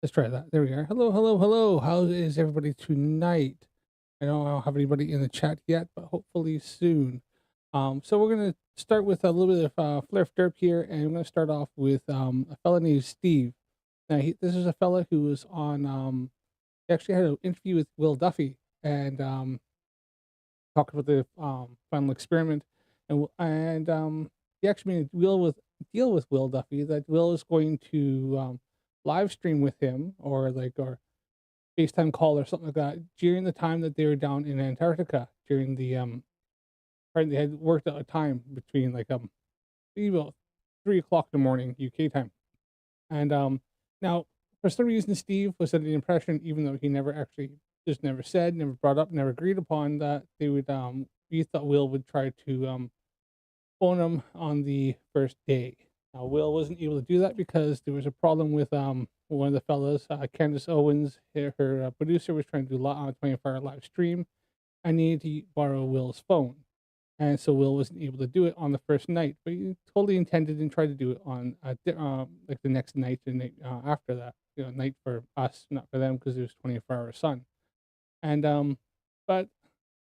Let's try that. There we are. Hello, hello, hello. How is everybody tonight? I don't have anybody in the chat yet, but hopefully soon. So we're gonna start with a little bit of flerf derp here, and I'm gonna start off with a fella named Steve. Now, this is a fella who was on. He actually had an interview with Will Duffy, and talked about the final experiment, and he actually made a deal with Will Duffy that Will is going to live stream with him or FaceTime call or something like that during the time that they were down in Antarctica during the they had worked out a time between maybe about 3 o'clock in the morning UK time. And now for some reason Steve was under the impression, even though he never actually just never said, never brought up, never agreed upon, that they would he thought Will would try to phone him on the first day. Now Will wasn't able to do that because there was a problem with one of the fellas, Candace Owens, her producer, was trying to do a 24-hour live stream. I needed to borrow Will's phone. And so Will wasn't able to do it on the first night, but he totally intended and tried to do it on like the next night and night after that. You know, night for us, not for them, because it was 24-hour sun. And but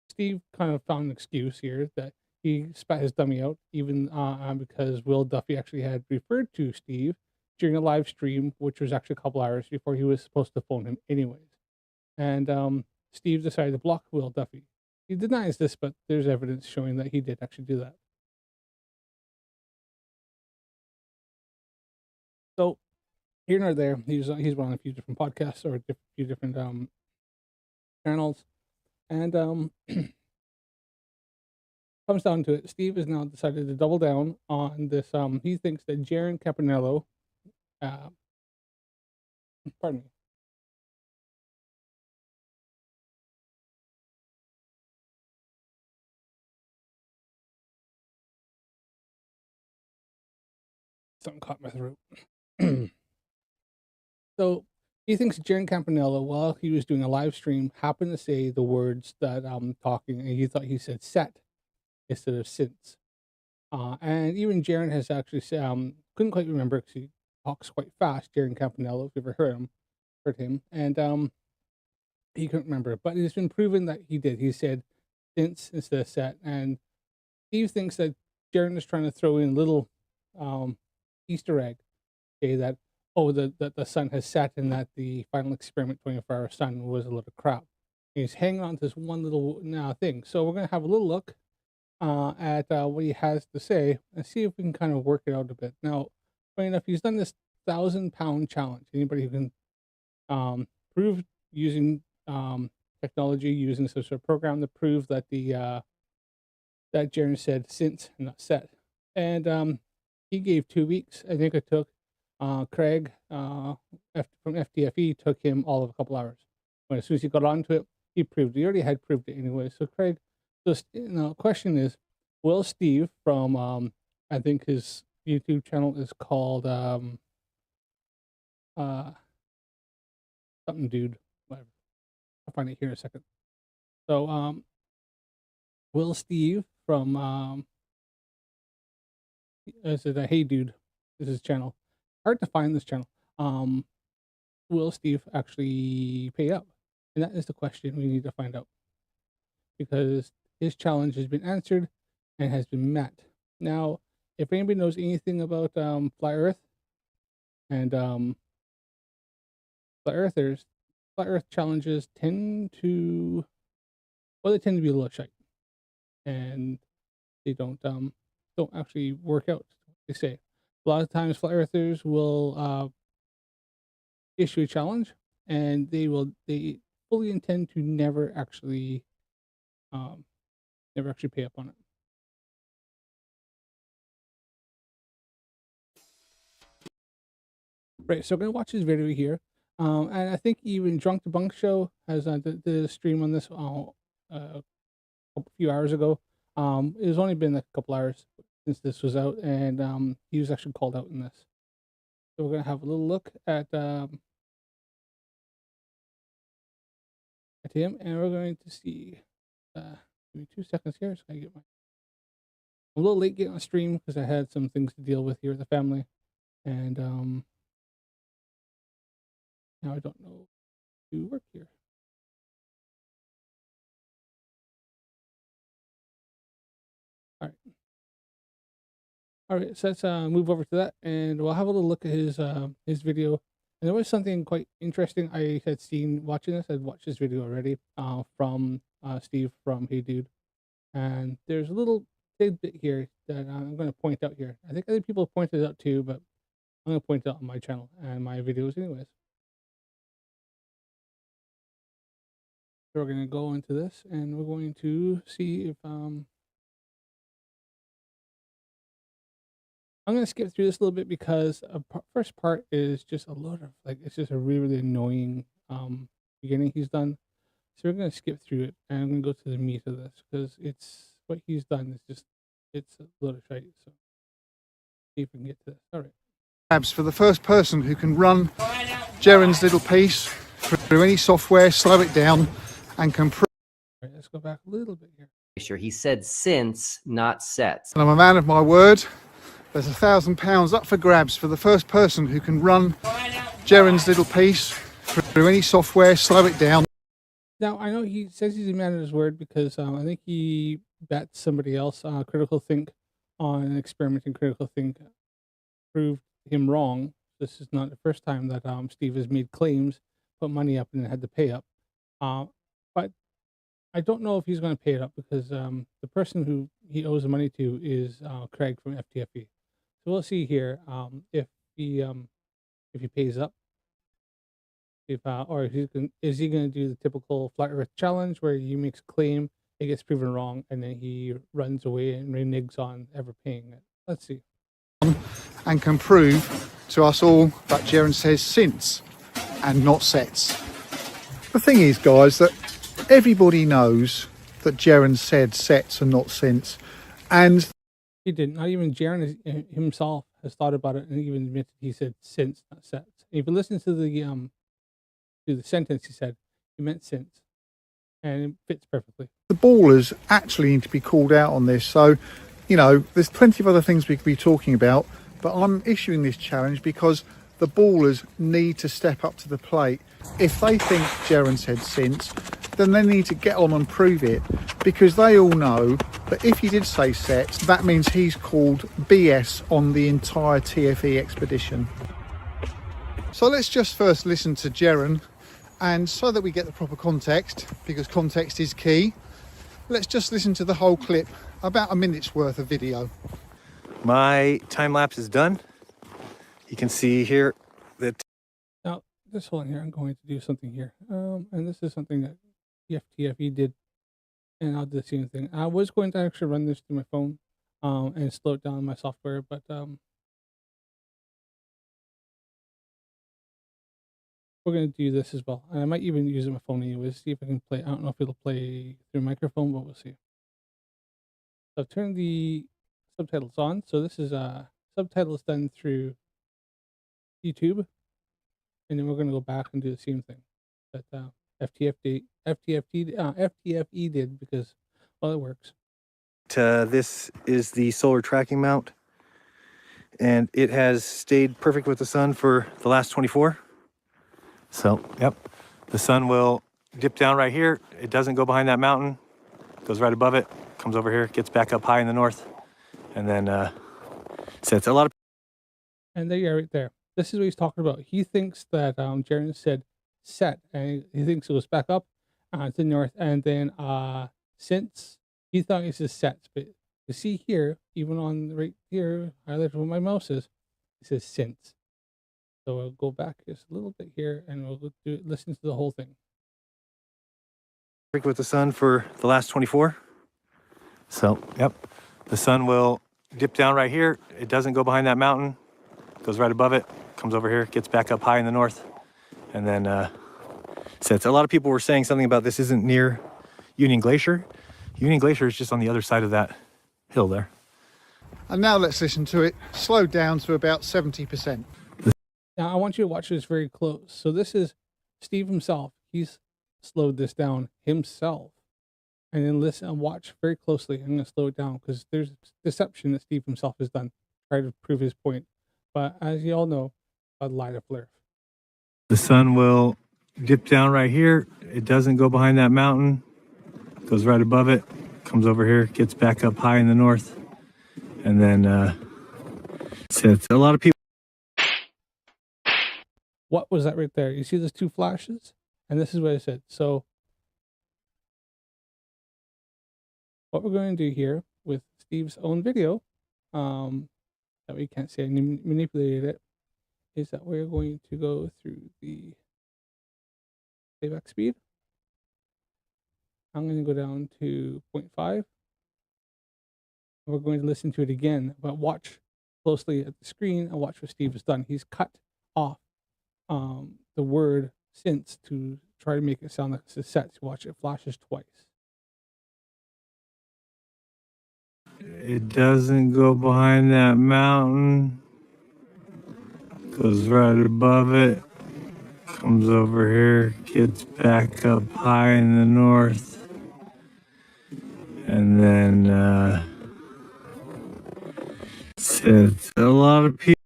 Steve kind of found an excuse here that he spat his dummy out, even because Will Duffy actually had referred to Steve during a live stream, which was actually a couple hours before he was supposed to phone him, anyways. And Steve decided to block Will Duffy. He denies this, but there's evidence showing that he did actually do that. So here nor there, he's been on a few different podcasts or a few different channels, and comes down to it, Steve has now decided to double down on this. He thinks that Jaron Campanello, uh, pardon me, something caught my throat. So he thinks Jaron Campanello, while he was doing a live stream, happened to say the words that I'm talking, and he thought he said "set" instead of "since." And even Jaron has actually said, couldn't quite remember because he talks quite fast. Jaron Campanello, if you ever heard him, and he couldn't remember, but it's been proven that he did. He said "since" instead of "set," and Steve thinks that Jaron is trying to throw in a little Easter egg, say that, oh, the sun has set and that the final experiment 24-hour sun was a little crap. He's hanging on to this one little thing. So we're going to have a little look at what he has to say and see if we can kind of work it out a bit. Now, funny enough, he's done this 1,000-pound challenge. Anybody who can prove using technology, using some sort of program to prove that that Jaron said since and not set. And he gave 2 weeks. I think it took Craig from FTFE took him all of a couple hours. But as soon as he got onto it, he proved it. He already had proved it anyway. So Craig, just question is, will Steve from I think his YouTube channel is called uh something dude, whatever. I'll find it here in a second. So will Steve from is it a Hey Dude? This is his channel. Hard to find this channel. Will Steve actually pay up? And that is the question we need to find out, because his challenge has been answered and has been met. Now, if anybody knows anything about flat Earth and flat Earthers, flat Earth challenges tend to be a little shite, and they don't actually work out. They say a lot of times flat Earthers will issue a challenge, and they fully intend to never actually pay up on it. Right, so I'm gonna watch this video here, and I think even Drunk Debunk Show has did a stream on this a few hours ago. It was only been a couple hours since this was out, and he was actually called out in this. So we're gonna have a little look at him, and we're going to see. Give me 2 seconds here. So I get my. I'm a little late getting on stream because I had some things to deal with here with the family, and Now I don't know to work here. All right. All right, so let's move over to that, and we'll have a little look at his video. And there was something quite interesting I had seen watching this. I'd watched this video already from Steve from Hey Dude, and there's a little tidbit here that I'm going to point out here. I think other people have pointed it out too, but I'm going to point it out on my channel and my videos anyways. So we're going to go into this, and we're going to see if I'm going to skip through this a little bit because first part is just a load of like it's just a really, really annoying beginning he's done. So we're going to skip through it, and I'm going to go to the meat of this because it's what he's done is just it's a load of shite. So see if we can get to this. All right. For the first person who can run Jaren's little piece through any software, slow it down, and can prove. All right, let's go back a little bit here. Sure, he said since, not sets. And I'm a man of my word. There's £1,000 up for grabs for the first person who can run Jaren's little piece through any software, slow it down. Now I know he says he's a man of his word because I think he bet somebody else, Critical Think, on an experiment in Critical Think proved him wrong. This is not the first time that Steve has made claims, put money up, and had to pay up. But I don't know if he's going to pay it up because the person who he owes the money to is Craig from FTFE. So we'll see here if he pays up, or is he going to do the typical flat Earth challenge where he makes a claim, it gets proven wrong, and then he runs away and reneges on ever paying it. Let's see. And can prove to us all that Jaren says since and not sets. The thing is, guys, that everybody knows that Jaren said sets and not since, and he didn't. Not even Jaren himself has thought about it and even admitted he said since, not sets. If you listen to the sentence he said, he meant since, and it fits perfectly. The ballers actually need to be called out on this. So, you know, there's plenty of other things we could be talking about, but I'm issuing this challenge because the ballers need to step up to the plate. If they think Jaren said since, then they need to get on and prove it, because they all know that if he did say sets, that means he's called BS on the entire TFE expedition. So let's just first listen to Jaren, and so that we get the proper context, because context is key, let's just listen to the whole clip, about a minute's worth of video. My time lapse is done. You can see here that Now, this one here, I'm going to do something here. And this is something that the FTFE did, and I'll do the same thing. I was going to actually run this through my phone and slow it down my software, but we're going to do this as well. And I might even use it on my phone anyways, see if I can play. I don't know if it'll play through microphone, but we'll see. So I've turned the subtitles on. So this is subtitles done through YouTube, and then we're going to go back and do the same thing that FTFE did because, well, it works. this is the solar tracking mount, and it has stayed perfect with the sun for the last 24. So, yep, the sun will dip down right here. It doesn't go behind that mountain, goes right above it, comes over here, gets back up high in the north, and then sets. A lot of. And there you are, right there. This is what he's talking about. He thinks that Jaren said set, and he thinks it was back up to the north, and then since he thought it says sets, but you see here, even on right here, highlighted where my mouse is, it says since. So I'll go back just a little bit here, and we'll listen to the whole thing. With the sun for the last 24. So, yep, the sun will dip down right here. It doesn't go behind that mountain, goes right above it, comes over here, gets back up high in the north, and then sets. A lot of people were saying something about this isn't near Union Glacier. Union Glacier is just on the other side of that hill there. And now let's listen to it, slowed down to about 70%. Now I want you to watch this very close. So this is Steve himself. He's slowed this down himself. And then listen and watch very closely. I'm going to slow it down because there's deception that Steve himself has done to try to prove his point. But as you all know, I lied to flerf. The sun will dip down right here. It doesn't go behind that mountain. It goes right above it. Comes over here. Gets back up high in the north. And then since a lot of people. What was that right there? You see those two flashes? And this is what I said. So what we're going to do here with Steve's own video, that we can't see I manipulated it, is that we're going to go through the playback speed. I'm going to go down to 0.5. We're going to listen to it again, but watch closely at the screen and watch what Steve has done. He's cut off the word since to try to make it sound like it's a set. Watch, it flashes twice. It doesn't go behind that mountain. Goes right above it. Comes over here. Gets back up high in the north. And then since a lot of people.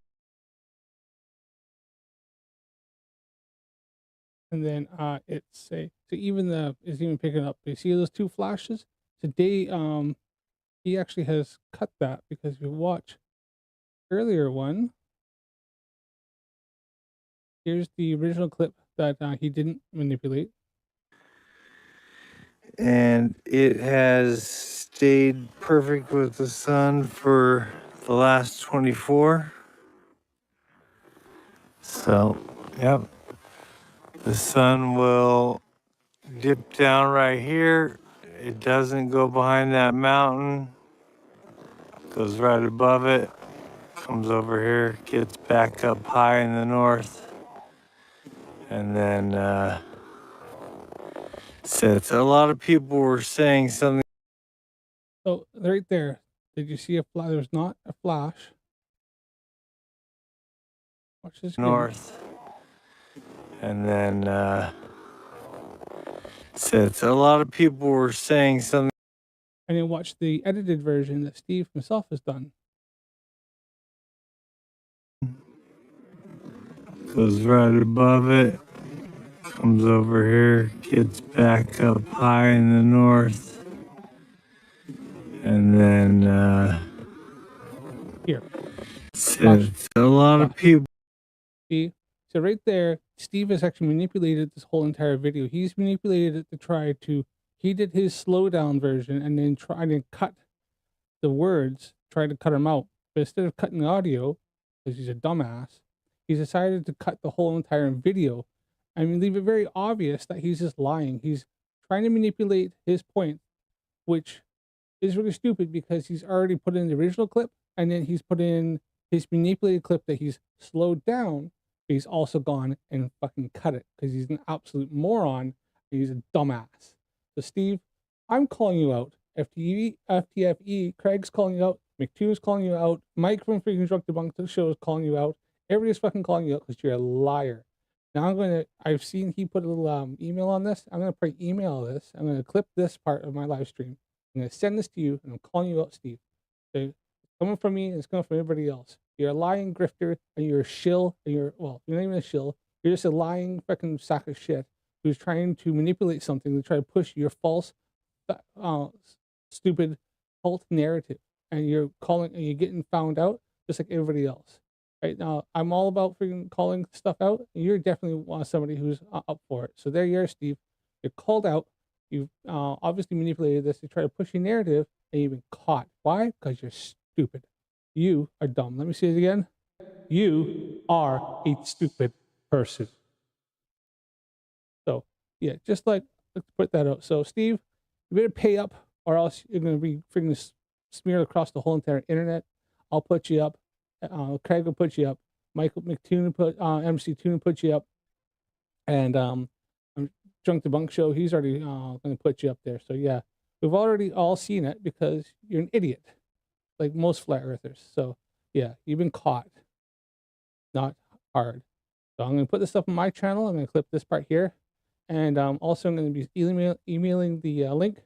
And then it's a, so even it's even picking up. You see those two flashes? Today he actually has cut that, because if you watch earlier one, here's the original clip that he didn't manipulate. And it has stayed perfect with the sun for the last 24. So, yep. The sun will dip down right here. It doesn't go behind that mountain. Goes right above it. Comes over here. Gets back up high in the north. And then since a lot of people were saying something. So right there, did you see a flash? There's not a flash. Watch this again. North. And then since a lot of people were saying something. And then watch the edited version that Steve himself has done. Goes right above it. Comes over here. Gets back up high in the north. And then Here. since a lot of people. See? So right there, Steve has actually manipulated this whole entire video. He's manipulated it to try to, he did his slowdown version and then try to cut the words, try to cut them out. But instead of cutting the audio, because he's a dumbass, he's decided to cut the whole entire video. I mean, leave it very obvious that he's just lying. He's trying to manipulate his point, which is really stupid, because he's already put in the original clip and then he's put in his manipulated clip that he's slowed down. But he's also gone and fucking cut it, because he's an absolute moron. He's a dumbass. So Steve, I'm calling you out. FTFE, Craig's calling you out. McTwo's calling you out. Mike from Freaking Drunk Debunk Show is calling you out. Everybody's fucking calling you out because you're a liar. Now I've seen he put a little email on this. I'm going to probably email this. I'm going to clip this part of my live stream. I'm going to send this to you, and I'm calling you out, Steve. So it's coming from me, and it's coming from everybody else. You're a lying grifter, and you're a shill, and you're not even a shill. You're just a lying fucking sack of shit who's trying to manipulate something to try to push your false, stupid cult narrative. And you're getting found out just like everybody else. Right now, I'm all about freaking calling stuff out. And you're definitely somebody who's up for it. So there you are, Steve. You're called out. You've obviously manipulated this to try to push your narrative, and you've been caught. Why? Because you're stupid. You are dumb. Let me say it again. You are a stupid person. So, yeah, just like, let's put that out. So, Steve, you better pay up, or else you're going to be freaking smeared across the whole entire internet. I'll put you up. Craig will put you up. Michael McToon MC Toon put you up. And Drunk Debunk Show, he's already going to put you up there. So, yeah, we've already all seen it because you're an idiot, like most flat earthers. So, yeah, you've been caught. Not hard. So, I'm going to put this up on my channel. I'm going to clip this part here. And also, I'm going to be emailing the link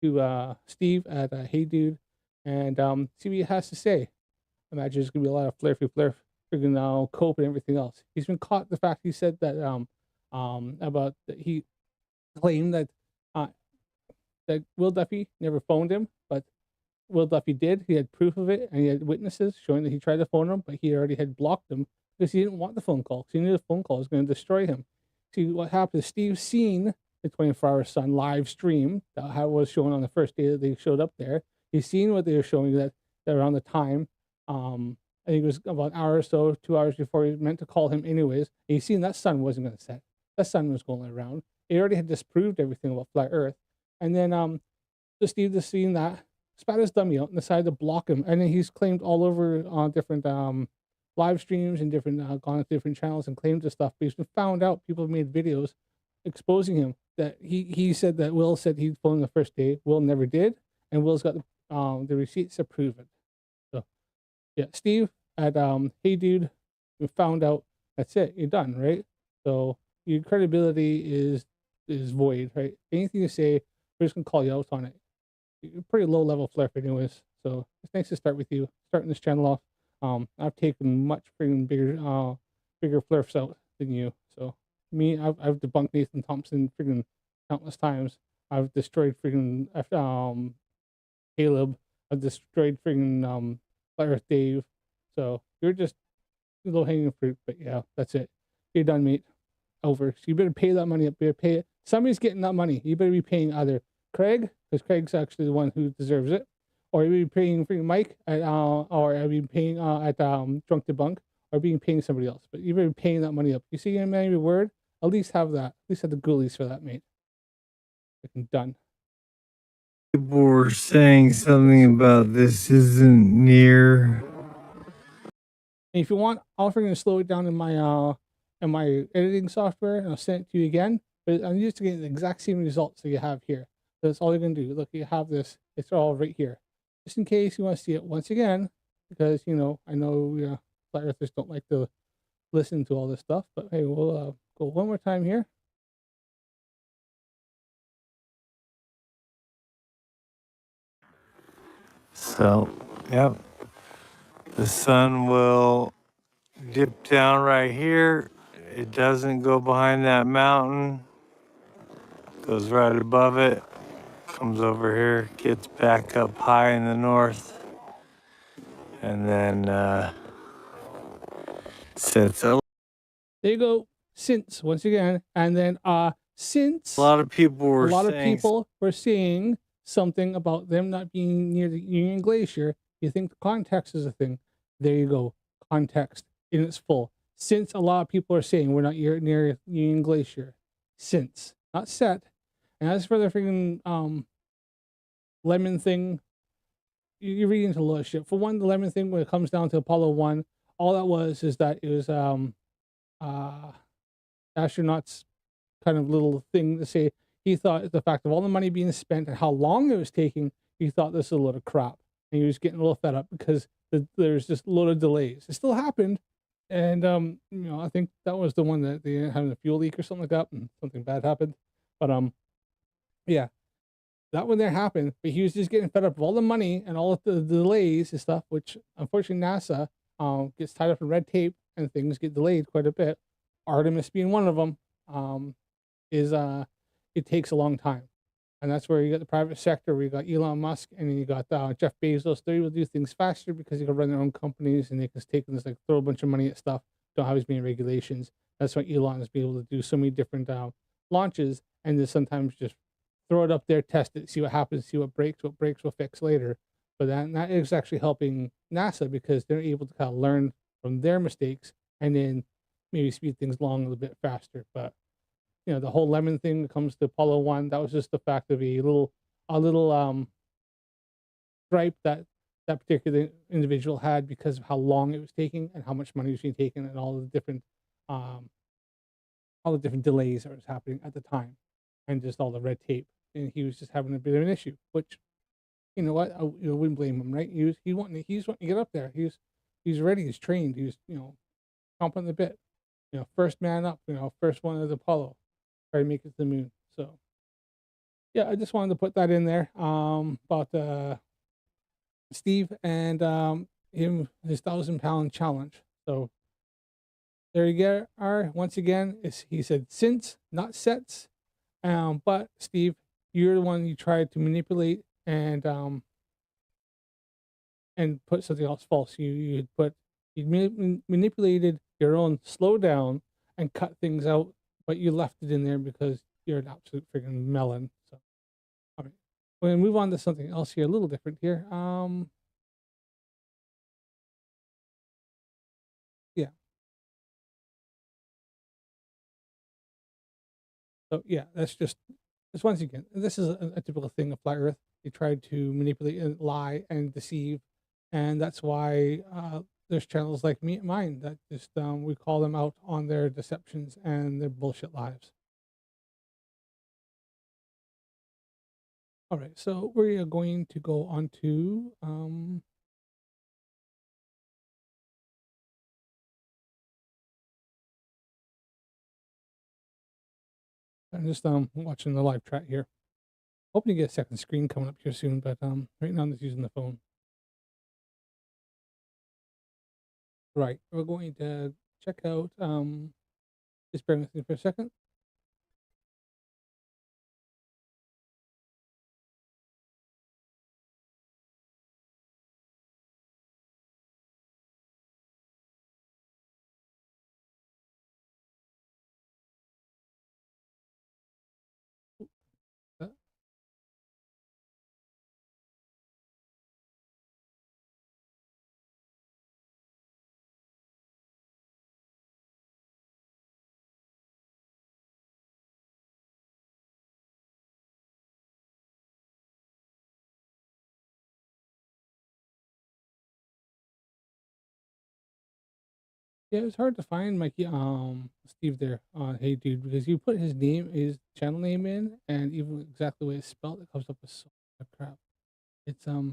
to Steve at Hey Dude, and see what he has to say. I imagine there's going to be a lot of flerf friggin' cope and everything else. He's been caught. The fact he said that about that he claimed that uh that Will Duffy never phoned him, but Will Duffy did. He had proof of it, and he had witnesses showing that he tried to phone him, but he already had blocked him because he didn't want the phone call. Because he knew the phone call was going to destroy him. See what happened is Steve seen the 24-hour Sun live stream that how it was shown on the first day that they showed up there. He's seen what they were showing that around the time. I think it was about an hour or so, 2 hours before he was meant to call him anyways. And he's seen that sun wasn't going to set. That sun was going around. He already had disproved everything about flat Earth. And then so Steve just seen that, spat his dummy out and decided to block him. And then he's claimed all over on different live streams and different gone to different channels and claimed this stuff. But he's been found out. People have made videos exposing him that he said that Will said he'd phone the first day. Will never did, and Will's got the receipts to prove it. So yeah, Steve at hey dude, we found out. That's it. You're done, right? So your credibility is void, right? Anything you say, we're just gonna call you out on it. You're pretty low level flerf anyways. So it's nice to start with you, starting this channel off. I've taken much freaking bigger flerfs out than you. So me, I've debunked Nathan Thompson freaking countless times. I've destroyed freaking Caleb. I've destroyed freaking Flat Earth Dave. So you're just low hanging fruit. But yeah, that's it. You're done, mate. Over. So you better pay that money up. You better pay it. Somebody's getting that money. You better be paying either Craig, because Craig's actually the one who deserves it, or you be paying freaking Mike at or I be paying at Drunk Debunk, or being paying somebody else. But you better be paying that money up. You see him every word. At least have that. At least have the ghoulies for that, mate. Freaking done. People were saying something about this isn't near. And if you want, I'll freaking slow it down in my editing software, and I'll send it to you again. But I'm used to getting the exact same results that you have here. So that's all you're gonna do. Look, you have this. It's all right here, just in case you want to see it once again, because I know flat earthers don't like to listen to all this stuff. But hey, we'll go one more time here. So, yep. The sun will dip down right here. It doesn't go behind that mountain. Goes right above it. Comes over here. Gets back up high in the north. And then sets up. There you go. Since once again, and then since A lot of people were a lot of saying people were saying something about them not being near the Union Glacier. You think the context is a thing. There you go. Context in its full. Since a lot of people are saying we're not near Union Glacier. Since. Not set. And as for the freaking lemon thing, you're reading into a lot of shit. For one, the lemon thing, when it comes down to Apollo 1, all that was is that it was astronauts kind of little thing to say. He thought the fact of all the money being spent and how long it was taking, he thought this was a load of crap. And he was getting a little fed up because there's just a load of delays. It still happened. And, I think that was the one that they had a fuel leak or something like that, and something bad happened. But, yeah, that one there happened. But he was just getting fed up of all the money and all of the delays and stuff, which unfortunately NASA gets tied up in red tape and things get delayed quite a bit. Artemis being one of them, it takes a long time. And that's where you got the private sector, where you got Elon Musk, and then you got Jeff Bezos. They will do things faster because they can run their own companies, and they can take this, like, throw a bunch of money at stuff, don't have as many regulations. That's why Elon is able to do so many different launches, and then sometimes just throw it up there, test it, see what happens, see what breaks we'll fix later. But that is actually helping NASA because they're able to kind of learn from their mistakes and then maybe speed things along a little bit faster. But the whole lemon thing that comes to Apollo 1, that was just the fact of a little gripe that particular individual had because of how long it was taking and how much money was being taken and all the different delays that was happening at the time and just all the red tape. And he was just having a bit of an issue, which, you know what, I wouldn't blame him, right? He's wanting to get up there. He's ready, he's trained, he's chomping the bit. First man up, first one of the Apollo. Try to make it to the moon. So yeah, I just wanted to put that in there about Steve and his 1,000-pound challenge. So there you are. Once again, he said since, not sets. But Steve, you're the one you tried to manipulate and put something else false. You manipulated your own slowdown and cut things out, but you left it in there because you're an absolute freaking melon. So, all right, we're gonna move on to something else here, a little different here. Yeah. So yeah, that's just once again, this is a typical thing of flat Earth. They try to manipulate and lie and deceive, and that's why there's channels like mine that just we call them out on their deceptions and their bullshit lives. All right, so we are going to go on to I'm just watching the live chat here. Hoping to get a second screen coming up here soon, but right now I'm just using the phone. Right, we're going to check out just bear with me for a second. Uh, Yeah, it was hard to find Mikey, Steve there on Hey Dude because you put his channel name in, and even exactly the way it's spelled, it comes up with so much crap. It's yeah,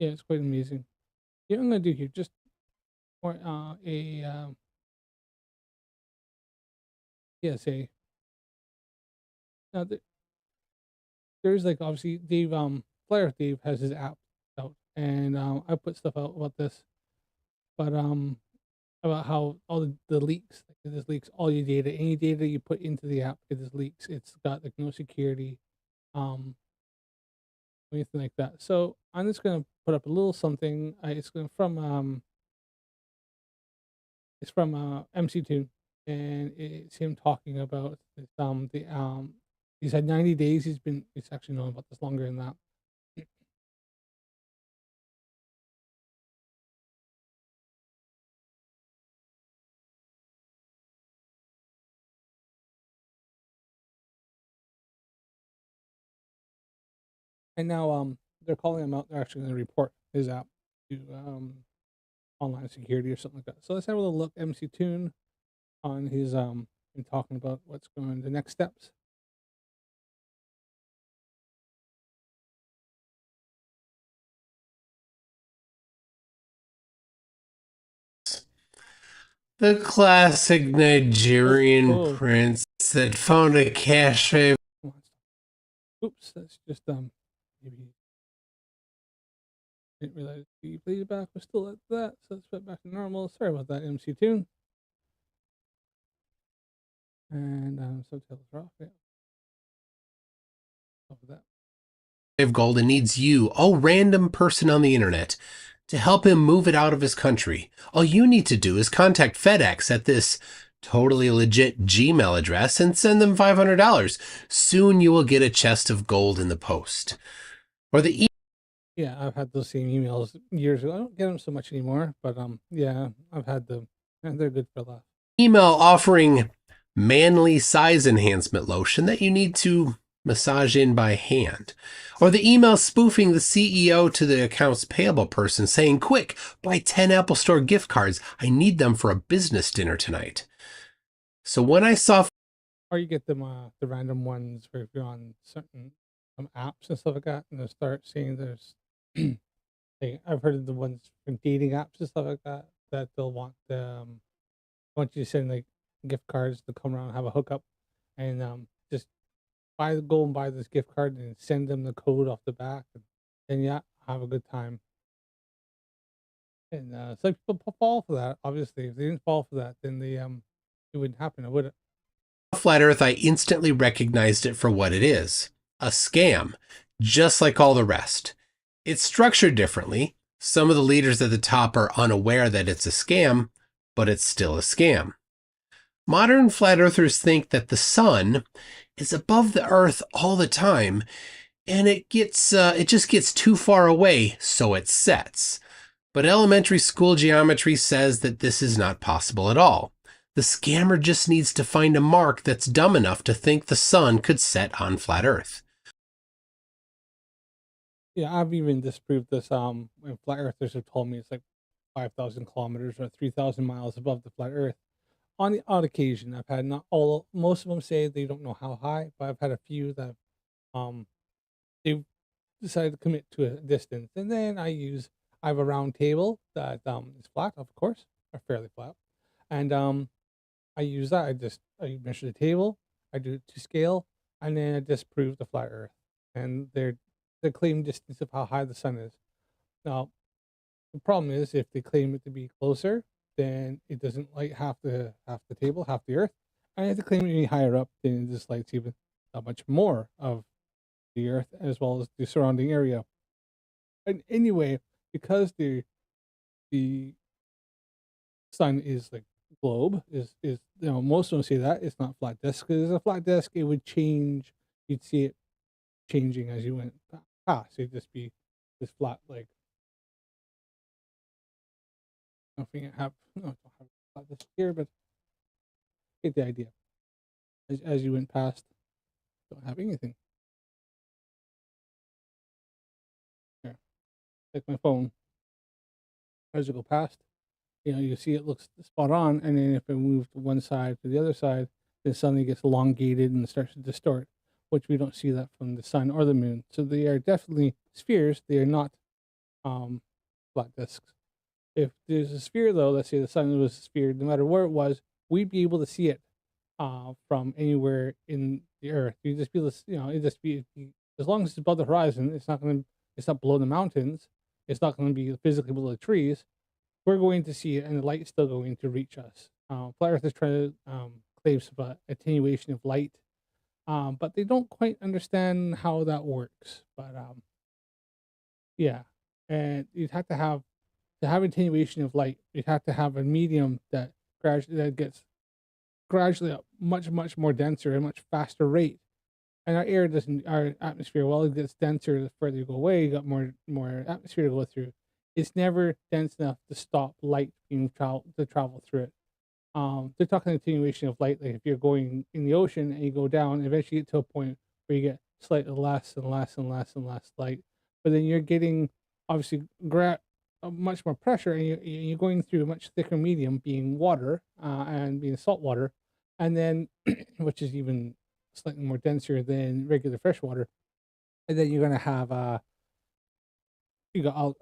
it's quite amazing. Yeah, I'm gonna do here just for a PSA. Now there's like obviously Dave Flair Dave has his app out, and I put stuff out about this, but about how all the leaks, like this leaks all your data, any data you put into the app, it just leaks. It's got like no security, um, anything like that. So I'm just gonna put up a little something. It's from MC2, and it's him talking about this, he's had 90 days. He's actually known about this longer than that. And now they're calling him out. They're actually going to report his app to online security or something like that. So let's have a little look. MC Tune on his and talking about what's going the next steps. The classic Nigerian Oh. prince that found a cache. Oops, that's just maybe didn't realize the playback was still at that, so let's put it back to normal. Sorry about that, MC Tune. And subtitles are off. Yeah. Off of that. Of gold and needs you, a random person on the internet, to help him move it out of his country. All you need to do is contact FedEx at this totally legit Gmail address and send them $500. Soon you will get a chest of gold in the post. Or the Yeah, I've had those same emails years ago. I don't get them so much anymore, but yeah, I've had them, and they're good for a laugh. email offering manly size enhancement lotion that you need to massage in by hand. Or the email spoofing the CEO to the accounts payable person saying, quick, buy 10 Apple Store gift cards. I need them for a business dinner tonight. So when I saw... Or you get them, the random ones where if you're on certain apps and stuff like that, and they start seeing there's... I've heard of the ones from dating apps and stuff like that, that they'll want want you to send like gift cards to come around and have a hookup, and just go and buy this gift card and send them the code off the back, and then yeah, have a good time. And some people fall for that. Obviously, if they didn't fall for that, then it wouldn't happen, would it? Flat Earth, I instantly recognized it for what it is, a scam, just like all the rest. It's structured differently. Some of the leaders at the top are unaware that it's a scam, but it's still a scam. Modern flat earthers think that the sun is above the earth all the time, and it just gets too far away, so it sets. But elementary school geometry says that this is not possible at all. The scammer just needs to find a mark that's dumb enough to think the sun could set on flat Earth. Yeah, I've even disproved this. When flat earthers have told me it's like 5,000 kilometers or 3,000 miles above the flat Earth. On the odd occasion, I've had not all. Most of them say they don't know how high, but I've had a few that um they've decided to commit to a distance, and then I have a round table that is flat, of course, or fairly flat, and I use that. I measure the table, I do it to scale, and then I disprove the flat Earth and their claim distance of how high the sun is. Now, the problem is if they claim it to be closer, then it doesn't light half the table, half the Earth. And if they claim it to be higher up, then it just lights even that much more of the Earth as well as the surrounding area. And anyway, because the sun is like globe is most of them say that it's not flat disk. Because a flat disk, it would change. You'd see it changing as you went past. It'd just be this flat like nothing. No, I don't have a flat disk here, but get the idea. As you went past, don't have anything here. Like my phone, as you go past, you see it looks spot on, and then if it moves to one side to the other side, then suddenly it gets elongated and starts to distort, which we don't see that from the sun or the moon. So they are definitely spheres. They are not um, flat disks. If there's a sphere, though, let's say the sun was a sphere, no matter where it was, we'd be able to see it from anywhere in the Earth. You just be able to, it just be as long as it's above the horizon, it's not below the mountains, it's not going to be physically below the trees. We're going to see it, and the light's still going to reach us. Flat Earth is trying to claim some attenuation of light, but they don't quite understand how that works. But yeah, and you'd have to have attenuation of light. You'd have to have a medium that gets gradually much more denser at a much faster rate. And our atmosphere, well, it gets denser the further you go away. You got more atmosphere to go through. It's never dense enough to stop light to travel through it. They're talking attenuation of light. Like if you're going in the ocean and you go down, eventually you get to a point where you get slightly less and less and less and less light. But then you're getting obviously much more pressure, and you're going through a much thicker medium, being water and being salt water, and then which is even slightly more denser than regular fresh water. And then you're gonna have you got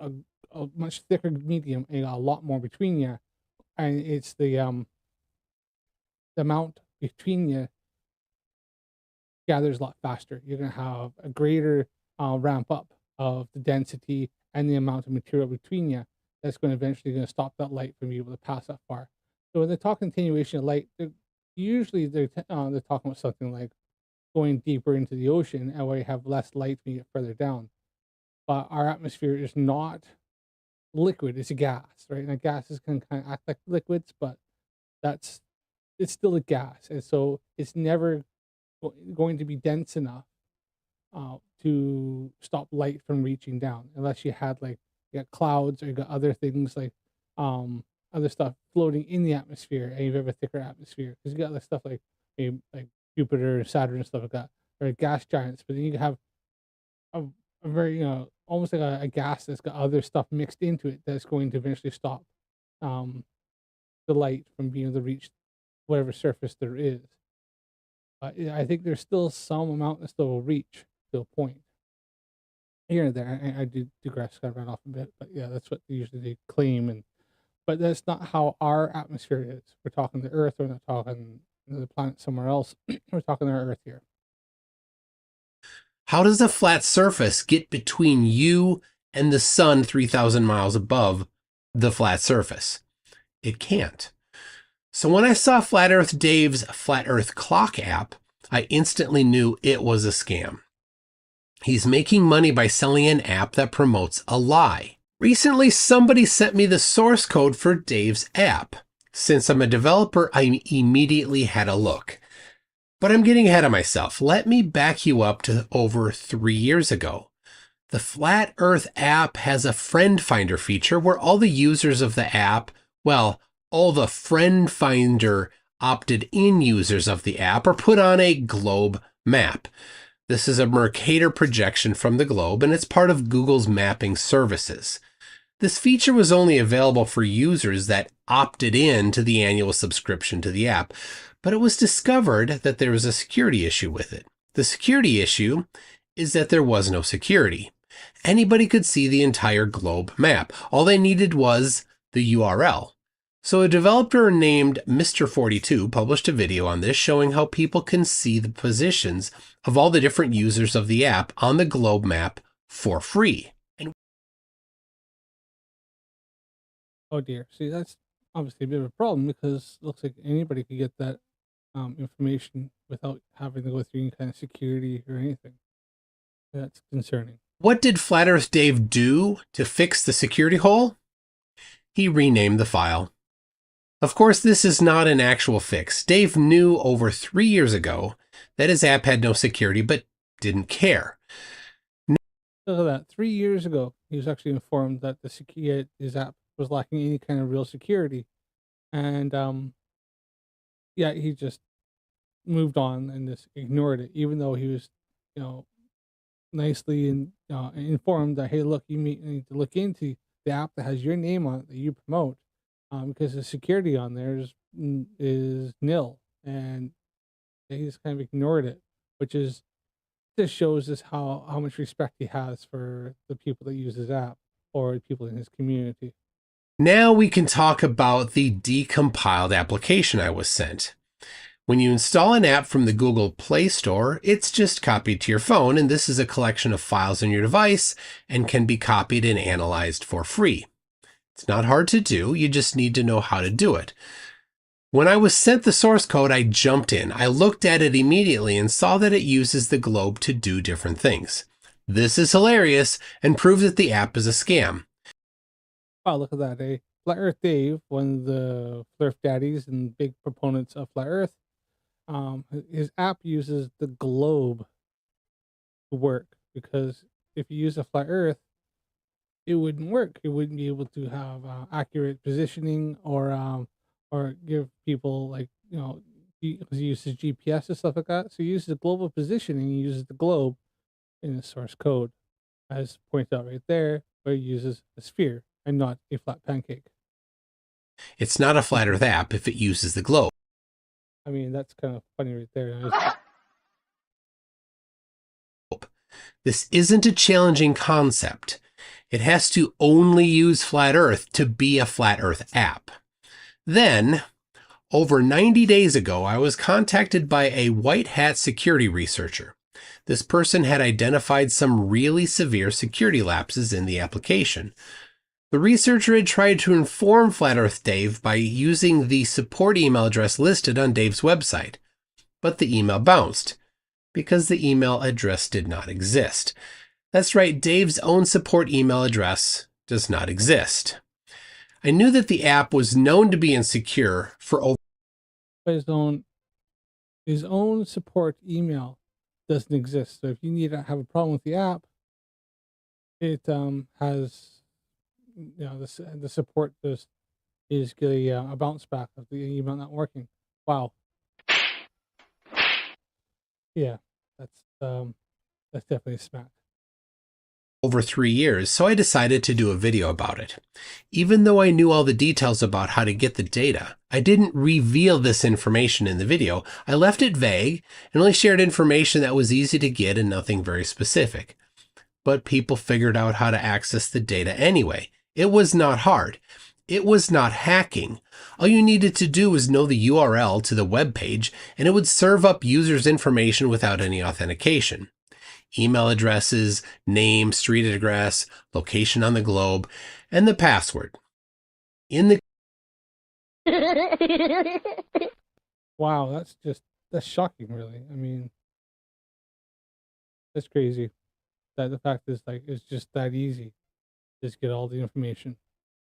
a much thicker medium and you got a lot more between you, and it's the amount between you gathers a lot faster. You're gonna have a greater ramp up of the density and the amount of material between you. That's going to eventually going to stop that light from being able to pass that far. So when they talk continuation of light, they're talking about something like going deeper into the ocean and where you have less light when you get further down. But our atmosphere is not liquid; it's a gas, right? And gases can kind of act like liquids, but that's it's still a gas, and so it's never going to be dense enough to stop light from reaching down, unless you had like you got clouds or you got other things like other stuff floating in the atmosphere, and you have a thicker atmosphere because you got other stuff like Jupiter, Saturn, and stuff like that, or gas giants. But then you have a very almost like a gas that's got other stuff mixed into it that's going to eventually stop um, the light from being able to reach whatever surface there is. Yeah, I think there's still some amount that still will reach to a point here and there. I do digress, kind of ran off a bit, but yeah, that's what usually they claim. But that's not how our atmosphere is. We're talking the Earth. We're not talking the planet somewhere else. We're talking our Earth here. How does a flat surface get between you and the sun 3,000 miles above the flat surface? It can't. So when I saw Flat Earth Dave's Flat Earth Clock app, I instantly knew it was a scam. He's making money by selling an app that promotes a lie. Recently, somebody sent me the source code for Dave's app. Since I'm a developer, I immediately had a look. But I'm getting ahead of myself. Let me back you up to over 3 years ago. The Flat Earth app has a friend finder feature where all the users of the app, well, all the friend finder opted in users of the app are put on a globe map. This is a Mercator projection from the globe, and it's part of Google's mapping services. This feature was only available for users that opted in to the annual subscription to the app, but it was discovered that there was a security issue with it. The security issue is that there was no security. Anybody could see the entire globe map. All they needed was the URL. So a developer named Mr.42 published a video on this showing how people can see the positions of all the different users of the app on the globe map for free. Oh dear. See, that's obviously a bit of a problem because it looks like anybody could get that information without having to go through any kind of security or anything. That's concerning. What did Flat Earth Dave do to fix the security hole? He renamed the file. Of course, this is not an actual fix. Dave knew over 3 years ago that his app had no security, but didn't care. Look at that. 3 years ago, he was actually informed that his app was lacking any kind of real security. And yeah, he just moved on and just ignored it, even though he was, nicely informed that, hey, look, you need to look into the app that has your name on it that you promote, because the security on there is nil, and he just kind of ignored it, which just shows us how much respect he has for the people that use his app or people in his community. Now we can talk about the decompiled application I was sent. When you install an app from the Google Play Store, it's just copied to your phone, and this is a collection of files on your device and can be copied and analyzed for free. It's not hard to do, you just need to know how to do it. When I was sent the source code, I jumped in. I looked at it immediately and saw that it uses the globe to do different things. This is hilarious and proves that the app is a scam. Wow, look at that, eh? Flat Earth Dave, one of the flerf daddies and big proponents of Flat Earth, his app uses the globe to work, because if you use a flat Earth, it wouldn't work. It wouldn't be able to have accurate positioning or give people, like, he uses GPS and stuff like that. So he uses the global positioning. He uses the globe in the source code, as pointed out right there, where he uses a sphere and not a flat pancake. It's not a Flat Earth app if it uses the globe. I mean, that's kind of funny right there. This isn't a challenging concept. It has to only use Flat Earth to be a Flat Earth app. Then, over 90 days ago, I was contacted by a white hat security researcher. This person had identified some really severe security lapses in the application. The researcher had tried to inform Flat Earth Dave by using the support email address listed on Dave's website, but the email bounced because the email address did not exist. That's right, Dave's own support email address does not exist. I knew that the app was known to be insecure for over his own support email doesn't exist. So if you need to have a problem with the app, it has the support is getting a bounce back of the email not working. Wow. Yeah, that's definitely a smack. Over 3 years, so I decided to do a video about it. Even though I knew all the details about how to get the data, I didn't reveal this information in the video. I left it vague and only shared information that was easy to get and nothing very specific. But people figured out how to access the data anyway. It was not hard. It was not hacking. All you needed to do was know the URL to the web page, and it would serve up users' information without any authentication. email addresses, name, street address, location on the globe, and the password. In the Wow, that's shocking, really. I mean, that's crazy. That the fact is, like, it's just that easy. Just get all the information.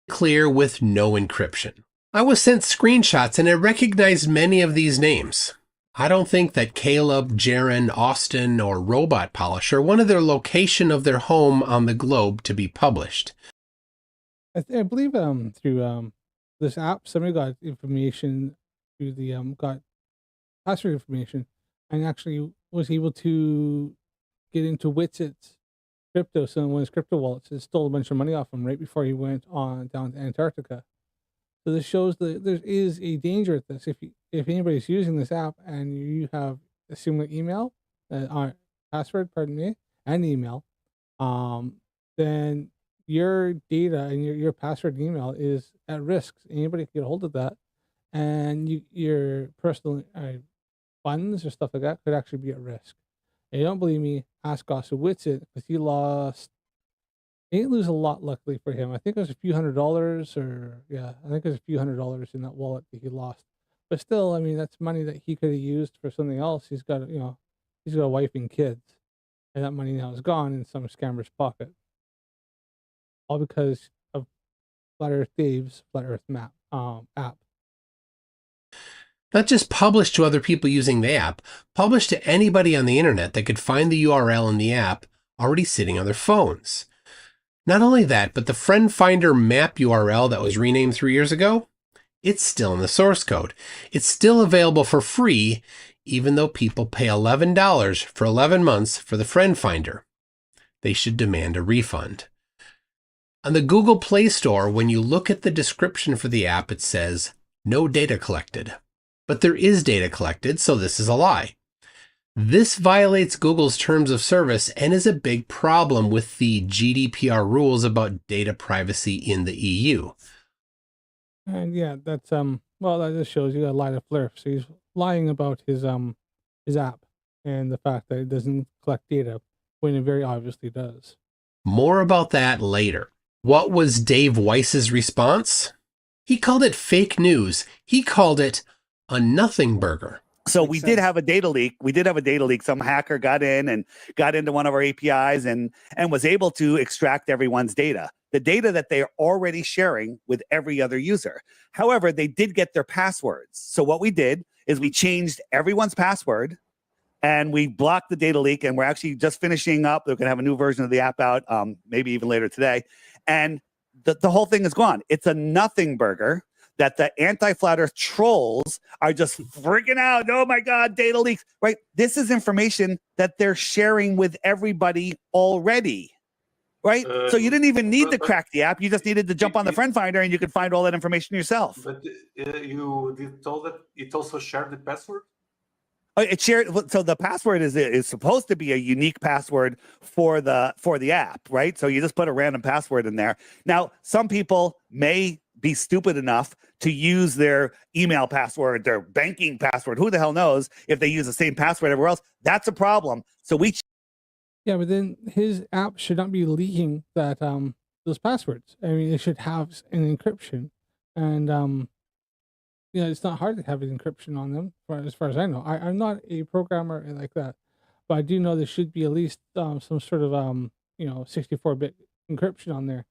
clear with no encryption. I was sent screenshots and I recognized many of these names. I don't think that Caleb, Jaren, Austin, or Robot Polisher wanted their location of their home on the globe to be published. I believe through this app, somebody got information through the got password information, and actually was able to get into Witsit's crypto. So one of his crypto wallets, it stole a bunch of money off him right before he went on down to Antarctica. So this shows that there is a danger at this. If anybody's using this app and you have a similar email, password, pardon me, and email, then your data and your password and email is at risk. Anybody can get a hold of that, and your personal funds or stuff like that could actually be at risk. And you don't believe me? Ask Oscar Witsit, because he lost. He didn't lose a lot, luckily for him. I think it was a few $100s, or yeah, I think it was a few $100s in that wallet that he lost. But still, I mean, that's money that he could have used for something else. He's got a wife and kids, and that money now is gone in some scammer's pocket. All because of Flat Earth Dave's Flat Earth Map app. Not just published to other people using the app, published to anybody on the internet that could find the URL in the app already sitting on their phones. Not only that, but the Friend Finder map URL that was renamed 3 years ago, it's still in the source code. It's still available for free, even though people pay $11 for 11 months for the Friend Finder. They should demand a refund. On the Google Play Store, when you look at the description for the app, it says, no data collected. But there is data collected, so this is a lie. This violates Google's terms of service and is a big problem with the GDPR rules about data privacy in the EU. And yeah, that's well, that just shows you a lie to flerf. So he's lying about his app and the fact that it doesn't collect data when it very obviously does. More about that later. What was Dave Weiss's response? He called it fake news. He called it a nothing burger. So we did have a data leak. Some hacker got in and got into one of our APIs and was able to extract everyone's data, the data that they are already sharing with every other user. However, they did get their passwords. So what we did is we changed everyone's password and we blocked the data leak. And we're actually just finishing up. They're going to have a new version of the app out, maybe even later today. And the whole thing is gone. It's a nothing burger that the anti-flat earth trolls are just freaking out. Oh my God, data leaks, right? This is information that they're sharing with everybody already, right? So you didn't even need to crack the app. You just needed to jump on the Friend Finder and you could find all that information yourself. But you did told that it also shared the password? It shared. So the password is supposed to be a unique password for the app, right? So you just put a random password in there. Now, some people may be stupid enough to use their email password, their banking password. Who the hell knows if they use the same password everywhere else? That's a problem. So Yeah, but then his app should not be leaking that those passwords. I mean, it should have an encryption, and it's not hard to have an encryption on them, as far as I know. I'm not a programmer like that, but I do know there should be at least some sort of 64-bit encryption on there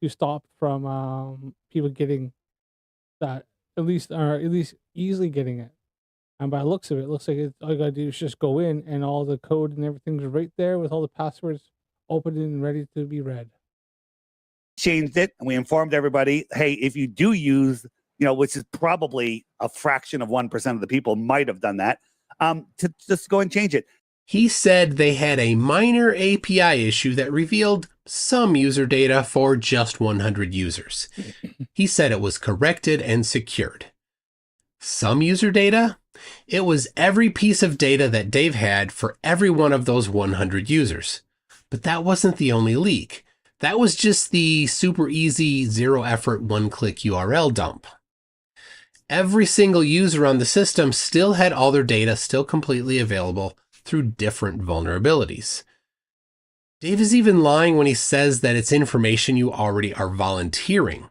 to stop from people getting that, at least easily getting it. And by the looks of it, looks like all you gotta do is just go in and all the code and everything's right there with all the passwords open and ready to be read. changed it and we informed everybody, hey, if you do use, which is probably a fraction of 1% of the people might have done that, to just go and change it. He said they had a minor API issue that revealed some user data for just 100 users. He said it was corrected and secured. Some user data? It was every piece of data that Dave had for every one of those 100 users. But that wasn't the only leak. That was just the super easy, zero effort, one-click URL dump. Every single user on the system still had all their data still completely available through different vulnerabilities. Dave is even lying when he says that it's information you already are volunteering.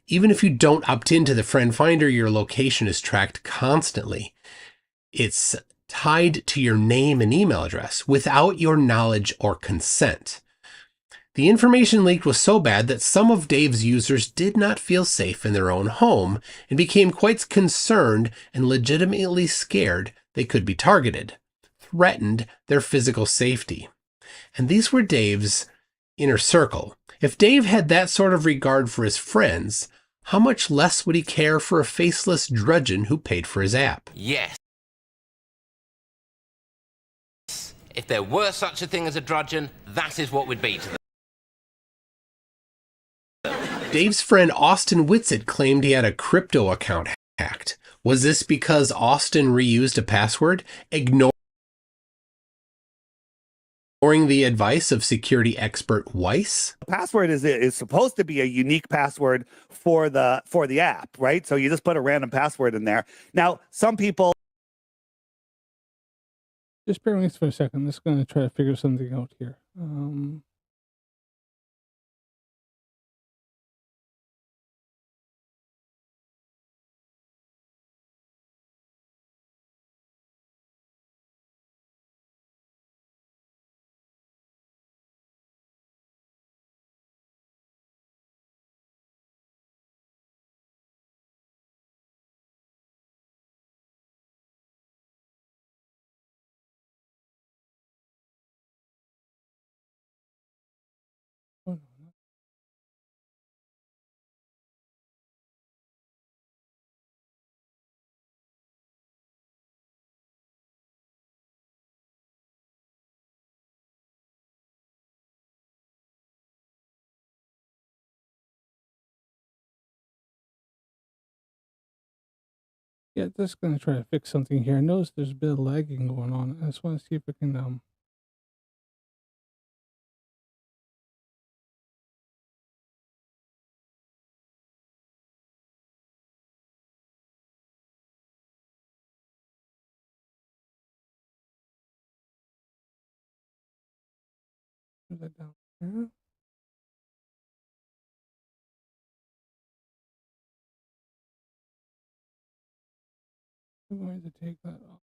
Even if you don't opt into the friend finder, your location is tracked constantly. It's tied to your name and email address without your knowledge or consent. The information leaked was so bad that some of Dave's users did not feel safe in their own home and became quite concerned and legitimately scared they could be targeted, threatened their physical safety. And these were Dave's inner circle. If Dave had that sort of regard for his friends, how much less would he care for a faceless drudgeon who paid for his app? Yes. If there were such a thing as a drudgeon, that is what would be to them. Dave's friend Austin Whitsitt claimed he had a crypto account hacked. Was this because Austin reused a password, ignoring the advice of security expert Weiss? The password is supposed to be a unique password for the app, right? So you just put a random password in there. Now, some people Just bear with me for a second. I'm just going to try to figure something out here. Oh, no. Yeah, just going to try to fix something here. I notice there's a bit of lagging going on. I just want to see if I can move that down here. I'm going to take that off.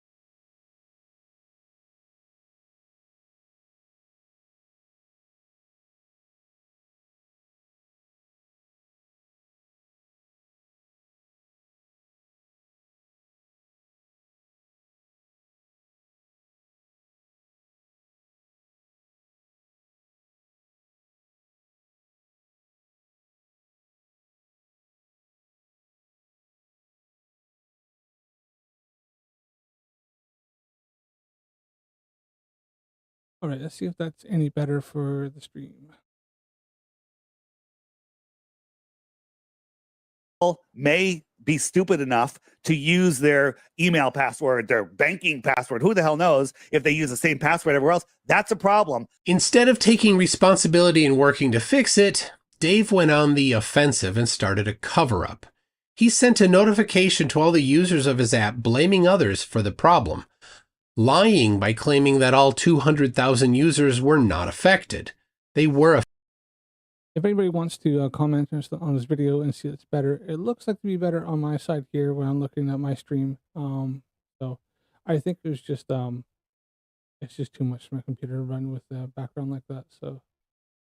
All right, let's see if that's any better for the stream. may be stupid enough to use their email password, their banking password. Who the hell knows if they use the same password everywhere else? That's a problem. Instead of taking responsibility and working to fix it, Dave went on the offensive and started a cover-up. He sent a notification to all the users of his app blaming others for the problem, lying by claiming that all 200,000 users were not affected. They were affected. If anybody wants to comment on this video and see it's better, it looks like to be better on my side here when I'm looking at my stream. So I think there's just it's just too much for my computer to run with the background like that. So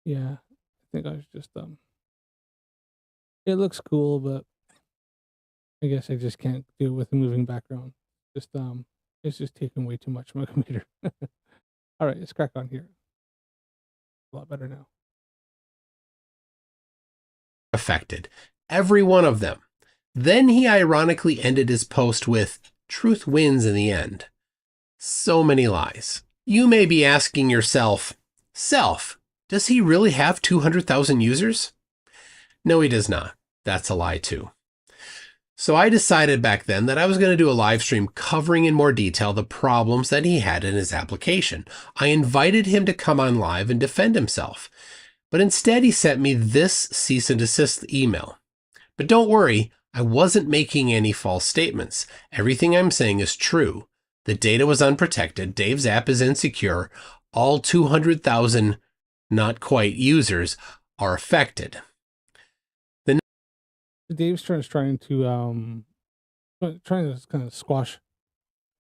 yeah, I think I was just it looks cool, but I guess I just can't do it with a moving background. Just it's just taking way too much from my computer. All right, let's crack on here. A lot better now. Affected. Every one of them. Then he ironically ended his post with, "Truth wins in the end." So many lies. You may be asking yourself, does he really have 200,000 users? No, he does not. That's a lie too. So I decided back then that I was going to do a live stream covering in more detail the problems that he had in his application. I invited him to come on live and defend himself. But instead he sent me this cease and desist email. But don't worry, I wasn't making any false statements. Everything I'm saying is true. The data was unprotected. Dave's app is insecure. All 200,000 not quite users, are affected. Dave's trying to kind of squash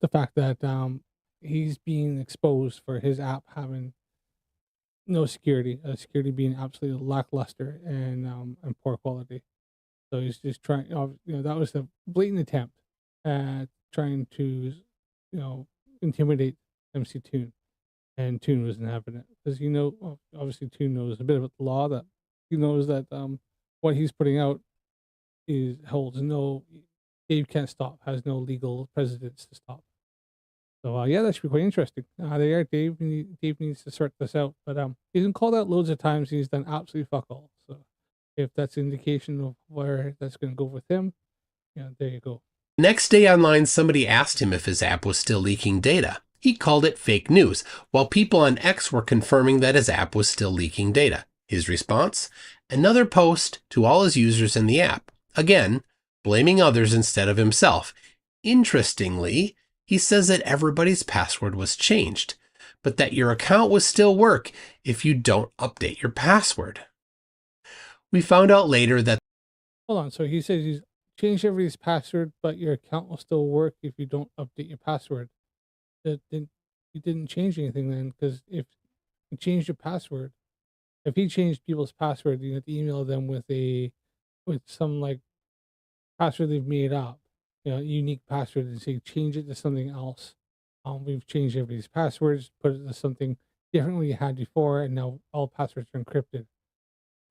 the fact that he's being exposed for his app having no security, security being absolutely lackluster and poor quality. So he's just trying. That was a blatant attempt at trying to, intimidate MC Toon, and Toon wasn't having it because obviously Toon knows a bit about the law, that he knows that what he's putting out holds no. Dave can't stop, has no legal precedence to stop. So yeah, that should be quite interesting. There, Dave. Dave needs to sort this out, but he's been called out loads of times. He's done absolutely fuck all. So if that's an indication of where that's going to go with him, there you go. Next day online, somebody asked him if his app was still leaking data. He called it fake news, while people on X were confirming that his app was still leaking data. His response? Another post to all his users in the app. Again, blaming others instead of himself. Interestingly, he says that everybody's password was changed, but that your account will still work if you don't update your password. We found out later that... Hold on, so he says he's changed everybody's password, but your account will still work if you don't update your password. You didn't change anything then, because if you changed your password, if he changed people's password, you have to email them with some like password they've made up, unique password, and say change it to something else. We've changed everybody's passwords, put it to something different than you had before, and now all passwords are encrypted.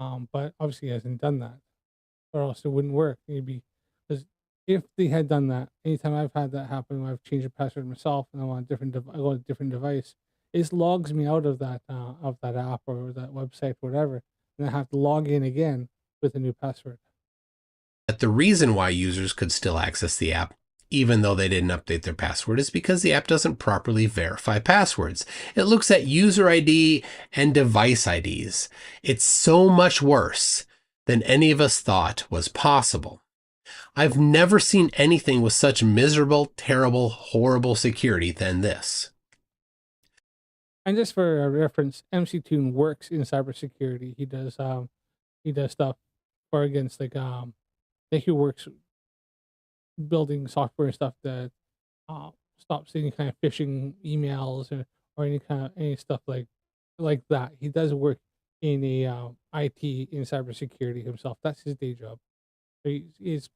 But obviously he hasn't done that, or else it wouldn't work. Maybe because if they had done that, anytime I've had that happen, when I've changed a password myself and I'm on I go to a different device, it logs me out of that app or that website, whatever, and I have to log in again with a new password. The reason why users could still access the app, even though they didn't update their password, is because the app doesn't properly verify passwords. It looks at user ID and device IDs. It's so much worse than any of us thought was possible. I've never seen anything with such miserable, terrible, horrible security than this. And just for a reference, MC Toon works in cybersecurity. He does stuff for against he works building software and stuff that stops any kind of phishing emails or any stuff like that. He does work in a IT in cybersecurity himself. That's his day job. So he's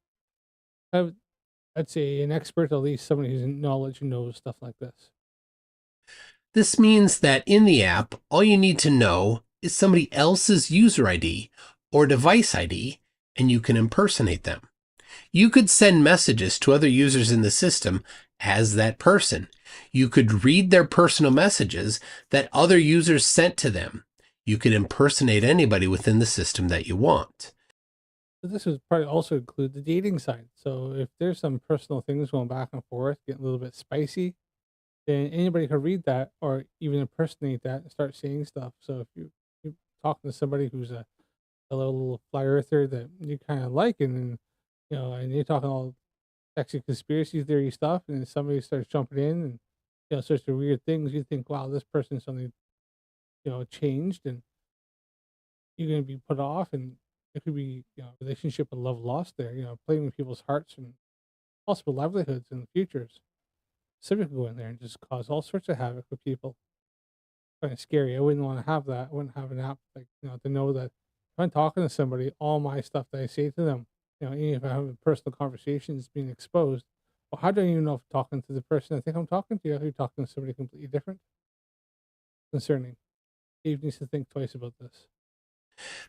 I'd say an expert, at least somebody who's in knowledge and knows stuff like this. This means that in the app, all you need to know is somebody else's user ID or device ID, and you can impersonate them. You could send messages to other users in the system as that person. You could read their personal messages that other users sent to them. You could impersonate anybody within the system that you want. So this would probably also include the dating side. So if there's some personal things going back and forth, getting a little bit spicy, then anybody could read that or even impersonate that and start saying stuff. So if you're talking to somebody who's a little fly earther that you kind of like, and and you're talking all sexy conspiracy theory stuff, and then somebody starts jumping in and starts to weird things, you think, wow, this person's suddenly changed, and you're going to be put off, and it could be relationship and love lost there, playing with people's hearts and possible livelihoods in the futures. Somebody could go in there and just cause all sorts of havoc with people. Kind of scary. I wouldn't want to have that. I wouldn't have an app to know that if I'm talking to somebody, all my stuff that I say to them, even if I have personal conversations being exposed, well, how do I even know if I'm talking to the person I think I'm talking to, if you're talking to somebody completely different? Concerning. Dave needs to think twice about this.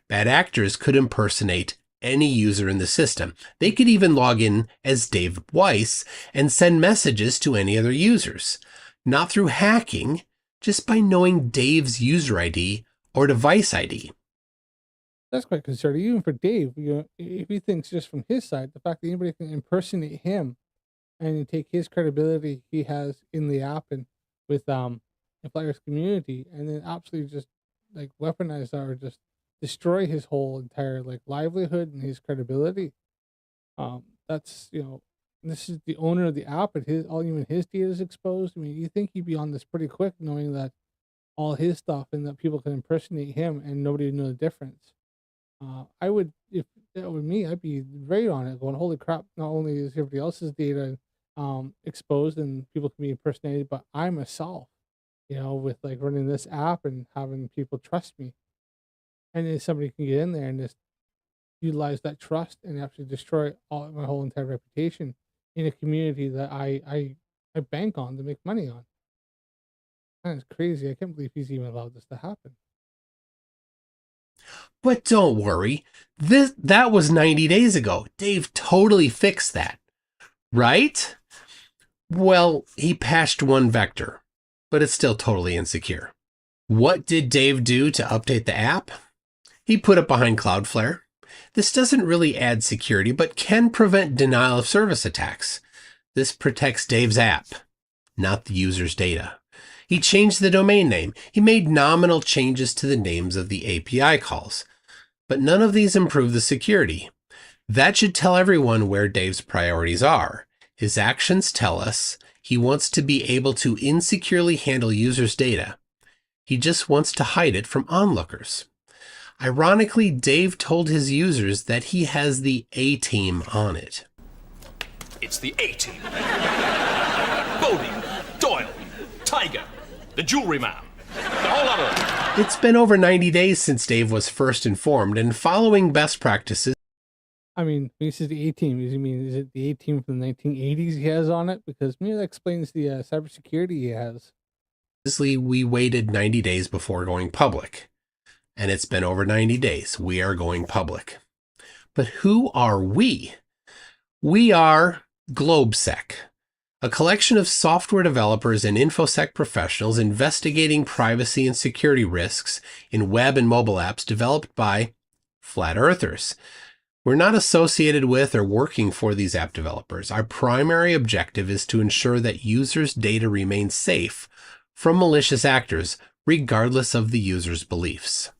Bad actors could impersonate any user in the system. They could even log in as Dave Weiss and send messages to any other users. Not through hacking, just by knowing Dave's user ID or device ID. That's quite concerning, even for Dave. If he thinks just from his side, the fact that anybody can impersonate him and take his credibility he has in the app and with the players community, and then absolutely just weaponize that or just destroy his whole entire livelihood and his credibility. That's this is the owner of the app, and even his data is exposed. I mean, you think he'd be on this pretty quick, knowing that all his stuff and that people can impersonate him and nobody would know the difference. I would, if that were me, I'd be right on it, going, "Holy crap! Not only is everybody else's data exposed and people can be impersonated, but I myself, with like running this app and having people trust me, and then somebody can get in there and just utilize that trust and actually destroy my whole entire reputation in a community that I bank on to make money on." That's crazy. I can't believe he's even allowed this to happen. But don't worry, that was 90 days ago. Dave totally fixed that, right? Well, he patched one vector, but it's still totally insecure. What did Dave do to update the app? He put it behind Cloudflare. This doesn't really add security, but can prevent denial of service attacks. This protects Dave's app, not the user's data. He changed the domain name. He made nominal changes to the names of the API calls. But none of these improve the security. That should tell everyone where Dave's priorities are. His actions tell us he wants to be able to insecurely handle users' data. He just wants to hide it from onlookers. Ironically, Dave told his users that he has the A-team on it. It's the A-team. Bodie, Doyle, Tiger, the jewelry man, the whole lot of them. It's been over 90 days since Dave was first informed, and following best practices. I mean, when he says the A-team, is it the A-team from the 1980s he has on it? Because maybe that explains the cybersecurity he has. We waited 90 days before going public. And it's been over 90 days. We are going public. But who are we? We are GlobeSec, a collection of software developers and InfoSec professionals investigating privacy and security risks in web and mobile apps developed by flat earthers. We're not associated with or working for these app developers. Our primary objective is to ensure that users' data remains safe from malicious actors, regardless of the user's beliefs.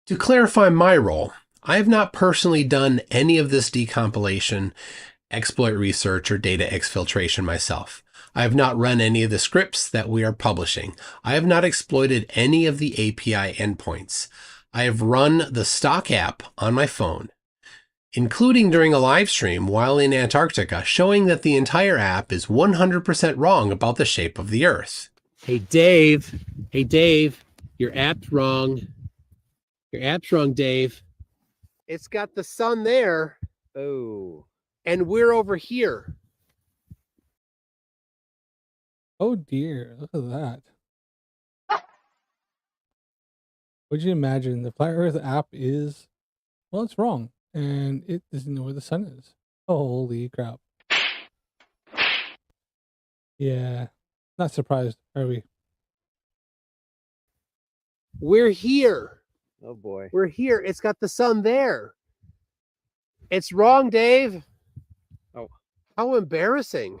To clarify my role, I have not personally done any of this decompilation, exploit research, or data exfiltration myself. I have not run any of the scripts that we are publishing. I have not exploited any of the API endpoints. I have run the stock app on my phone, including during a live stream while in Antarctica, showing that the entire app is 100% wrong about the shape of the Earth. Hey, Dave, your app's wrong. Your app's wrong, Dave. It's got the sun there. Oh. And we're over here. Oh dear, look at that. Would you imagine the Flat Earth app is, well, it's wrong. And it doesn't know where the sun is. Holy crap. Yeah, not surprised, are we? We're here. Oh boy. We're here. It's got the sun there. It's wrong, Dave. Oh. How embarrassing.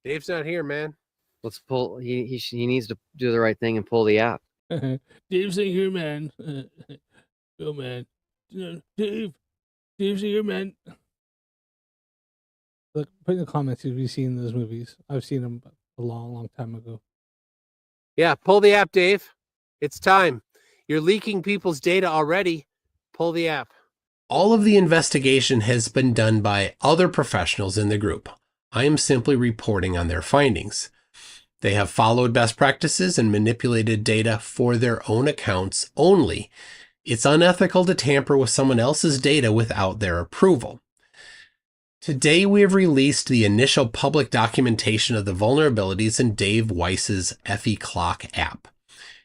Dave's not here, man. Let's pull. He needs to do the right thing and pull the app. Dave's in here, man. Oh, man. Dave's in here, man. Look, put in the comments if you've seen those movies. I've seen them a long, long time ago. Yeah, pull the app, Dave. It's time. You're leaking people's data already. Pull the app. All of the investigation has been done by other professionals in the group. I am simply reporting on their findings. They have followed best practices and manipulated data for their own accounts only. It's unethical to tamper with someone else's data without their approval. Today, we have released the initial public documentation of the vulnerabilities in Dave Weiss's FE Clock app.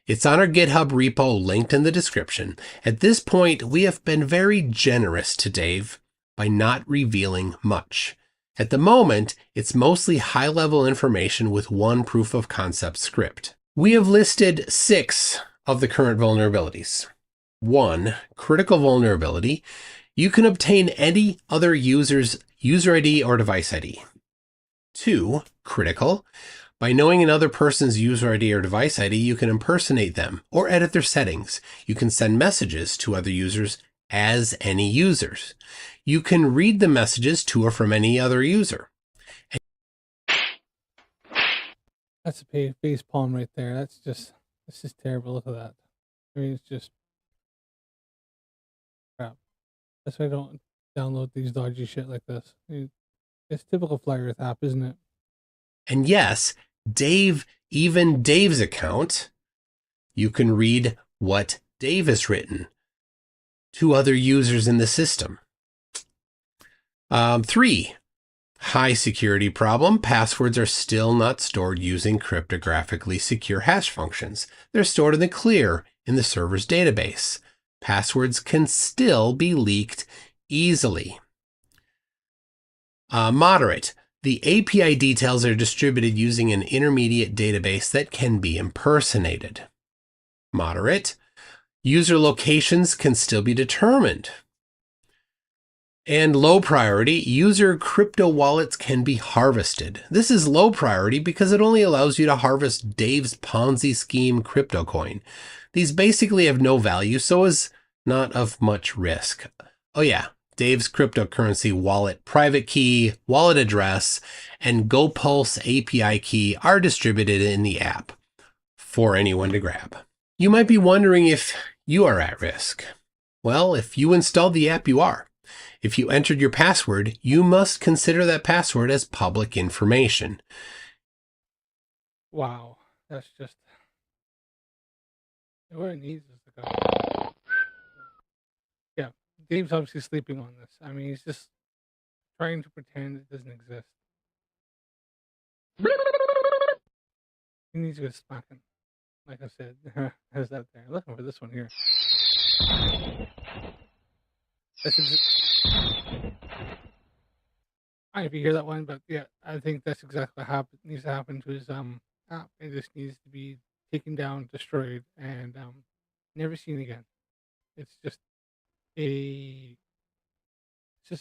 It's on our GitHub repo linked in the description. At this point, we have been very generous to Dave by not revealing much. At the moment, it's mostly high-level information with one proof of concept script. We have listed 6 of the current vulnerabilities. 1, critical vulnerability. You can obtain any other user's user ID or device ID. 2, critical. By knowing another person's user ID or device ID, you can impersonate them or edit their settings. You can send messages to other users as any users. You can read the messages to or from any other user. That's a face palm right there. That's just This is terrible. Look at that. I mean, it's just crap. That's why I don't download these dodgy shit like this. I mean, it's typical Flat Earth app, isn't it? And yes, even Dave's account, you can read what Dave has written to other users in the system. 3, high security problem. Passwords are still not stored using cryptographically secure hash functions. They're stored in the clear in the server's database. Passwords can still be leaked easily. Moderate. The API details are distributed using an intermediate database that can be impersonated. Moderate. User locations can still be determined. And low priority, user crypto wallets can be harvested. This is low priority because it only allows you to harvest Dave's Ponzi scheme crypto coin. These basically have no value, so is not of much risk. Oh yeah, Dave's cryptocurrency wallet private key, wallet address, and GoPulse API key are distributed in the app for anyone to grab. You might be wondering if you are at risk. Well, if you installed the app, you are. If you entered your password, you must consider that password as public information. Wow, that's just where it needs is to go. Yeah, Dave's obviously sleeping on this. I mean, he's just trying to pretend it doesn't exist. He needs to get smacking. Like I said, there's that there. Looking for this one here. That's I don't know if you hear that one, but yeah, I think that's exactly what needs to happen to his app. It just needs to be taken down, destroyed, and never seen again. It's just a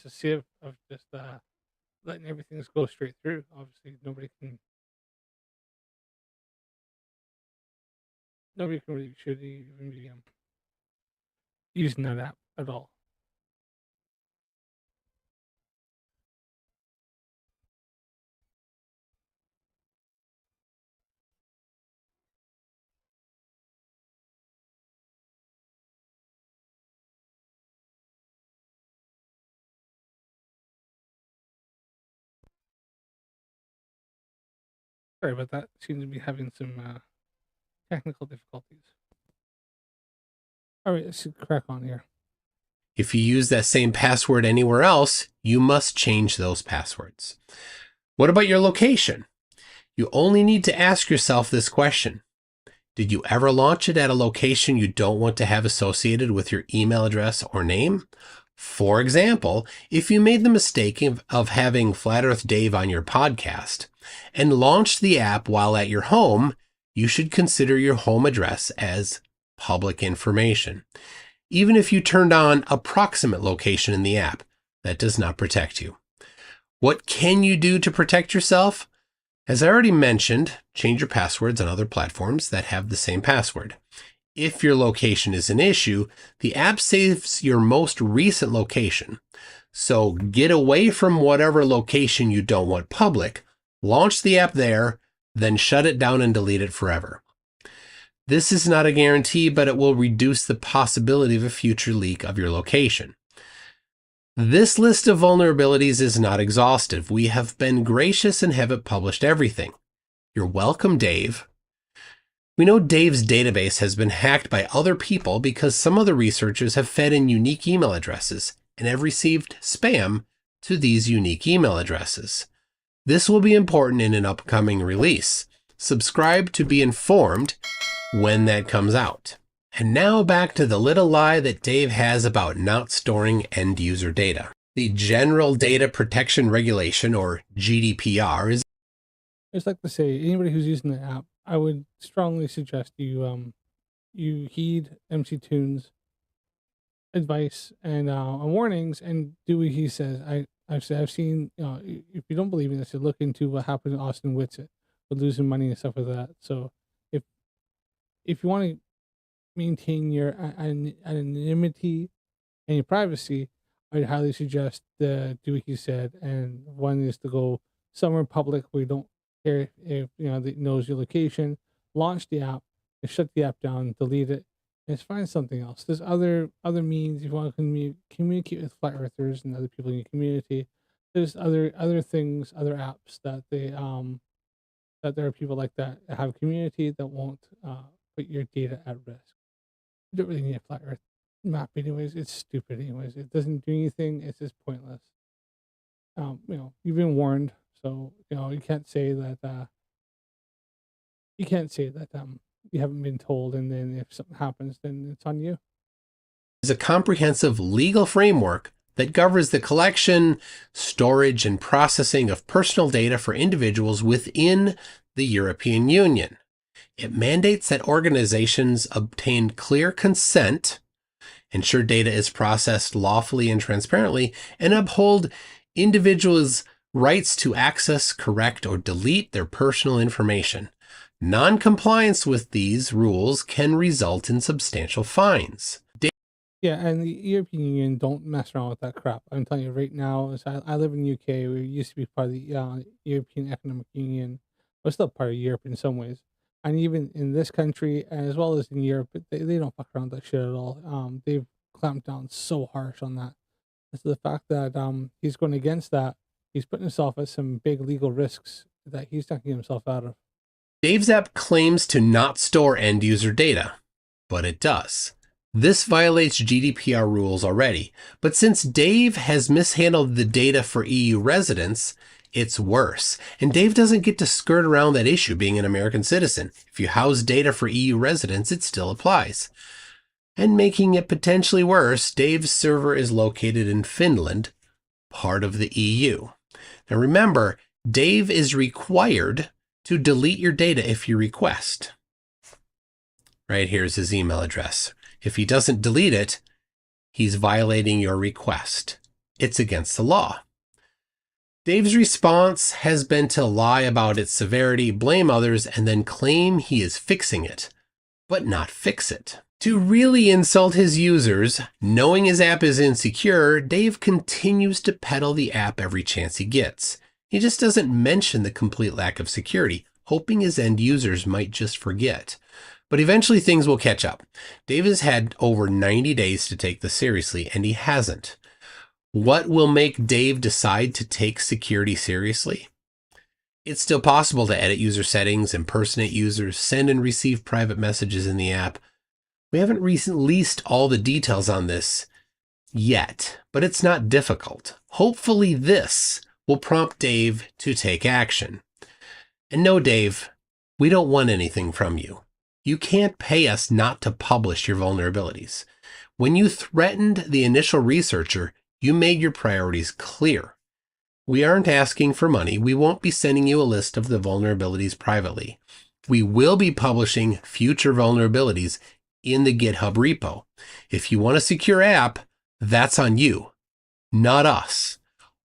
sieve of just letting everything just go straight through. Obviously, nobody can really should even be using that app at all. Sorry about that. Seems to be having some technical difficulties. All right, let's crack on here. If you use that same password anywhere else, you must change those passwords. What about your location? You only need to ask yourself this question. Did you ever launch it at a location you don't want to have associated with your email address or name? For example, if you made the mistake of having Flat Earth Dave on your podcast and launched the app while at your home, you should consider your home address as public information. Even if you turned on approximate location in the app, that does not protect you. What can you do to protect yourself? As I already mentioned, change your passwords on other platforms that have the same password. If your location is an issue, the app saves your most recent location. So get away from whatever location you don't want public, launch the app there, then shut it down and delete it forever. This is not a guarantee, but it will reduce the possibility of a future leak of your location. This list of vulnerabilities is not exhaustive. We have been gracious and haven't published everything. You're welcome, Dave. We know Dave's database has been hacked by other people because some other researchers have fed in unique email addresses and have received spam to these unique email addresses. This will be important in an upcoming release. Subscribe to be informed when that comes out. And now back to the little lie that Dave has about not storing end user data. The General Data Protection Regulation, or GDPR, is... It's like to say, anybody who's using the app, I would strongly suggest you you heed MC Toon's advice and warnings and do what he says. I've seen, if you don't believe in this, you look into what happened to Austin Whitsitt with losing money and stuff like that. So if you want to maintain your anonymity and your privacy, I'd highly suggest do what he said. And one is to go somewhere public where you don't care if that knows your location. Launch the app, just shut the app down, delete it, and just find something else. There's other means if you want to communicate with flat earthers and other people in your community. There's other things, other apps that that there are people like that have a community that won't put your data at risk. You don't really need a flat Earth map, anyways. It's stupid, anyways. It doesn't do anything. It's just pointless. You've been warned, so you can't say that. You can't say that you haven't been told, and then if something happens, then it's on you. Is a comprehensive legal framework that governs the collection, storage, and processing of personal data for individuals within the European Union. It mandates that organizations obtain clear consent, ensure data is processed lawfully and transparently, and uphold individuals' rights to access, correct, or delete their personal information. Non-compliance with these rules can result in substantial fines. Yeah, and the European Union don't mess around with that crap. I'm telling you right now. I live in the UK. We used to be part of the European Economic Union. We're still part of Europe in some ways. And even in this country, as well as in Europe, they don't fuck around with that shit at all. They've clamped down so harsh on that. So the fact that he's going against that, he's putting himself at some big legal risks that he's not getting himself out of. Dave's app claims to not store end user data, but it does. This violates GDPR rules already, but since Dave has mishandled the data for EU residents, it's worse. And Dave doesn't get to skirt around that issue being an American citizen. If you house data for EU residents, it still applies. And making it potentially worse, Dave's server is located in Finland, part of the EU. Now remember, Dave is required to delete your data if you request. Right here's his email address. If he doesn't delete it, he's violating your request. It's against the law. Dave's response has been to lie about its severity, blame others, and then claim he is fixing it, but not fix it. To really insult his users, knowing his app is insecure, Dave continues to peddle the app every chance he gets. He just doesn't mention the complete lack of security, hoping his end users might just forget. But eventually things will catch up. Dave has had over 90 days to take this seriously, and he hasn't. What will make Dave decide to take security seriously? It's still possible to edit user settings, impersonate users, send and receive private messages in the app. We haven't released all the details on this yet, but it's not difficult. Hopefully this will prompt Dave to take action. And no, Dave, we don't want anything from you. You can't pay us not to publish your vulnerabilities. When you threatened the initial researcher, you made your priorities clear. We aren't asking for money. We won't be sending you a list of the vulnerabilities privately. We will be publishing future vulnerabilities in the GitHub repo. If you want a secure app, that's on you, not us.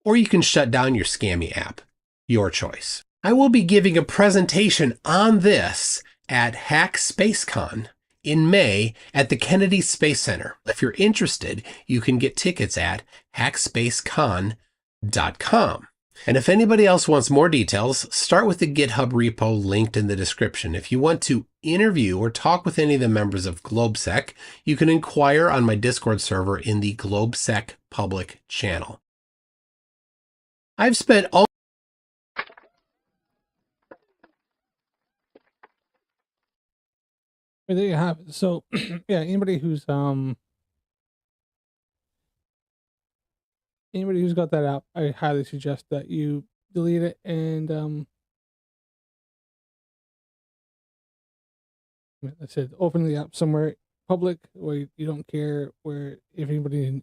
Or you can shut down your scammy app. Your choice. I will be giving a presentation on this at HackSpaceCon in May at the Kennedy Space Center. If you're interested, you can get tickets at hackspacecon.com. And if anybody else wants more details, start with the GitHub repo linked in the description. If you want to interview or talk with any of the members of GlobeSec, you can inquire on my Discord server in the GlobeSec public channel. I've spent all Well, there you have it. So, yeah, anybody who's got that app, I highly suggest that you delete it and I said open the app somewhere public where you don't care where if anybody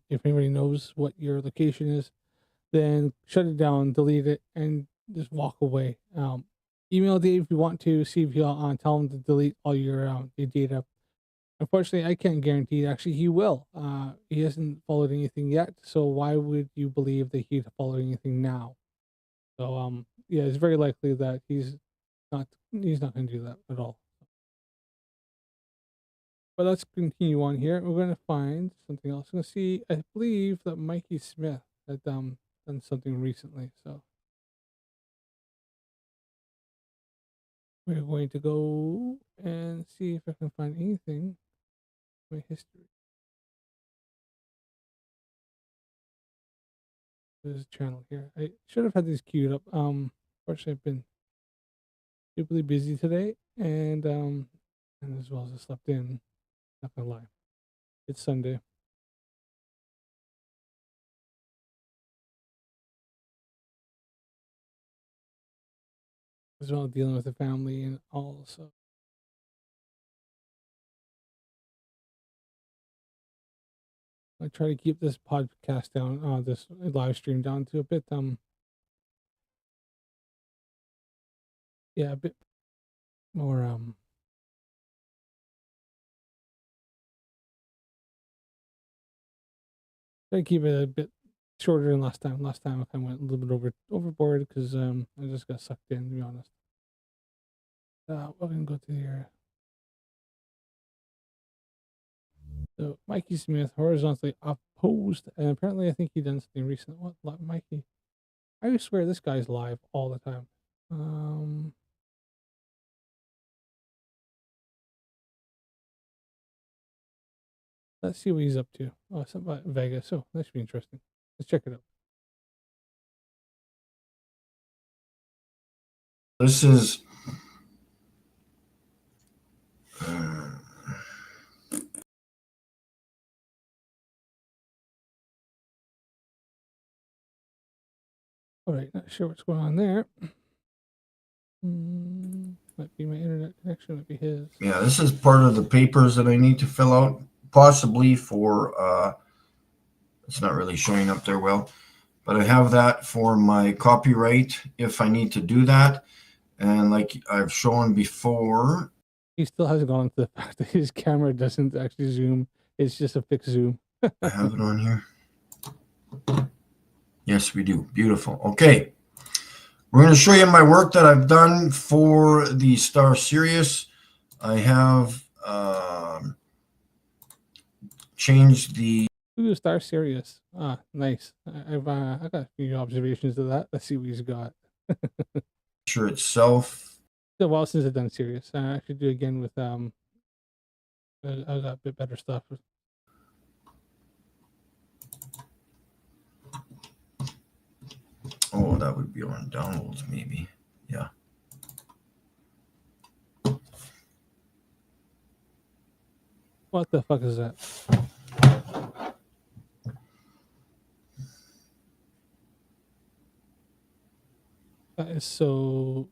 knows what your location is, then shut it down, delete it, and just walk away. Email Dave if you want to, see if he'll tell him to delete all your data. Unfortunately, I can't guarantee it. Actually, he will. He hasn't followed anything yet, so why would you believe that he'd follow anything now? So yeah, it's very likely that he's not going to do that at all. But let's continue on here. We're going to find something else. I'm going to see. I believe that Mikey Smith had done something recently. So we're going to go and see if I can find anything in my history. There's a channel here. I should have had these queued up. Fortunately, I've been stupidly busy today, and as well as I slept in. Not gonna lie, it's Sunday. As well, dealing with the family and all. So I try to keep this podcast down, this live stream down to a bit, yeah, a bit more, try to keep it a bit shorter than last time. Last time I kind of went a little bit overboard because I just got sucked in, to be honest. We're gonna go to here. So Mikey Smith horizontally opposed, and apparently I think he done something recent. What, Mikey? I swear this guy's live all the time. Let's see what he's up to. Oh, something about Vegas. So that should be interesting. Let's check it out. This is All right, not sure what's going on there. Might be my internet connection. Might be his. yeah, this is part of the papers that I need to fill out, possibly for it's not really showing up there well, but I have that for my copyright if I need to do that. And like I've shown before, he still hasn't gone into the fact that his camera doesn't actually zoom. It's just a fixed zoom. I have it on here. Yes, we do. Beautiful. Okay. We're going to show you my work that I've done for the Star Sirius. I have changed the Star Sirius. Ah, nice. I got a few observations of that. Let's see what he's got. picture itself. It's a while since I've done Sirius. I should do again with I got a bit better stuff. Oh, that would be on downloads, maybe. Yeah. What the fuck is that? That is so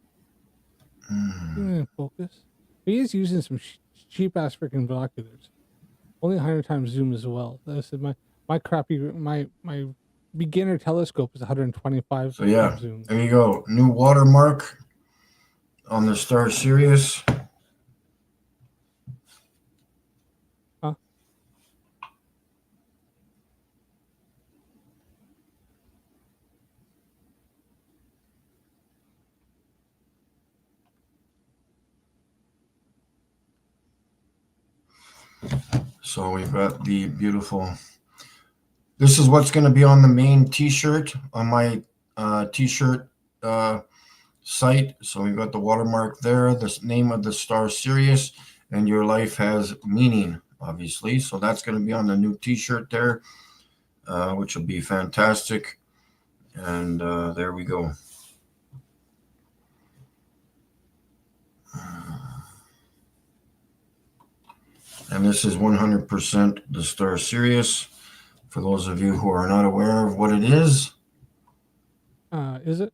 focus. He is using some cheap ass freaking binoculars. Only 100 times zoom as well. That's my crappy my beginner telescope is 125. So yeah, zoom. there you go. New watermark on the Star Sirius. Huh? So we've got the beautiful. This is what's going to be on the main T-shirt on my T-shirt site. So we've got the watermark there, the name of the Star Sirius, and your life has meaning, obviously. So that's going to be on the new T-shirt there, which will be fantastic. And there we go. And this is 100% the Star Sirius. For those of you who are not aware of what it is. Is it?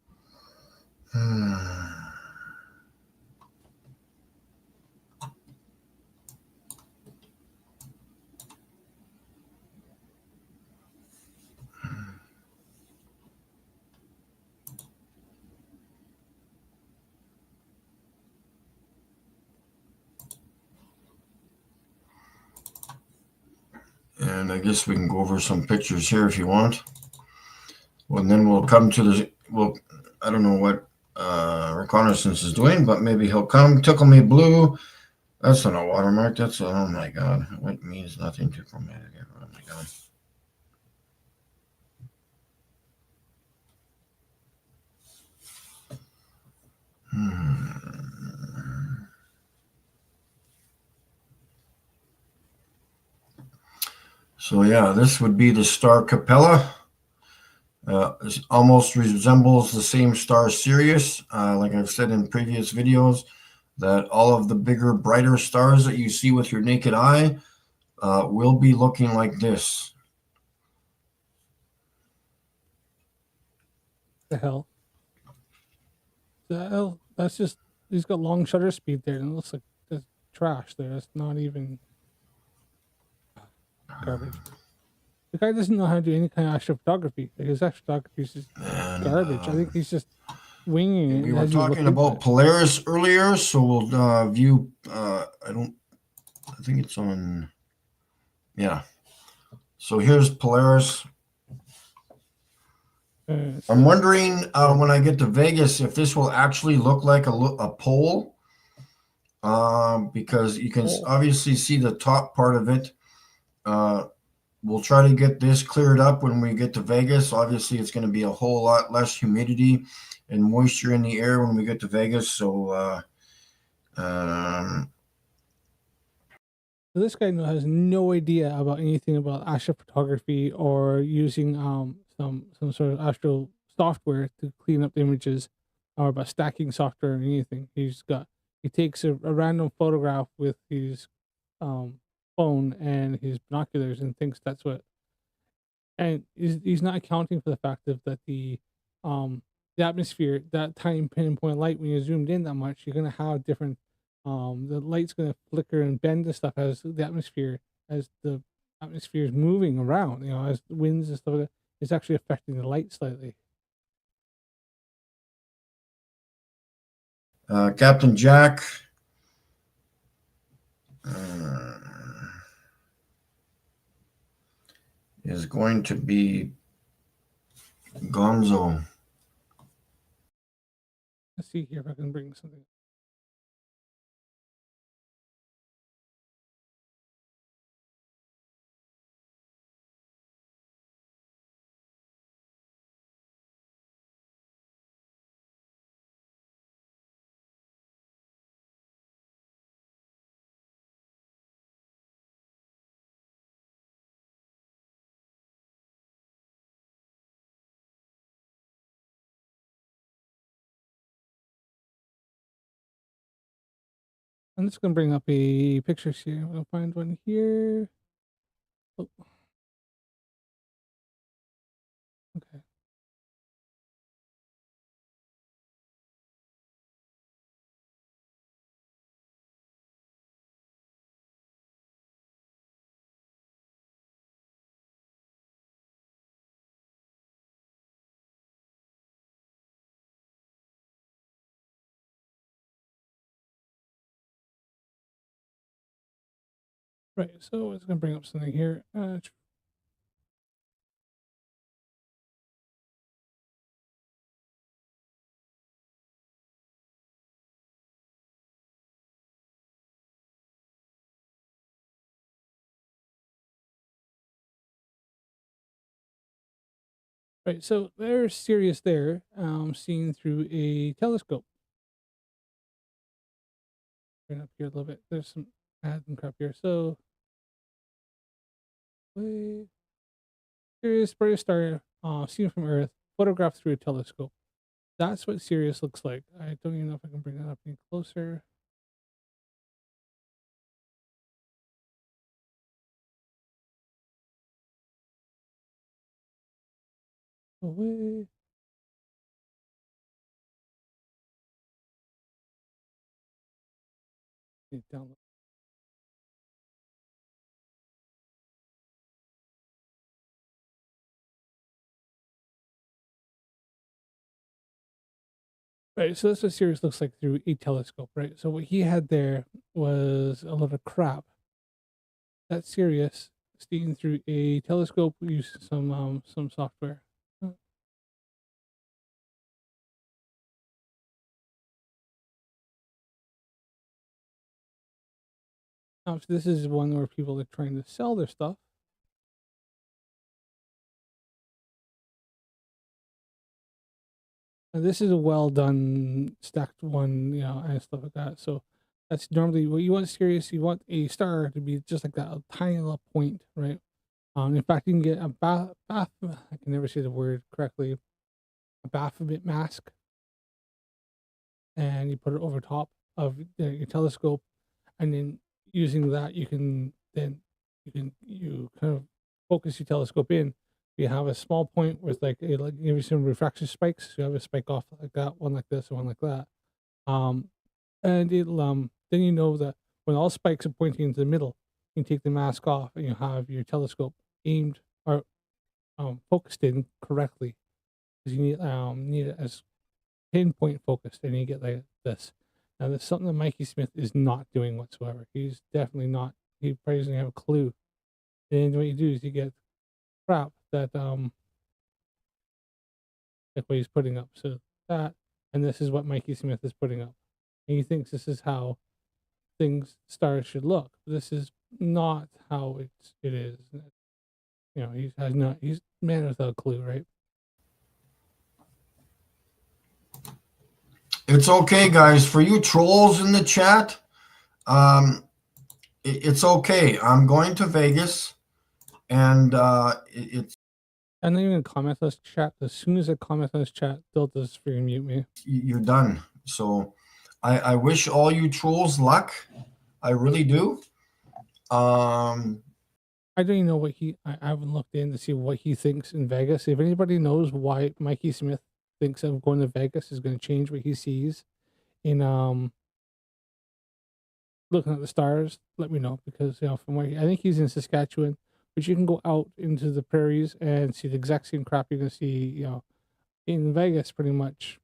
And I guess we can go over some pictures here if you want. Well, and then we'll come to the, I don't know what reconnaissance is doing, but maybe he'll come. Tickle Me Blue. That's not a watermark. That's, oh my God. What means nothing to chromatic. Oh my God. So yeah, this would be the star Capella. It almost resembles the same star Sirius. Like I've said in previous videos, that all of the bigger, brighter stars that you see with your naked eye will be looking like this. The hell? The hell? That's just, he's got long shutter speed there, and it looks like there's trash there. It's not even garbage. The guy doesn't know how to do any kind of astrophotography. Like, his astrophotography is just garbage. I think he's just winging it. We were as you look talking into about it. Polaris earlier, so we'll view. I think it's on. Yeah. So here's Polaris. I'm wondering when I get to Vegas if this will actually look like a pole, because you can obviously see the top part of it. We'll try to get this cleared up when we get to Vegas. Obviously, it's going to be a whole lot less humidity and moisture in the air when we get to Vegas. So, So this guy has no idea about anything about astrophotography or using some sort of astro software to clean up the images, or about stacking software or anything. He takes a random photograph with his phone and his binoculars and thinks that's what, and he's not accounting for the fact that the atmosphere, that tiny pinpoint light, when you're zoomed in that much, you're gonna have different, the light's gonna flicker and bend and stuff as the atmosphere is moving around, as the winds and stuff like that, it's actually affecting the light slightly. Captain Jack. Is going to be Gonzo. Let's see here if I can bring something. I'm just gonna bring up a picture here. I'll find one here. Oh. Okay. Right, so it's gonna bring up something here. Right, so there's Sirius there, seen through a telescope. Bring up here a little bit. There's some ads and crap here. So, Sirius, brightest star, seen from Earth, photographed through a telescope. That's what Sirius looks like. I don't even know if I can bring that up any closer. Away. Download. Right, so that's what Sirius looks like through a telescope, right? So what he had there was a lot of crap. That's Sirius seen through a telescope. We use some software. So this is one where people are trying to sell their stuff. And this is a well done stacked one, and stuff like that. So that's normally what you want. Sirius, you want a star to be just like that, a tiny little point, right? In fact, you can get a I can never say the word correctly. A Baphomet mask, and you put it over top of your telescope, and then using that, you kind of focus your telescope in. You have a small point with like maybe some refraction spikes. So you have a spike off like that, one like this, and one like that. And it'll then you know that when all spikes are pointing into the middle, you can take the mask off and you have your telescope aimed or focused in correctly, because you need it as pinpoint focused, and you get like this. Now that's something that Mikey Smith is not doing whatsoever. He's definitely not. He probably doesn't have a clue. And what you do is you get crap that like what he's putting up. So that, and this is what Mikey Smith is putting up, and he thinks this is how stars should look. This is not how it is. You know, he's man without a clue, right? It's okay, guys. For you trolls in the chat, it's okay. I'm going to Vegas, and it's. I'm not even comment on this chat. As soon as I comment on this chat, they'll just freaking mute me. You're done. So, I wish all you trolls luck. I really do. I don't even know what I haven't looked in to see what he thinks in Vegas. If anybody knows why Mikey Smith thinks of going to Vegas is going to change what he sees in looking at the stars, let me know, because from where I think he's in Saskatchewan, but you can go out into the prairies and see the exact same crap you're going to see in Vegas, pretty much.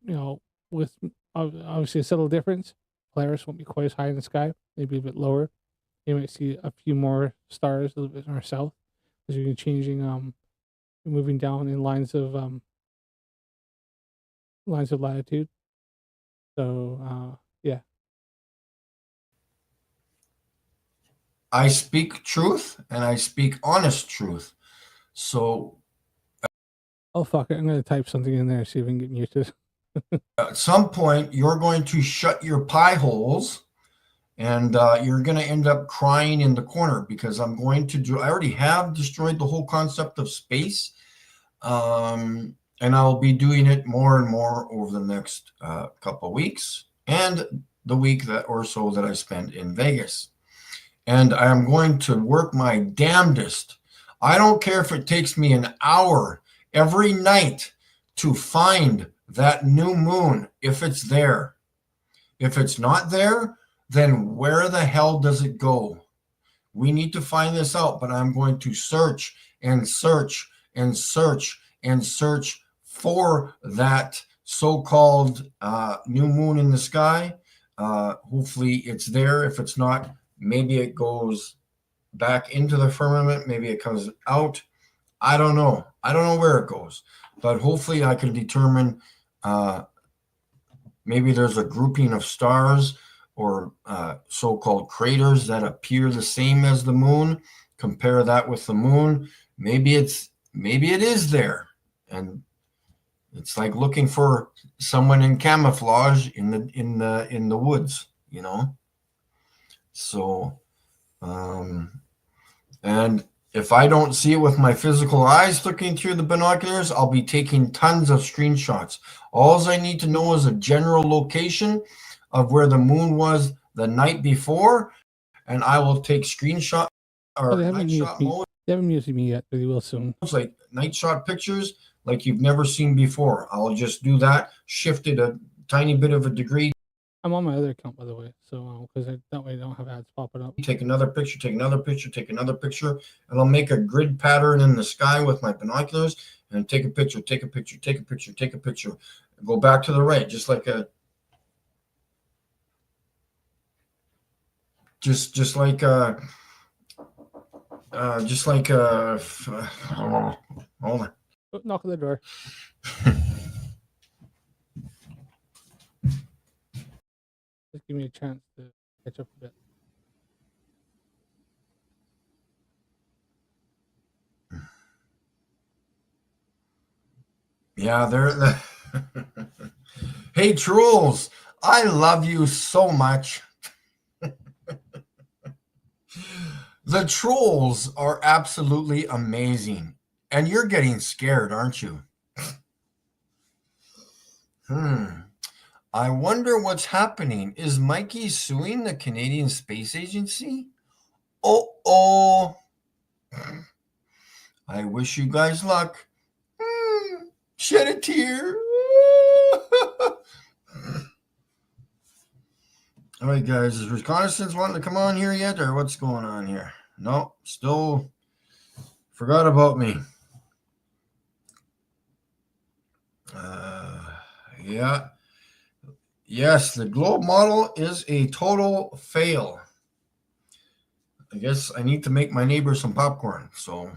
With obviously a subtle difference. Polaris won't be quite as high in the sky, maybe a bit lower. You might see a few more stars a little bit more south, as you're changing moving down in lines of latitude. So yeah. I speak truth and I speak honest truth. So oh fuck it, I'm gonna type something in there, see if we can get muted. At some point you're going to shut your pie holes, and you're going to end up crying in the corner, because I'm going to I already have destroyed the whole concept of space, and I'll be doing it more and more over the next couple of weeks, and the week that or so that I spend in Vegas. And I am going to work my damnedest. I don't care if it takes me an hour every night to find that new moon, if it's there. If it's not there, then where the hell does it go? We need to find this out, but I'm going to search and search and search and search for that so-called new moon in the sky. Hopefully it's there. If it's not, maybe it goes back into the firmament. Maybe it comes out. I don't know. I don't know where it goes, but hopefully I can determine maybe there's a grouping of stars or so-called craters that appear the same as the moon. Compare that with the moon. Maybe it is there, and it's like looking for someone in camouflage in the woods, So, and if I don't see it with my physical eyes looking through the binoculars, I'll be taking tons of screenshots. All I need to know is a general location of where the moon was the night before, and I will take screenshot or night shot mode. They haven't muted me yet, but they will soon. It's like night shot pictures like you've never seen before. I'll just do that, shift it a tiny bit of a degree. I'm on my other account, by the way, so because that way I don't have ads popping up. Take another picture, take another picture, take another picture, and I'll make a grid pattern in the sky with my binoculars and take a picture, take a picture, take a picture, take a picture. Go back to the right, just like a just like a hold on. Oh, knock on the door. Just give me a chance to catch up a bit. Yeah, they're hey trolls, I love you so much. The trolls are absolutely amazing. And you're getting scared, aren't you? I wonder what's happening. Is Mikey suing the Canadian Space Agency? Oh. I wish you guys luck. Shed a tear. All right, guys. Is reconnaissance wanting to come on here yet, or what's going on here? No, still forgot about me. Yeah. Yes, the globe model is a total fail. I guess I need to make my neighbor some popcorn. So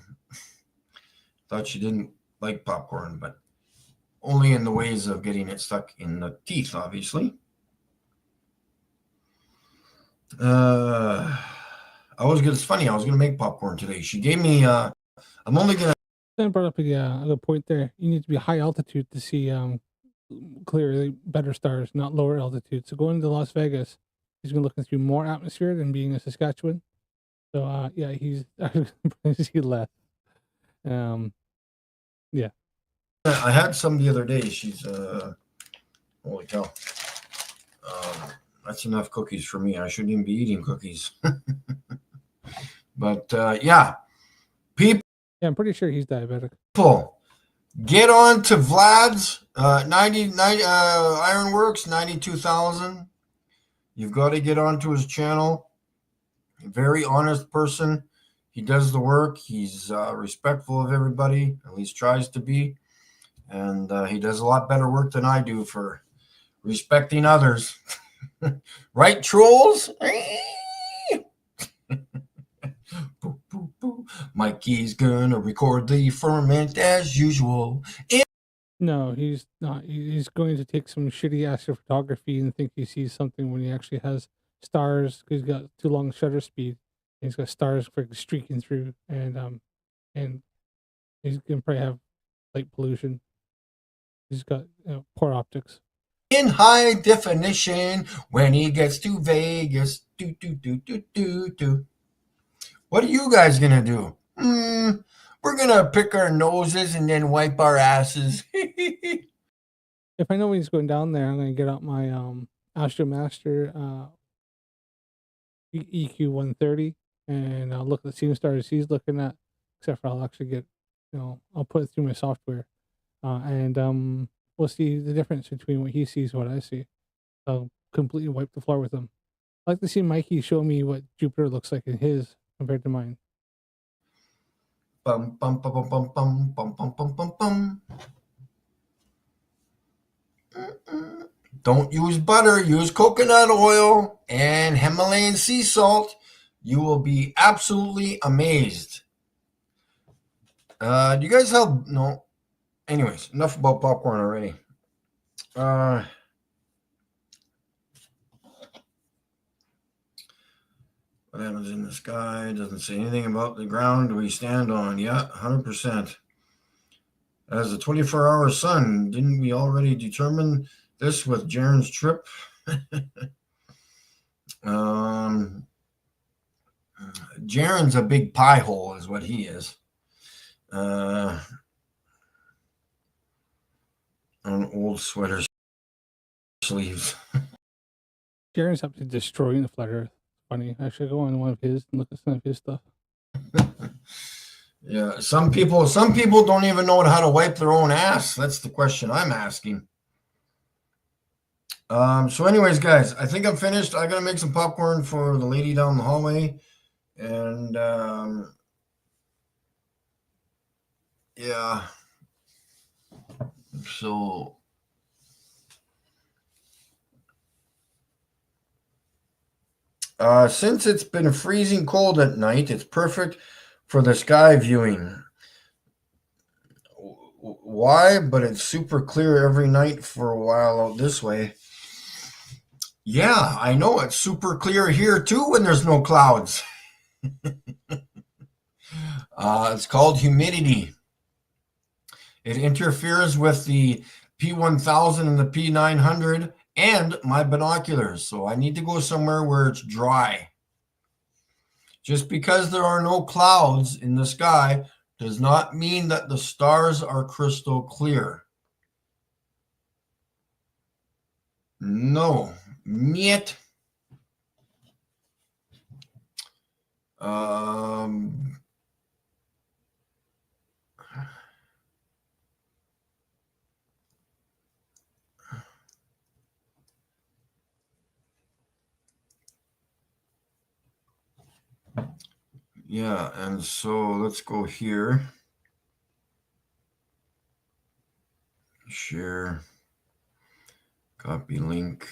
thought she didn't like popcorn, but only in the ways of getting it stuck in the teeth, obviously. It's funny. I was gonna make popcorn today. She gave me. I'm only gonna. Dan brought up a good point there. You need to be high altitude to see clearly better stars, not lower altitude. So going to Las Vegas, he's been looking through more atmosphere than being in Saskatchewan. So yeah, he's see less. Yeah. I had some the other day. She's holy cow. That's enough cookies for me. I shouldn't even be eating cookies. But yeah, people. Yeah, I'm pretty sure he's diabetic. Get on to Vlad's 90 Ironworks 92,000. You've got to get onto his channel. Very honest person. He does the work. He's respectful of everybody, at least tries to be. And he does a lot better work than I do for respecting others. Right, trolls? Mikey's gonna record the ferment as usual. No, he's not. He's going to take some shitty astrophotography and think he sees something when he actually has stars. He's got too long shutter speed. He's got stars streaking through, and he's gonna probably have light pollution. He's got poor optics. In high definition, when he gets to Vegas, What are you guys gonna do? We're gonna pick our noses and then wipe our asses. If I know when he's going down there, I'm gonna get out my Astro Master EQ 130 and I'll look at the same stars he's looking at. Except for I'll actually get, I'll put it through my software, and we'll see the difference between what he sees and what I see. I'll completely wipe the floor with him. I'd like to see Mikey show me what Jupiter looks like in his compared to mine. Bum, bum, bum, bum, bum, bum, bum, bum, bum, bum, bum. Don't use butter, use coconut oil and Himalayan sea salt. You will be absolutely amazed. Do you guys have no? Anyways, enough about popcorn already. What happens in the sky? Doesn't say anything about the ground we stand on. Yeah, 100%. As a 24-hour sun, didn't we already determine this with Jaren's trip? Jaren's a big pie hole is what he is. On old sweater sleeves. Jaren's up to destroying the flat Earth. Funny. I should go on one of his and look at some of his stuff. Yeah, some people don't even know how to wipe their own ass. That's the question I'm asking. So anyways, guys, I think I'm finished. I gotta make some popcorn for the lady down the hallway. And yeah. So since it's been freezing cold at night, it's perfect for the sky viewing. Why? But it's super clear every night for a while out this way. Yeah, I know it's super clear here too when there's no clouds. It's called humidity. It interferes with the P1000 and the P900 and my binoculars. So I need to go somewhere where it's dry. Just because there are no clouds in the sky does not mean that the stars are crystal clear. No. Niet. Yeah, and so let's go here. Share. Copy link.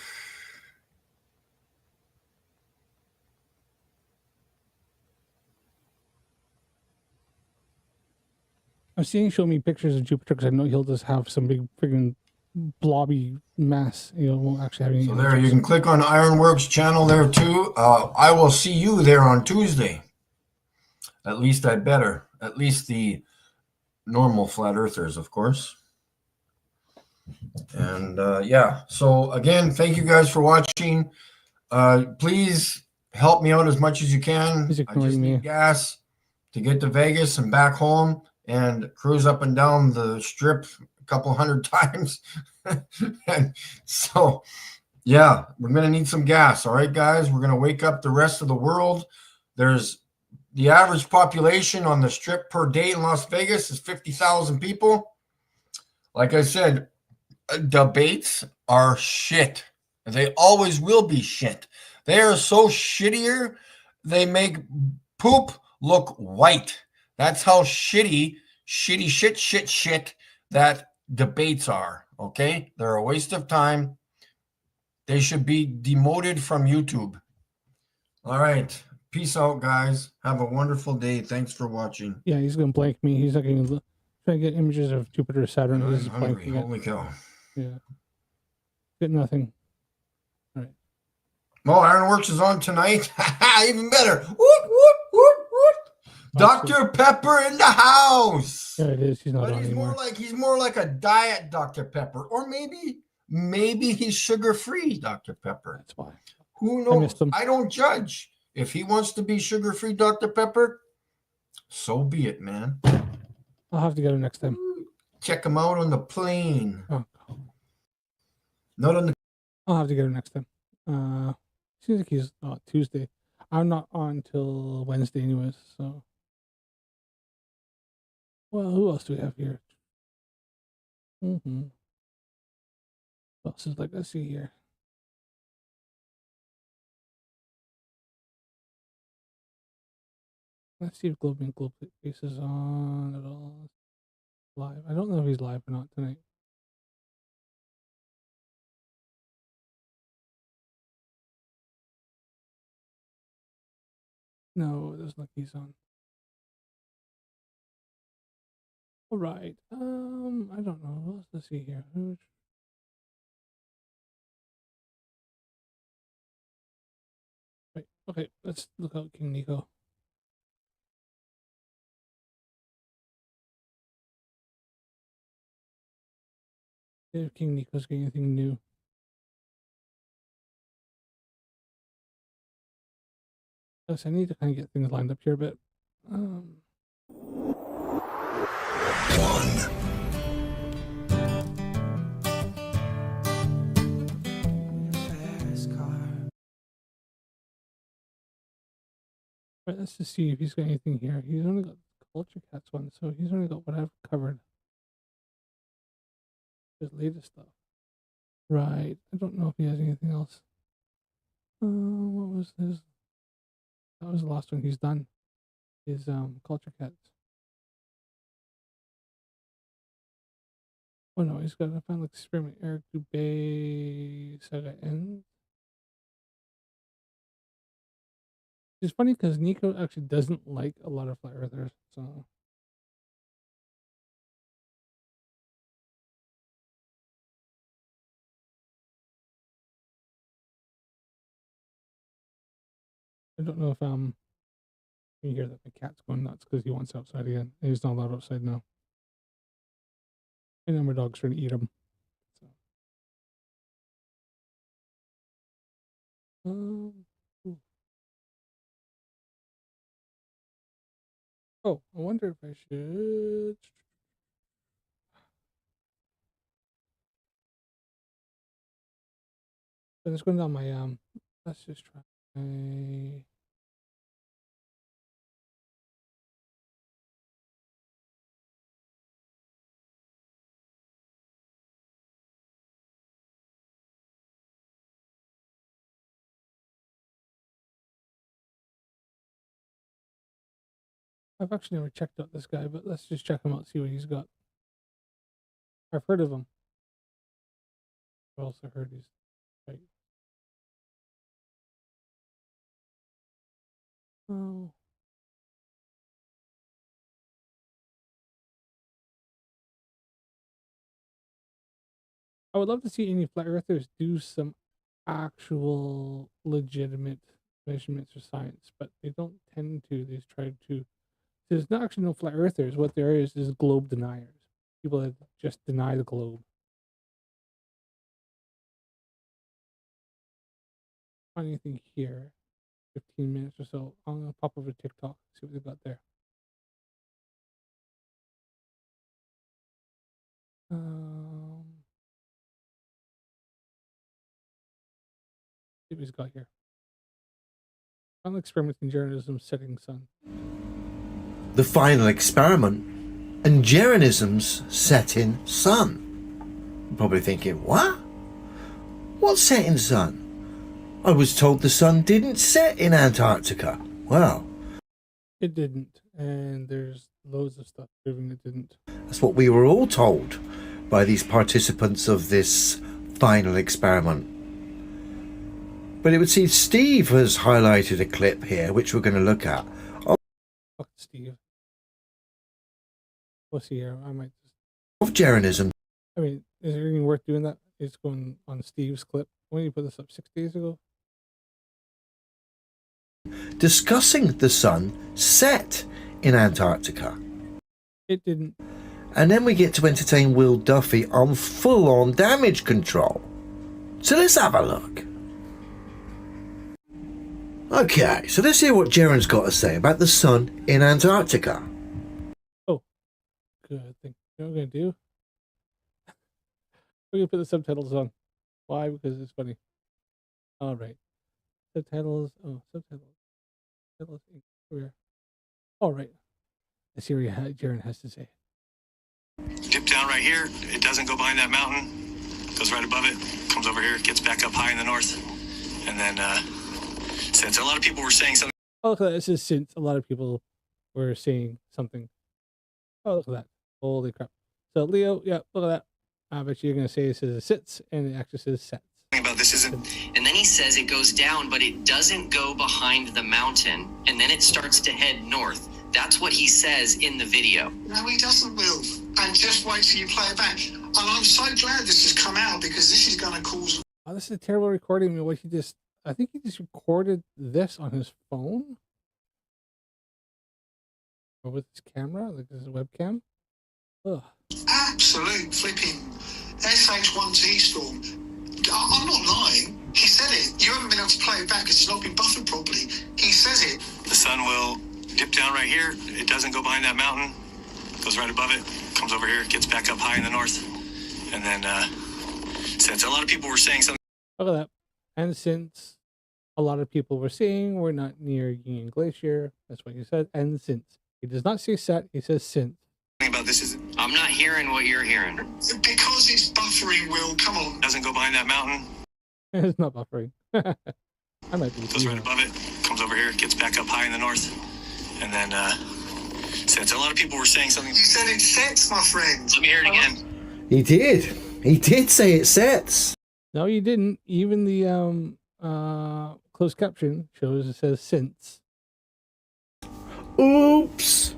I'm seeing show me pictures of Jupiter because I know he'll just have some big friggin' blobby mass. You know, won't actually have any. So there, you can click on Ironworks channel there too. I will see you there on Tuesday. At least I better. At least the normal flat earthers, of course. And yeah, so again, thank you guys for watching. Please help me out as much as you can. I just need gas to get to Vegas and back home and cruise up and down the strip a couple hundred times. And so, yeah, we're going to need some gas. All right, guys, we're going to wake up the rest of the world. There's the average population on the strip per day in Las Vegas is 50,000 people. Like I said, debates are shit. They always will be shit. They are so shittier, they make poop look white. That's how shitty that debates are. Okay? They're a waste of time. They should be demoted from YouTube. All right. Peace out, guys. Have a wonderful day. Thanks for watching. Yeah, he's gonna blank me. He's not gonna try to get images of Jupiter, Saturn. I'm He's hungry. blanking it. Holy cow. Yeah. Get nothing. All right. Well, Ironworks is on tonight. Even better. Whoop, whoop, whoop, whoop. Dr. Pepper in the house. Yeah, it is. He's not But on he's anymore. more like a diet Dr. Pepper. Or maybe he's sugar-free Dr. Pepper. That's why. Who knows? I don't judge. If he wants to be sugar-free Dr. Pepper, so be it, man. I'll have to get him next time. Check him out on the plane. Oh. Not on the. I'll have to get him next time. Seems like he's Tuesday. I'm not on till Wednesday anyways, so. Well, who else do we have here? Who else is like, let's see here. Let's see if Globe Face is on at all. Live. I don't know if he's live or not tonight. No, it doesn't look like he's on. All right. I don't know. Let's see here. Right. Okay. Let's look out King Nico. See if King Nico's getting anything new. Yes, I need to kind of get things lined up here a bit. Right, let's just see if he's got anything here. He's only got Culture Cats one, so he's only got what I've covered. His latest stuff. Right. I don't know if he has anything else. What was his? That was the last one he's done. His Culture Cats. Oh no, he's got a final experiment. Eric Dubé saga ends. It's funny because Nico actually doesn't like a lot of flat earthers, so. I don't know if you hear that the cat's going nuts because he wants outside again. And he's not allowed outside now. And then my dog's trying to eat him. So. Oh, I wonder if I should. So let's go down my let's just try. I've actually never checked out this guy, but let's just check him out, see what he's got. I've heard of him. I've also heard he's right. Oh. I would love to see any flat earthers do some actual legitimate measurements or science, but they don't tend to. They try to. There's not actually no flat earthers. What there is globe deniers. People that just deny the globe. Find anything here? 15 minutes or so. I'm gonna pop over to TikTok, see what they got there. See what he's got here. Final experiment in journalism setting sun. The final experiment and journalism's setting sun. You're probably thinking, what? What setting sun? I was told the sun didn't set in Antarctica. Well, it didn't, and there's loads of stuff proving it didn't. That's what we were all told by these participants of this final experiment. But it would seem Steve has highlighted a clip here, which we're going to look at. Fuck Steve. We'll see here. I might just... Of journalism. I mean, is there anything worth doing that? It's going on Steve's clip. When did you put this up? 6 days ago? Discussing the sun set in Antarctica. It didn't. And then we get to entertain Will Duffy on full-on damage control. So let's have a look. Okay, so let's hear what Jaren's got to say about the sun in Antarctica. Oh, good thing. You know what we're going to do? We're going to put the subtitles on. Why? Because it's funny. All right. Subtitles. Oh, subtitles. Subtitles. Where? All right. Let's hear what Jaren has to say. Dip down right here. It doesn't go behind that mountain. Goes right above it. Comes over here. Gets back up high in the north. And then, since a lot of people were saying something. Oh, look at that. This is since a lot of people were saying something. Oh, look at that. Holy crap. So, Leo, yeah, look at that. I bet you're going to say it says sits, and it actually says sets. About this isn't. And then he says it goes down, but it doesn't go behind the mountain, and then it starts to head north. That's what he says in the video. No, he doesn't, Will. And just wait till you play it back. And I'm so glad this has come out because this is going to cause. Oh, this is a terrible recording. I mean, what he just. I think he just recorded this on his phone. Or with his camera, like this is a webcam. Ugh. Absolute flipping SH1T storm. I'm not lying. He said it. You haven't been able to play it back because it's not been buffered properly. He says it. The sun will dip down right here. It doesn't go behind that mountain. Goes right above it. Comes over here. Gets back up high in the north. And then, since a lot of people were saying something. Look at that. And since a lot of people were saying we're not near Union Glacier, that's what he said. And since. He does not say set, he says since. About this is. I'm not hearing what you're hearing. Because it's buffering, Will. Come on. Doesn't go behind that mountain. It's not buffering. I might be. Goes right above it. Comes over here. Gets back up high in the north. And then, since a lot of people were saying something. You said it sets, my friend. Let me hear it again. He did. He did say it sets. No, you didn't. Even the closed caption shows it says since. Oops.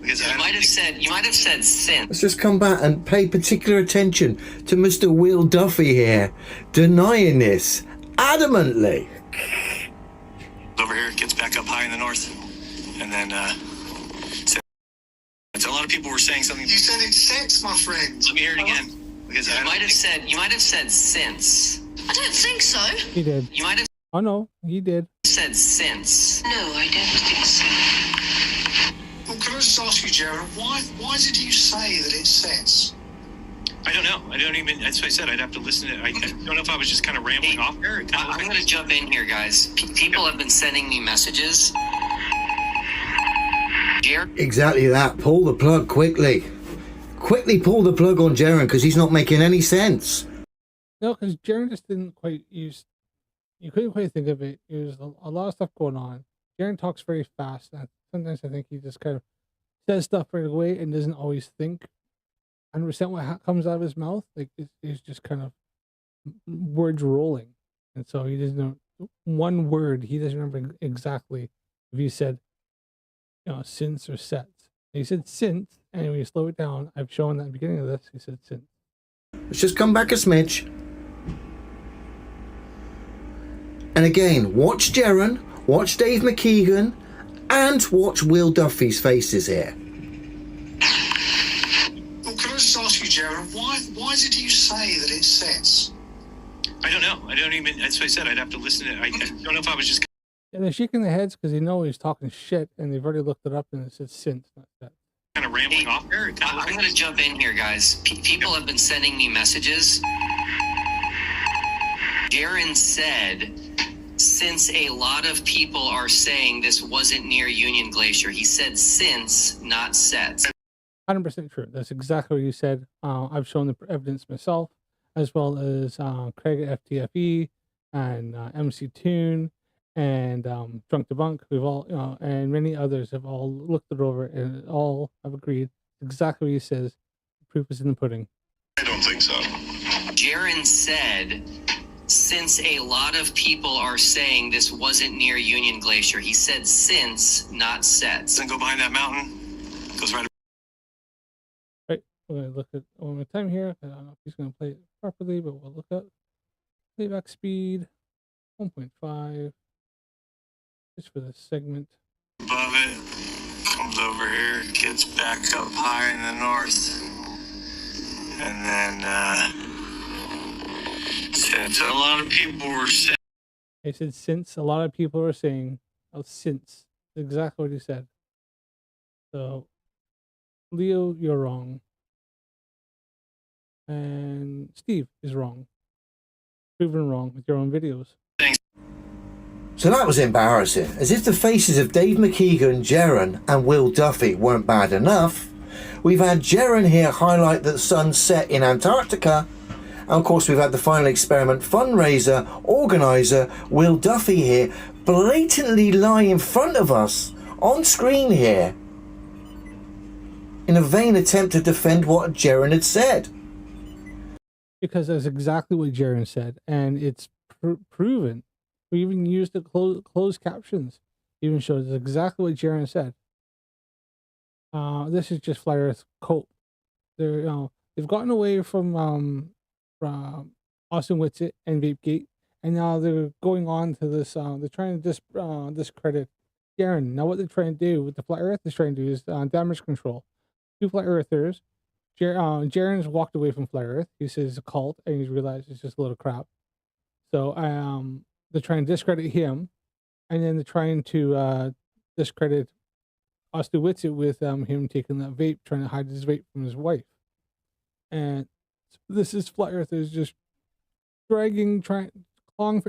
Because you might have said since. Let's just come back and pay particular attention to Mr. Will Duffy here, denying this adamantly. Over here, gets back up high in the north. And then, since a lot of people were saying something. You said it sets, my friend. Let me hear it again. Because you might have said since. I don't think so. He did. You might have Oh no, he did. said since. No, I don't think so. just ask you, Jared, why is it you say that it sets? I don't know. I don't even, that's what I said. I'd have to listen to it. I don't know if I was just kind of rambling off there. I'm going to jump in here, guys. People have been sending me messages. Exactly that. Pull the plug quickly. Quickly pull the plug on Jaren because he's not making any sense. No, because Jaren just didn't quite use. You couldn't quite think of it. There's a lot of stuff going on. Jaren talks very fast. And sometimes I think he just kind of says stuff right away and doesn't always think 100% what comes out of his mouth. Like it's just kind of words rolling, and so he doesn't know one word. He doesn't remember exactly if he said, since or sets. He said since, and when you slow it down, I've shown at the beginning of this, he said since. Let's just come back a smidge. And again, watch Jaren, watch Dave McKeegan, and watch Will Duffy's faces here. Well, can I just ask you, Jared, why is it you say that it sets? I don't know. I don't even, that's what I said. I'd have to listen to it. I don't know if I was just And they're shaking their heads because they know he's talking shit, and they've already looked it up, and it says since, not that. kind of rambling off there. I'm going to jump in here, guys. People have been sending me messages. Jaren said, since a lot of people are saying this wasn't near Union Glacier, he said since, not sets. 100% true. That's exactly what you said. I've shown the evidence myself, as well as Craig at FTFE and MC Toon and Drunk Debunk. We've all, and many others have all looked it over and all have agreed exactly what he says. The proof is in the pudding. I don't think so. Jaren said, since a lot of people are saying this wasn't near Union Glacier, he said since, not sets. Doesn't go behind that mountain. Goes right. Right. We're going to look at one more time here. I don't know if he's going to play it properly, but we'll look at playback speed 1.5 just for this segment. Above it, comes over here, gets back up high in the north. And then, since a lot of people were saying. He said since a lot of people are saying, since. Exactly what he said. So, Leo, you're wrong. And Steve is wrong. Proven wrong with your own videos. So that was embarrassing. As if the faces of Dave McKeegan, Jaren, and Will Duffy weren't bad enough, we've had Jaren here highlight that the sun set in Antarctica. And of course, we've had the final experiment fundraiser organizer, Will Duffy here, blatantly lie in front of us on screen here in a vain attempt to defend what Jaren had said. Because that's exactly what Jaren said, and it's proven. We even used the closed captions. Even shows exactly what Jaren said. This is just Flat Earth cope. They've gotten away from Austin Whitsitt and VapeGate, and now they're going on to this. They're trying to discredit Jaren. Now, what they're trying to do, what the Flat Earth is trying to do, is damage control. Two Flat Earthers. Jaren's walked away from Flat Earth. He says it's a cult, and he's realized it's just a little crap. So, they're trying to discredit him, and then they're trying to discredit Austin Whitsitt with him taking that vape, trying to hide his vape from his wife. And this is Flat Earthers just clawing for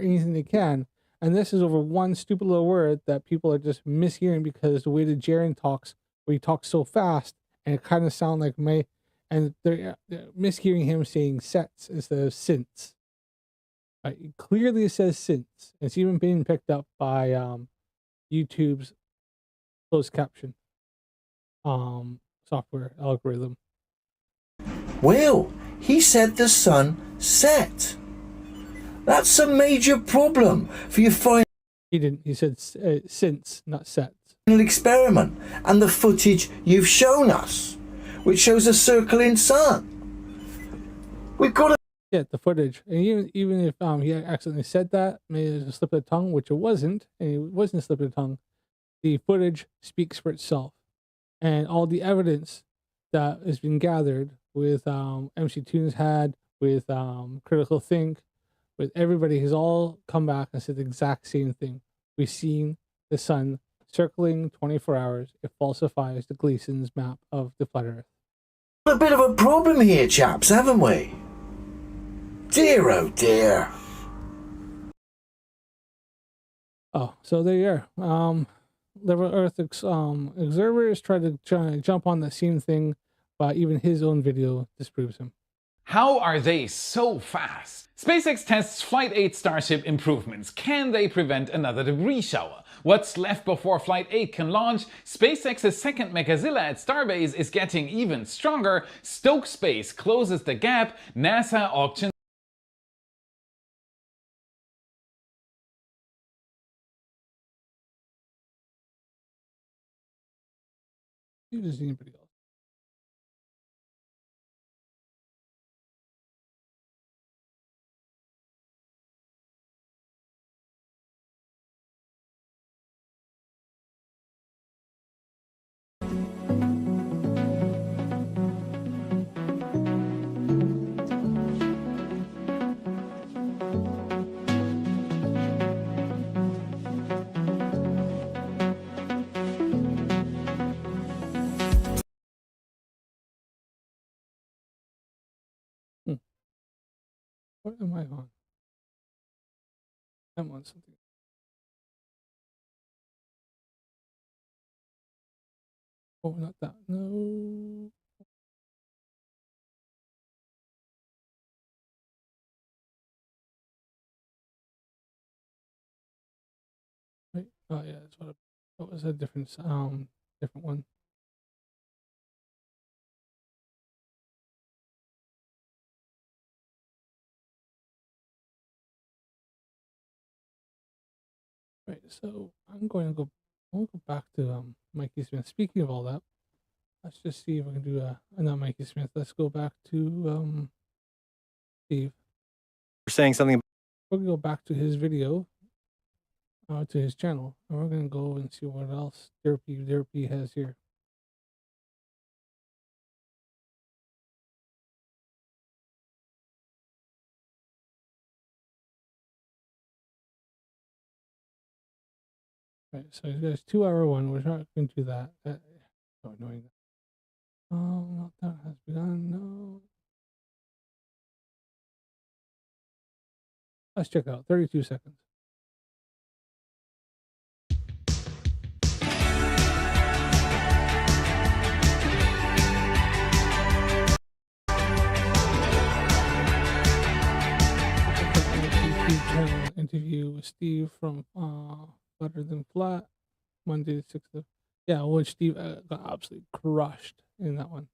anything they can. And this is over one stupid little word that people are just mishearing because the way that Jaren talks, where he talks so fast, and it kind of sounds like and they're mishearing him saying sets instead of since. It clearly says since. It's even being picked up by YouTube's closed caption software algorithm. Will, he said the sun set. That's a major problem for your final. He didn't. He said since, not set. Experiment and the footage you've shown us, which shows a circling sun. We've got to. Yeah, the footage, and even if he accidentally said that, maybe it was a slip of the tongue, which it wasn't, and it wasn't a slip of the tongue. The footage speaks for itself, and all the evidence that has been gathered with MC Tunes had, with Critical Think, with everybody has all come back and said the exact same thing. We've seen the sun circling 24 hours, it falsifies the Gleason's map of the flat Earth. A bit of a problem here, chaps, haven't we? Dear, oh dear. Oh, so there you are. Liberal Earth observers try to jump on the same thing, but even his own video disproves him. How are they so fast? SpaceX tests Flight 8 Starship improvements. Can they prevent another debris shower? What's left before Flight 8 can launch? SpaceX's second Megazilla at Starbase is getting even stronger. Stoke Space closes the gap. NASA auctions. He doesn't anybody else. What am I on? I'm on something. Oh, not that. No. Wait. Oh yeah, that's what. That was a different different one. Right. So I'm going to go. I'll go back to Mikey Smith. Speaking of all that, let's just see if I can do not Mikey Smith. Let's go back to Steve. You're saying something. We're gonna go back to his video, to his channel, and we're gonna go and see what else Derpy has here. Right, so he's got his 2-hour one. We're not going to do that. So annoying. Meltdown has begun. No. Let's check it out. 32 seconds. YouTube channel interview with Steve from Better Than Flat, Monday the 6th of, yeah, which Steve got absolutely crushed in that one.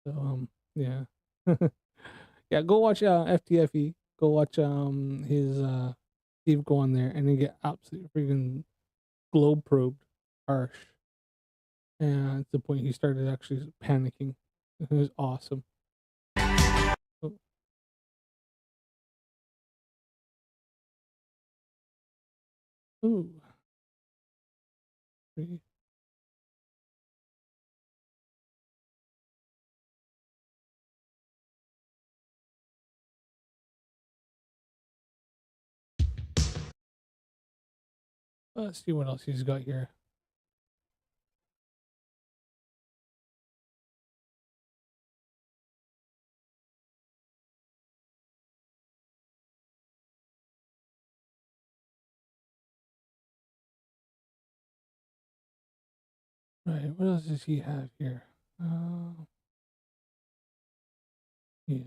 So yeah. Yeah, go watch FTFE. Go watch his Steve go on there and then get absolutely freaking globe probed harsh. And at the point he started actually panicking. It was awesome. Oh. Ooh. Three. Let's see what else he's got here. Right, what else does he have here? Yeah.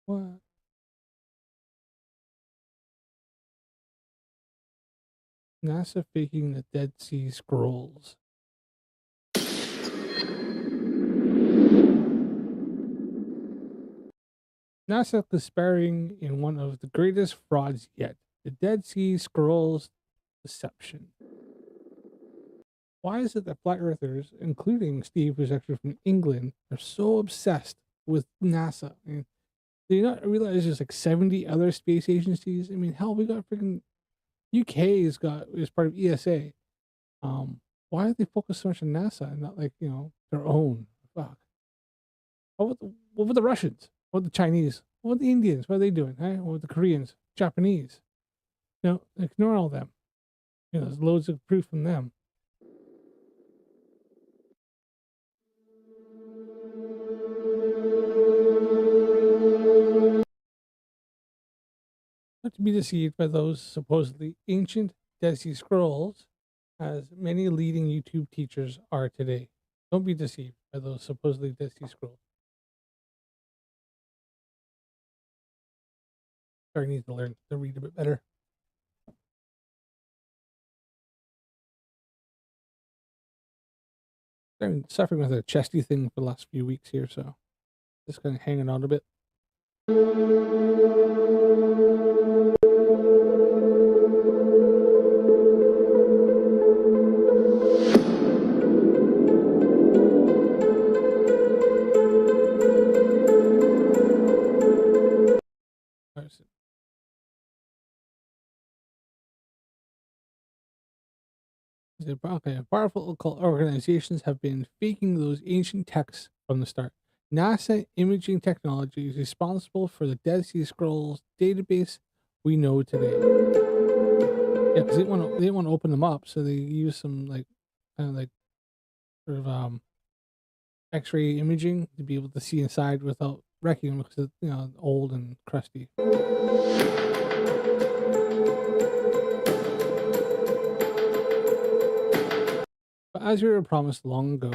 What? NASA faking the Dead Sea Scrolls. NASA conspiring in one of the greatest frauds yet, the Dead Sea Scrolls deception. Why is it that flat earthers, including Steve, who's actually from England, are so obsessed with NASA? I mean, do you not realize there's like 70 other space agencies? I mean, hell, we got freaking UK is part of ESA. Why do they focus so much on NASA and not like, their own? Fuck. What about the Russians? What about the Chinese? What the Indians? What are they doing? Huh? What the Koreans? Japanese? No, ignore all them. You know, there's loads of proof from them. Not to be deceived by those supposedly ancient Dead Sea Scrolls, as many leading YouTube teachers are today. Don't be deceived by those supposedly Dead Sea Scrolls. Sorry, I need to learn to read a bit better. I've been suffering with a chesty thing for the last few weeks here, so just kind of hanging on a bit. Okay, powerful occult organizations have been faking those ancient texts from the start. NASA imaging technology is responsible for the Dead Sea Scrolls database we know today. Yeah, because they didn't want to open them up, so they use some like kind of like sort of X-ray imaging to be able to see inside without wrecking them because it's, you know, old and crusty. But as we were promised long ago,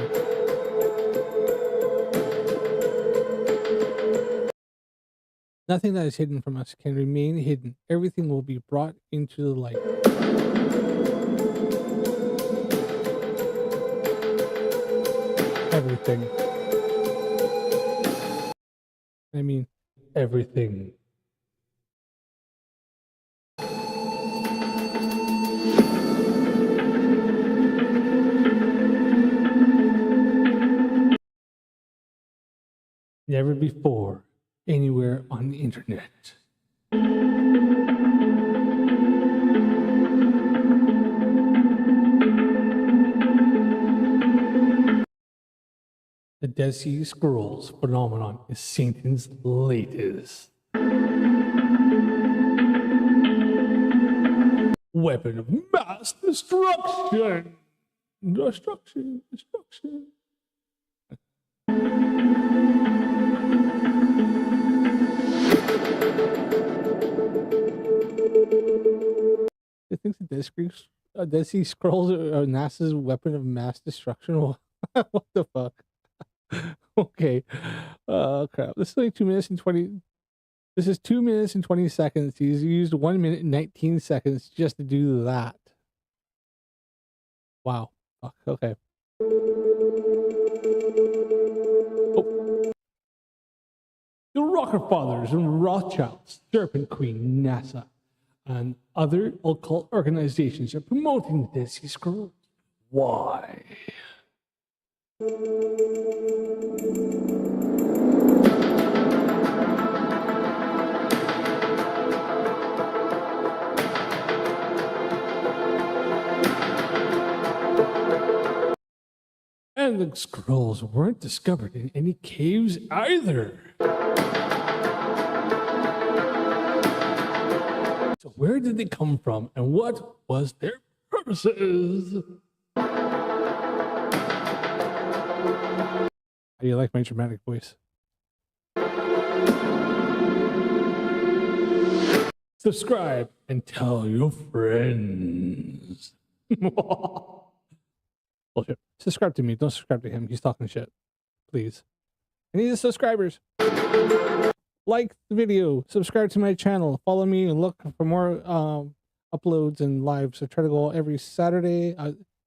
nothing that is hidden from us can remain hidden. Everything will be brought into the light. Everything. I mean, everything. Never before, anywhere on the internet. The Dead Sea Scrolls phenomenon is Satan's latest weapon of mass destruction. Destruction. You think the Dead Sea Scrolls are NASA's weapon of mass destruction? What the fuck? Okay. Crap. This is only 2 minutes and 20. This is 2 minutes and 20 seconds. He's used 1 minute and 19 seconds just to do that. Wow. Fuck. Okay. Oh. The Rockefellers and Rothschilds, Serpent Queen, NASA, and other occult organizations are promoting the Dead Sea Scrolls. Why? And the scrolls weren't discovered in any caves either. So where did they come from and what was their purposes? How do you like my dramatic voice? Subscribe and tell your friends. Bullshit. Subscribe to me. Don't subscribe to him. He's talking shit. Please. I need the subscribers. Like the video. Subscribe to my channel. Follow me and look for more uploads and lives. I try to go every Saturday,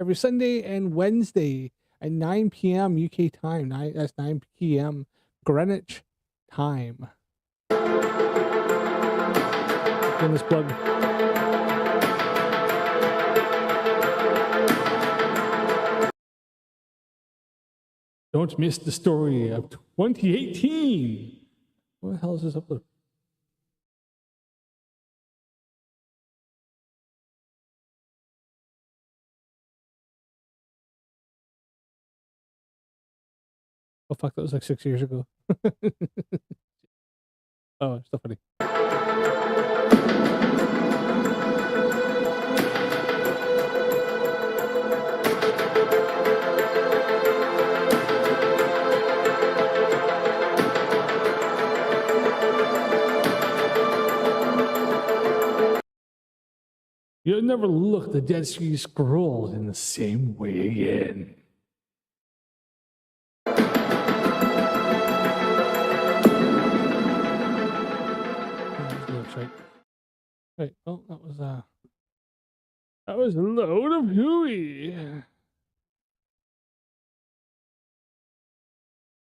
every Sunday and Wednesday at 9 p.m. UK time. That's 9 p.m. Greenwich time. This plug. Don't miss the story of 2018. What the hell is this upload? Oh fuck, that was like 6 years ago. Oh, it's so funny. You'll never look at the Dead Sea Scrolls in the same way again. Right. Oh, that was a load of hooey.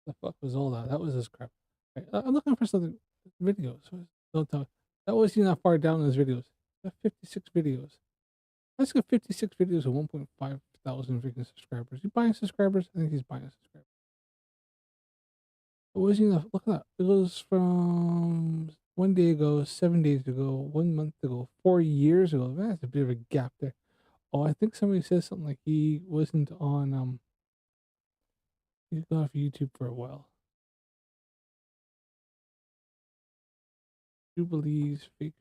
The fuck was all that? That was this crap. Right, I'm looking for something. Videos. Don't tell. That wasn't that far down in those videos. I got 56 videos. Let's get 56 videos of 1.5 thousand freaking subscribers. You buying subscribers? I think he's buying subscribers. What was he? Look at that. It goes from 1 day ago, 7 days ago, 1 month ago, 4 years ago. Man, that's a bit of a gap there. Oh, I think somebody says something like he wasn't on he's gone off YouTube for a while. Jubilees, fake.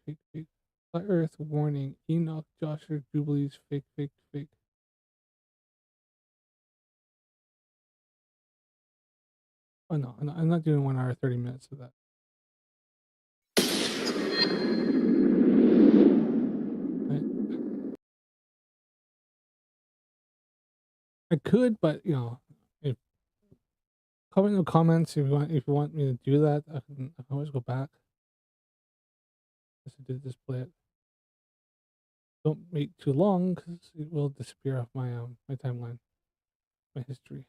Flat Earth warning. Enoch, Joshua, Jubilees, fake. Oh no, I'm not doing 1 hour 30 minutes of that. I could, but you know, if comment in the comments if you want me to do that, I can always go back. Just to display it. Don't make too long because it will disappear off my my timeline, my history.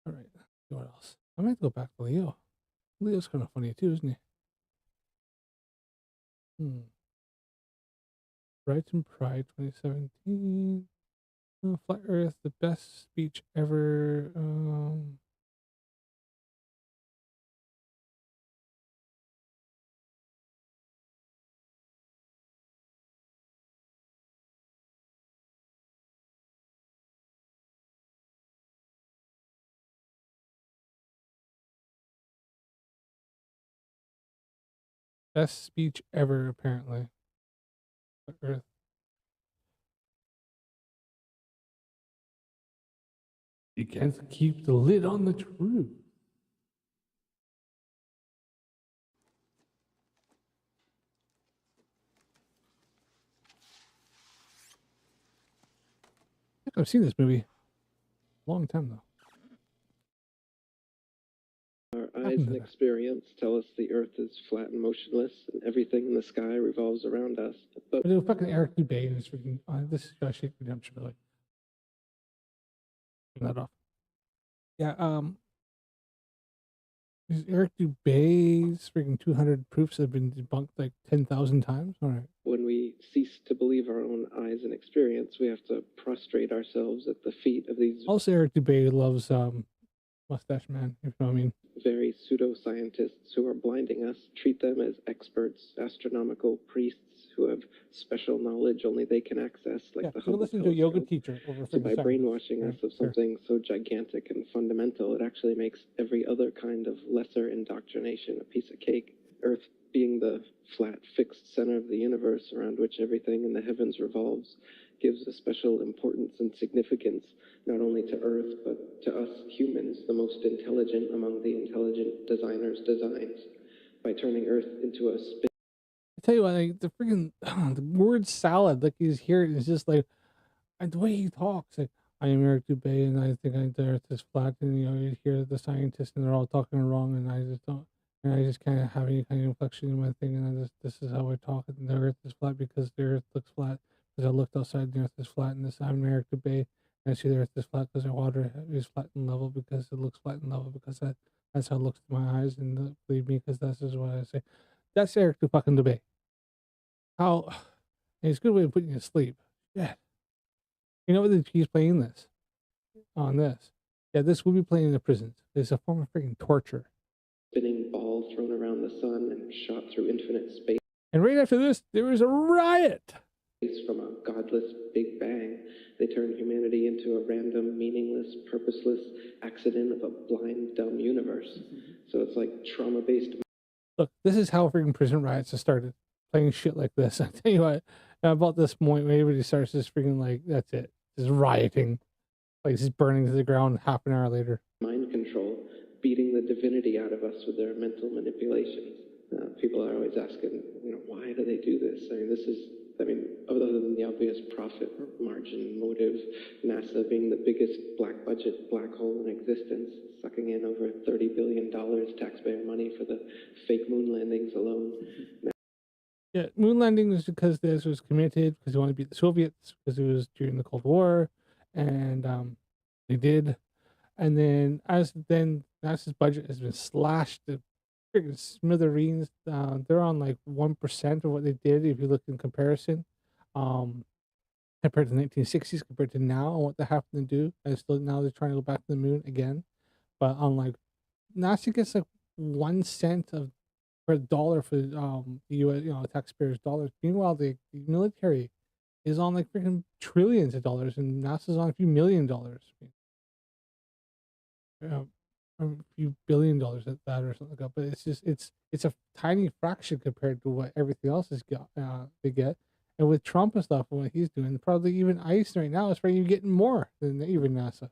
All right, what else? I might go back to Leo. Leo's kind of funny too, isn't he? Rights and Pride 2017. Flat Earth, the best speech ever. Best speech ever, apparently. Flat Earth. You can't keep the lid on the truth. I think I've seen this movie. Long time though. Our eyes and experience tell us the Earth is flat and motionless, and everything in the sky revolves around us. But it was fucking Eric Dubay and it's freaking. This is Shawshank Redemption, really. Turn that off. Yeah. Is Eric Dubay's freaking 200 proofs have been debunked like 10,000 times? All right. when we cease to believe our own eyes and experience, we have to prostrate ourselves at the feet of these Also, Eric Dubay loves Mustache Man, if you know what I mean. very pseudoscientists who are blinding us, treat them as experts, astronomical priests who have special knowledge only they can access, like the Hubble listen to a yoga teacher over So by brainwashing us of something so gigantic and fundamental, it actually makes every other kind of lesser indoctrination a piece of cake. Earth being the flat, fixed center of the universe around which everything in the heavens revolves gives a special importance and significance not only to Earth, but to us humans, the most intelligent among the intelligent designers' designs. By turning Earth into a spin. I tell you what, like the freaking the word salad, like he's here, is just like the way he talks. Like, I am Eric Dubay, and I think the Earth is flat, and you know, you hear the scientists, and they're all talking wrong, and I just don't, and I just can't have any kind of inflection in my thing, and this is how I talk, and the Earth is flat because the Earth looks flat, because I looked outside, and the Earth is flat, and this I'm Eric Dubay, and I see the Earth is flat because the water is flat and level, because it looks flat and level, because that's how it looks to my eyes, and believe me, because that's just what I say. That's Eric fucking Dubay. How, and it's a good way of putting you to sleep. Yeah. You know what? He's playing this. On this. Yeah, this will be playing in the prisons. It's a form of freaking torture. Spinning ball thrown around the sun and shot through infinite space. And right after this, there was a riot. From a godless Big Bang, they turn humanity into a random, meaningless, purposeless accident of a blind, dumb universe. So it's like trauma-based. Look, this is how freaking prison riots have started. Playing shit like this. I tell you what, about this point when everybody starts just freaking like, that's it. Just rioting. Places burning to the ground half an hour later. Mind control, beating the divinity out of us with their mental manipulations. People are always asking, why do they do this? Other than the obvious profit margin motive, NASA being the biggest black budget black hole in existence, sucking in over $30 billion taxpayer money for the fake moon landings alone. Yeah, moon landing was because this was committed because they wanted to beat the Soviets because it was during the Cold War, and they did. And then NASA's budget has been slashed to freaking smithereens. They're on like 1% of what they did if you look in comparison. Compared to the 1960s, compared to now and what they have to do. And still now they're trying to go back to the moon again. But unlike NASA gets like 1 cent of per dollar for the US, taxpayers' dollars. Meanwhile, the military is on like freaking trillions of dollars, and NASA's on a few $1 million. A few $1 billion at that or something like that. But it's just it's a tiny fraction compared to what everything else is they get. And with Trump and stuff, and what he's doing, probably even ICE right now is probably getting more than even NASA.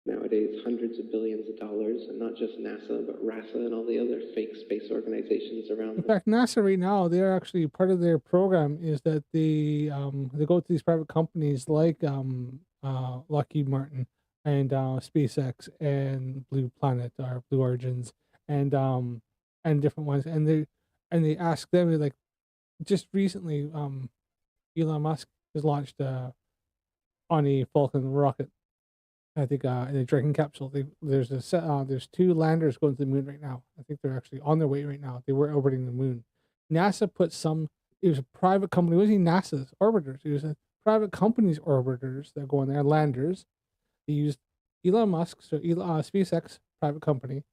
Nowadays, hundreds of billions of dollars, and not just NASA, but RASA and all the other fake space organizations around. In fact, NASA right now, they're actually part of their program is that they go to these private companies like Lockheed Martin and SpaceX and Blue Planet or Blue Origins and different ones, and they ask them like. Just recently, Elon Musk has launched on a Falcon rocket. I think in a Dragon capsule. There's 2 landers going to the moon right now. I think they're actually on their way right now. They were orbiting the moon. NASA put some. It was a private company. It wasn't NASA's orbiters. It was a private company's orbiters that go in there, landers. They used Elon Musk, so SpaceX, private company.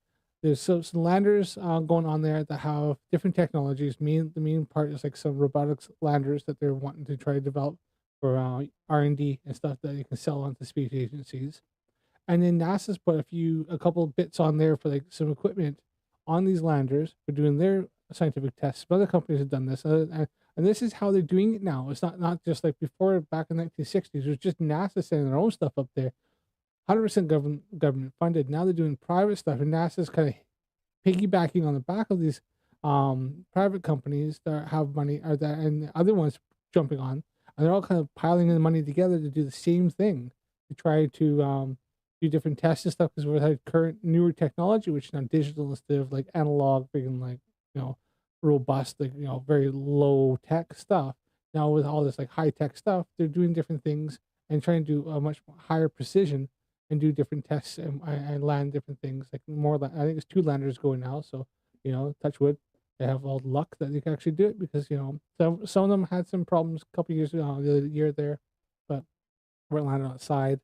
There's some landers going on there that have different technologies. The main part is like some robotics landers that they're wanting to try to develop for R&D and stuff that you can sell onto space agencies. And then NASA's put a couple of bits on there for like some equipment on these landers for doing their scientific tests. Some other companies have done this, and this is how they're doing it now. It's not just like before back in the 1960s. It was just NASA sending their own stuff up there. 100% government funded. Now they're doing private stuff, and NASA's kind of piggybacking on the back of these private companies that have money, and the other ones jumping on, and they're all kind of piling in the money together to do the same thing to try to do different tests and stuff because we have current newer technology, which is now digital instead of like analog, freaking like robust, like very low tech stuff. Now with all this like high tech stuff, they're doing different things and trying to do a much higher precision and do different tests and land different things. Like I think it's 2 landers going now. So, touch wood, they have all the luck that they can actually do it because, some of them had some problems a couple years ago, the other year there, but weren't landed outside.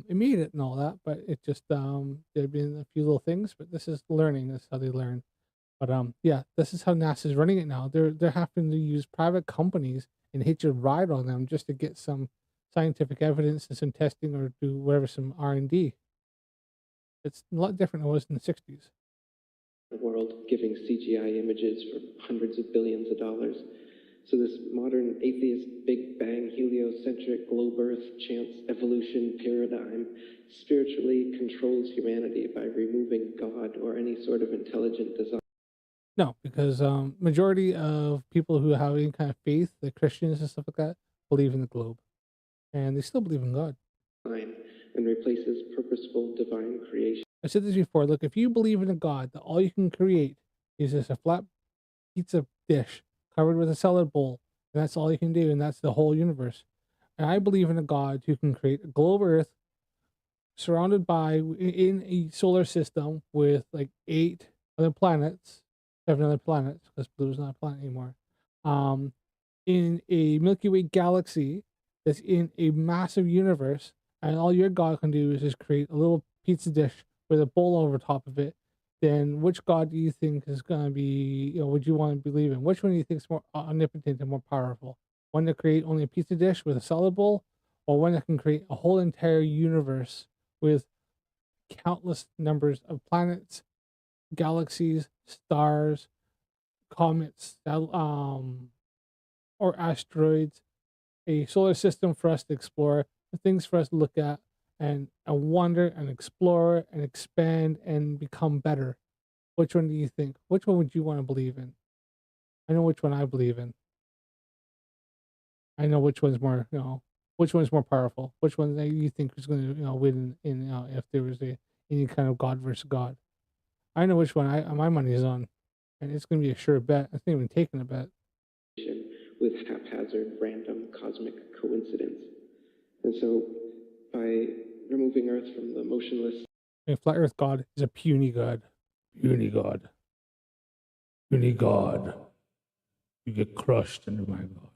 It made it and all that, but it just, there've been a few little things, but this is learning. This is how they learn. But, yeah, this is how NASA's running it now. They're having to use private companies and hitch a ride on them just to get some scientific evidence and some testing or do whatever, some R&D. It's a lot different than it was in the 60s. The world giving CGI images for hundreds of billions of dollars. So this modern atheist Big Bang heliocentric globe Earth chance evolution paradigm spiritually controls humanity by removing God or any sort of intelligent design. No, because majority of people who have any kind of faith, like Christians and stuff like that, believe in the globe. And they still believe in God. And replaces purposeful divine creation. I said this before. Look, if you believe in a God that all you can create is just a flat pizza dish covered with a salad bowl, and that's all you can do, and that's the whole universe. And I believe in a God who can create a globe Earth surrounded by in a solar system with like 8 other planets, 7 other planets, because Pluto's not a planet anymore. In a Milky Way galaxy that's in a massive universe, and all your God can do is just create a little pizza dish with a bowl over top of it, then which God do you think is going to be, would you want to believe in? Which one do you think is more omnipotent and more powerful? One that create only a pizza dish with a salad bowl, or one that can create a whole entire universe with countless numbers of planets, galaxies, stars, comets, or asteroids, a solar system for us to explore, things for us to look at and wonder and explore and expand and become better. Which one do you think? Which one would you want to believe in? I know which one I believe in. I know which one's more, which one's more powerful. Which one that you think is going to, win in if there was any kind of God versus God. I know which one my money is on, and it's going to be a sure bet. It's not even taking a bet. With haphazard, random, cosmic coincidence. And so, by removing Earth from the motionless... A flat Earth God is a puny God. Puny God. Puny God. You get crushed under my God.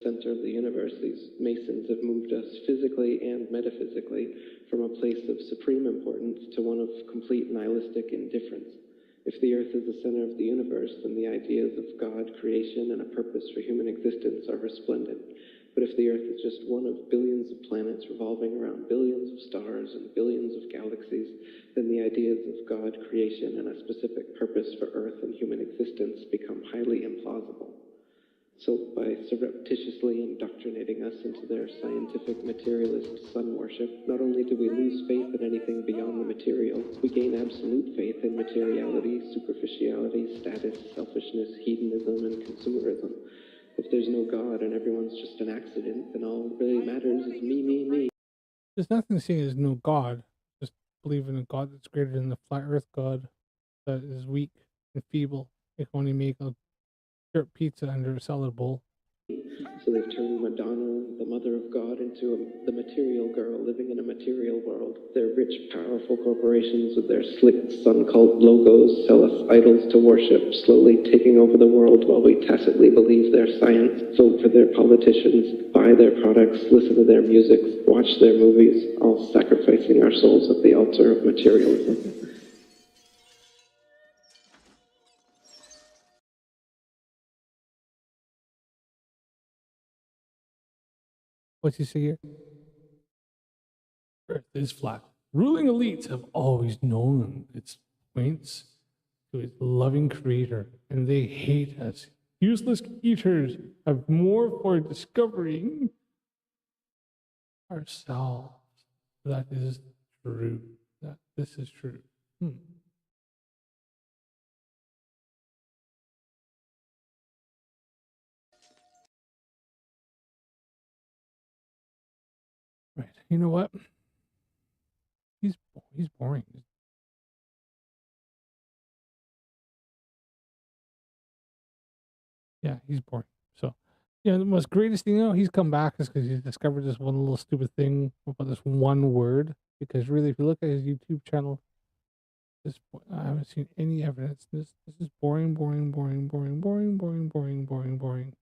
Center of the universe, these Masons have moved us physically and metaphysically from a place of supreme importance to one of complete nihilistic indifference. If the Earth is the center of the universe, then the ideas of God, creation, and a purpose for human existence are resplendent. But if the Earth is just one of billions of planets revolving around billions of stars and billions of galaxies, then the ideas of God, creation, and a specific purpose for Earth and human existence become highly implausible. So by surreptitiously indoctrinating us into their scientific materialist sun worship, not only do we lose faith in anything beyond the material, we gain absolute faith in materiality, superficiality, status, selfishness, hedonism, and consumerism. If there's no God and everyone's just an accident, then all that really matters is me, me, me. There's nothing to say there's no God. Just believe in a God that's greater than the flat Earth God that is weak and feeble. It can only make a dirt pizza under a salad bowl. So they've turned Madonna, the mother of God, into the material girl living in a material world. Their rich, powerful corporations with their slick sun cult logos sell us idols to worship, slowly taking over the world while we tacitly believe their science, vote for their politicians, buy their products, listen to their music, watch their movies, all sacrificing our souls at the altar of materialism. What's he say here? Earth is flat. Ruling elites have always known its points to its loving creator, and they hate us. Useless eaters have more for discovering ourselves. That is true. This is true. Right. You know what? He's boring. Yeah, he's boring. So, the most greatest thing, he's come back is because he's discovered this one little stupid thing about this one word. Because really, if you look at his YouTube channel, I haven't seen any evidence. This is boring, boring, boring, boring, boring, boring, boring, boring, boring.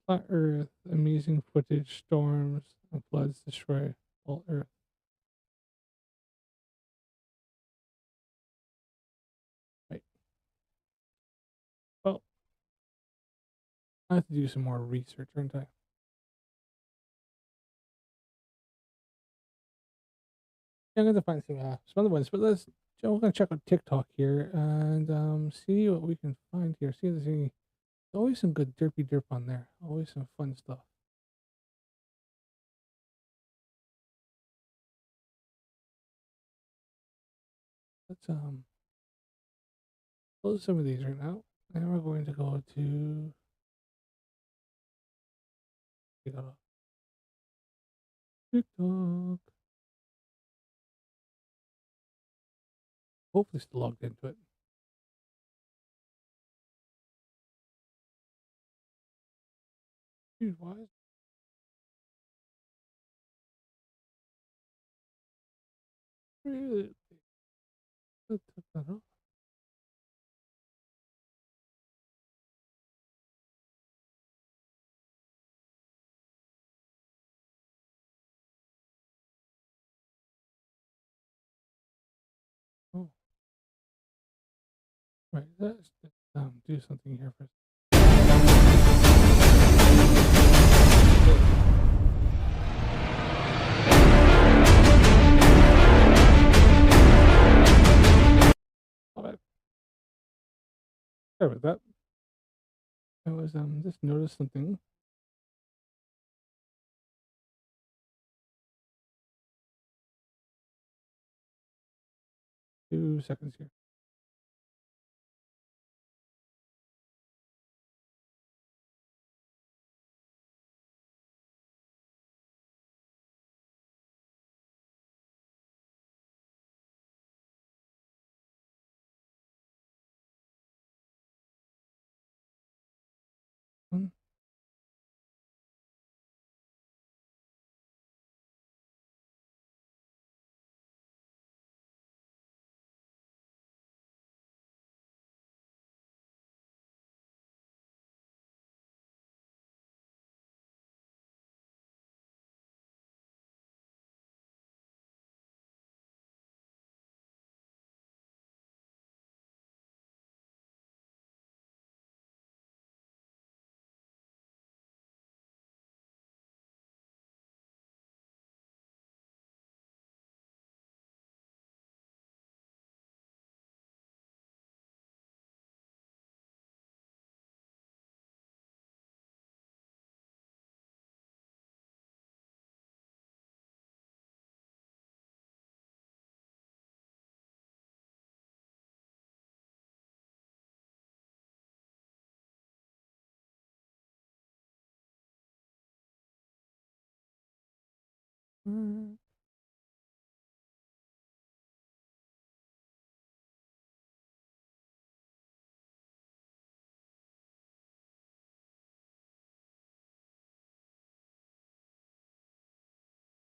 Flat Earth, amazing footage, storms, and floods destroy all Earth. Right. Well, I have to do some more research, aren't I? I'm gonna find some other ones, but we're gonna check out TikTok here and see what we can find here. See if there's any. There's always some good derpy derp on there. Always some fun stuff. Let's close some of these right now, and we're going to go to TikTok. Hopefully, still logged into it. Dude, why? Really? Let's take that off. Oh. Right, let's do something here first. Sorry about that. I was just noticed something. Two seconds here.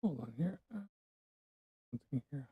Hold on here. Something here.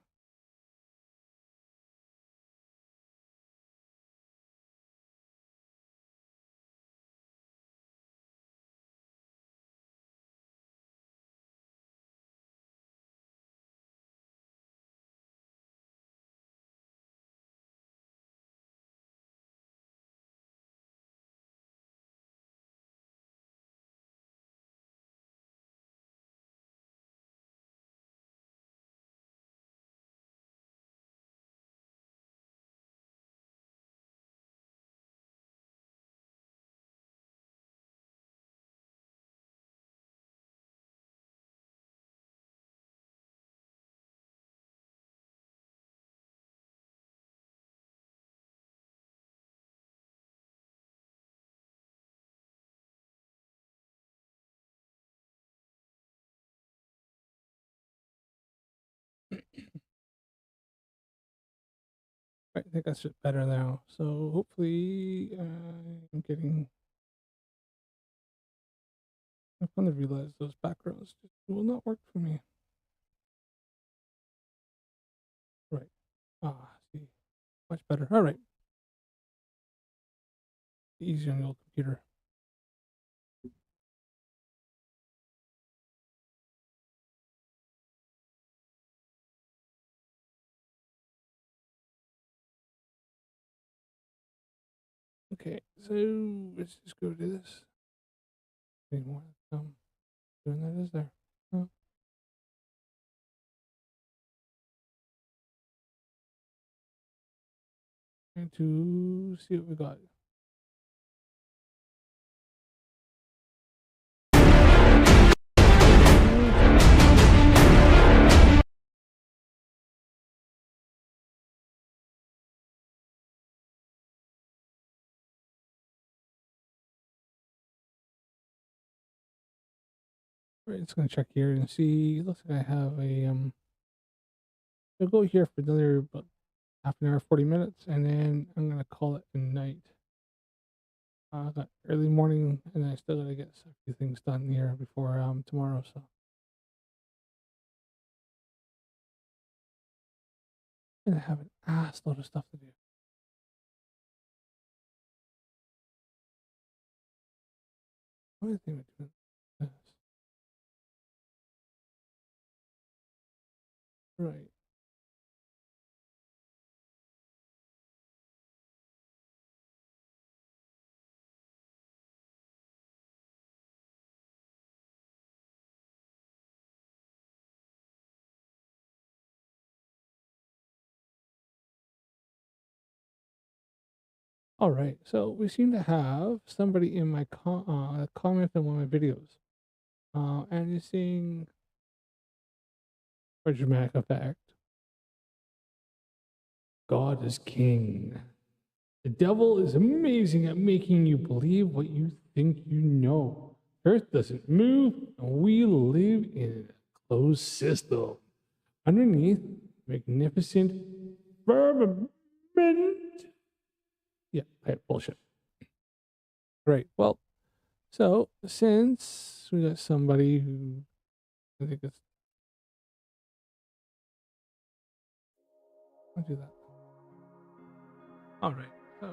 I think that's just better now. So hopefully I'm getting. I'm going to realize those backgrounds just will not work for me. Right. See. Much better. All right. Easy on the old computer. Okay, so let's just go to this. Any more doing that, is there? No. Trying to see what we got. Right, it's gonna check here and see. Looks like I have a I'll go here for another about half an hour, 40 minutes, and then I'm gonna call it a night. I got early morning, and I still gotta get a few things done here before tomorrow. So I'm gonna have an ass load of stuff to do. What do you think we're doing? This? Right. All right, so we seem to have somebody in my comment on one of my videos, and you're seeing for dramatic effect. God is king. The devil is amazing at making you believe what you think you know. Earth doesn't move, and we live in a closed system. Underneath, magnificent firmament. Yeah, bullshit. Great. Well, so since we got somebody who I think it's I'll do that. All right. So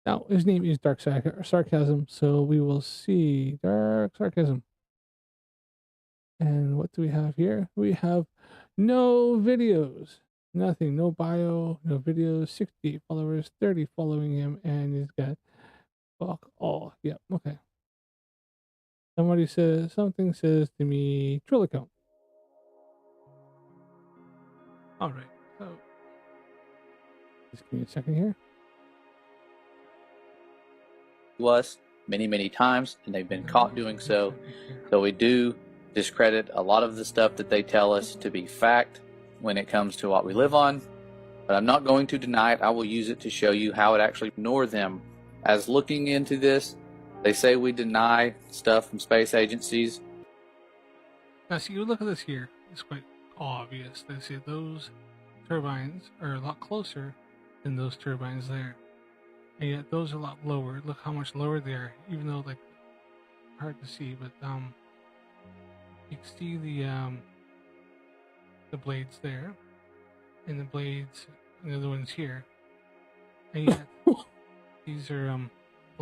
now his name is Dark Sarcasm, so we will see Dark Sarcasm. And what do we have here? We have no videos, nothing, no bio, no videos, 68 followers, 30 following him, and he's got fuck all. Yep, okay. Something says to me, Trill account. All right, so just give me a second here. Us many times, and they've been caught doing so. So we do discredit a lot of the stuff that they tell us to be fact when it comes to what we live on. But I'm not going to deny it. I will use it to show you how it actually ignore them. As looking into this, they say we deny stuff from space agencies. Now, see, you look at this here. It's quite obvious. They say those turbines are a lot closer than those turbines there. And yet those are a lot lower. Look how much lower they are, even though like hard to see, but you can see the blades there, and the blades, and the other ones here, and yet these are a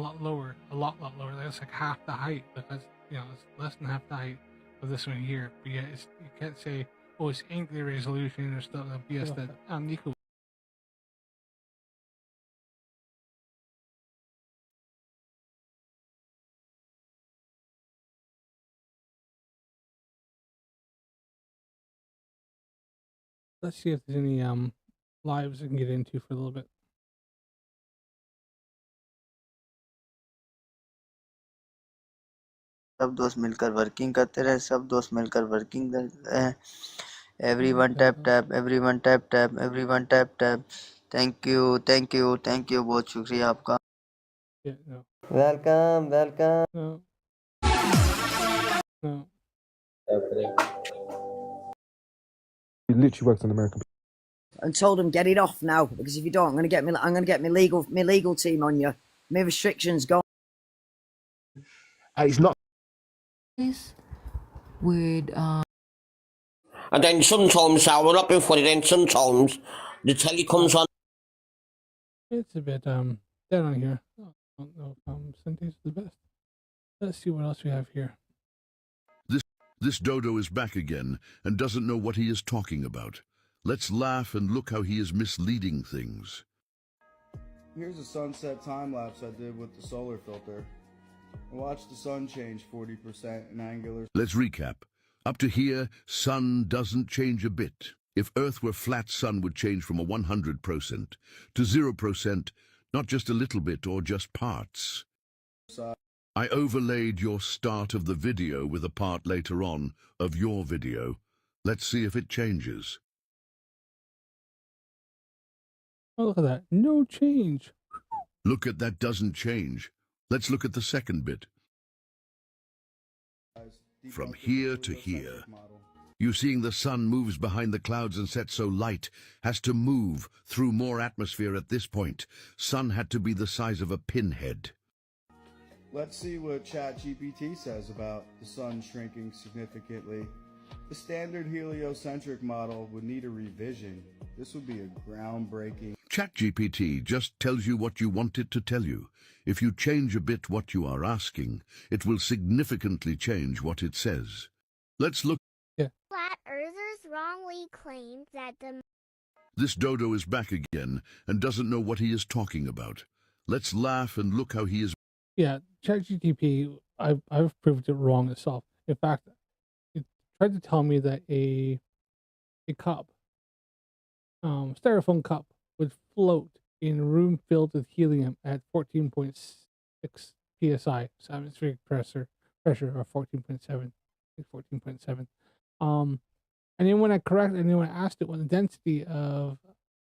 lot lower, a lot lower. That's like half the height, because it's less than half the height of this one here. But yet you can't say, oh, it's angry resolution or stuff like BS that Nico. Let's see if there's any lives I can get into for a little bit. सब दोस्त मिलकर working करते रहे, सब दोस्त मिलकर working करते हैं. Everyone tap tap, everyone tap tap, everyone tap tap. Thank you, बहुत शुक्रिया आपका. Welcome. No. He literally works on American. And told him get it off now, because if you don't, I'm gonna get my legal team on you. My restrictions gone. It's not. Would And then sometimes we're up in for it, then sometimes the telly comes on. It's a bit down on here. I don't know if Sundays is the best. Let's see what else we have here. This dodo is back again and doesn't know what he is talking about. Let's laugh and look how he is misleading things. Here's a sunset time-lapse I did with the solar filter. Watch the sun change 40% in angular. Let's recap. Up to here, sun doesn't change a bit. If Earth were flat, sun would change from a 100% to 0%, not just a little bit or just parts. I overlaid your start of the video with a part later on of your video. Let's see if it changes. Oh, look at that. No change. Look at that doesn't change. Let's look at the second bit. From here to here. You seeing the sun moves behind the clouds and sets, so light has to move through more atmosphere at this point. Sun had to be the size of a pinhead. Let's see what ChatGPT says about the sun shrinking significantly. The standard heliocentric model would need a revision. This would be a groundbreaking... ChatGPT just tells you what you want it to tell you. If you change a bit what you are asking, it will significantly change what it says. Let's look. Flat earthers wrongly claimed that the... This dodo is back again and doesn't know what he is talking about. Let's laugh and look how he is... Yeah, ChatGPT, I've proved it wrong itself. In fact, it tried to tell me that a a cup, styrofoam cup, would float in a room filled with helium at 14.6 psi, so atmospheric pressure, or 14.7, 14.7. And then when I asked it what the density of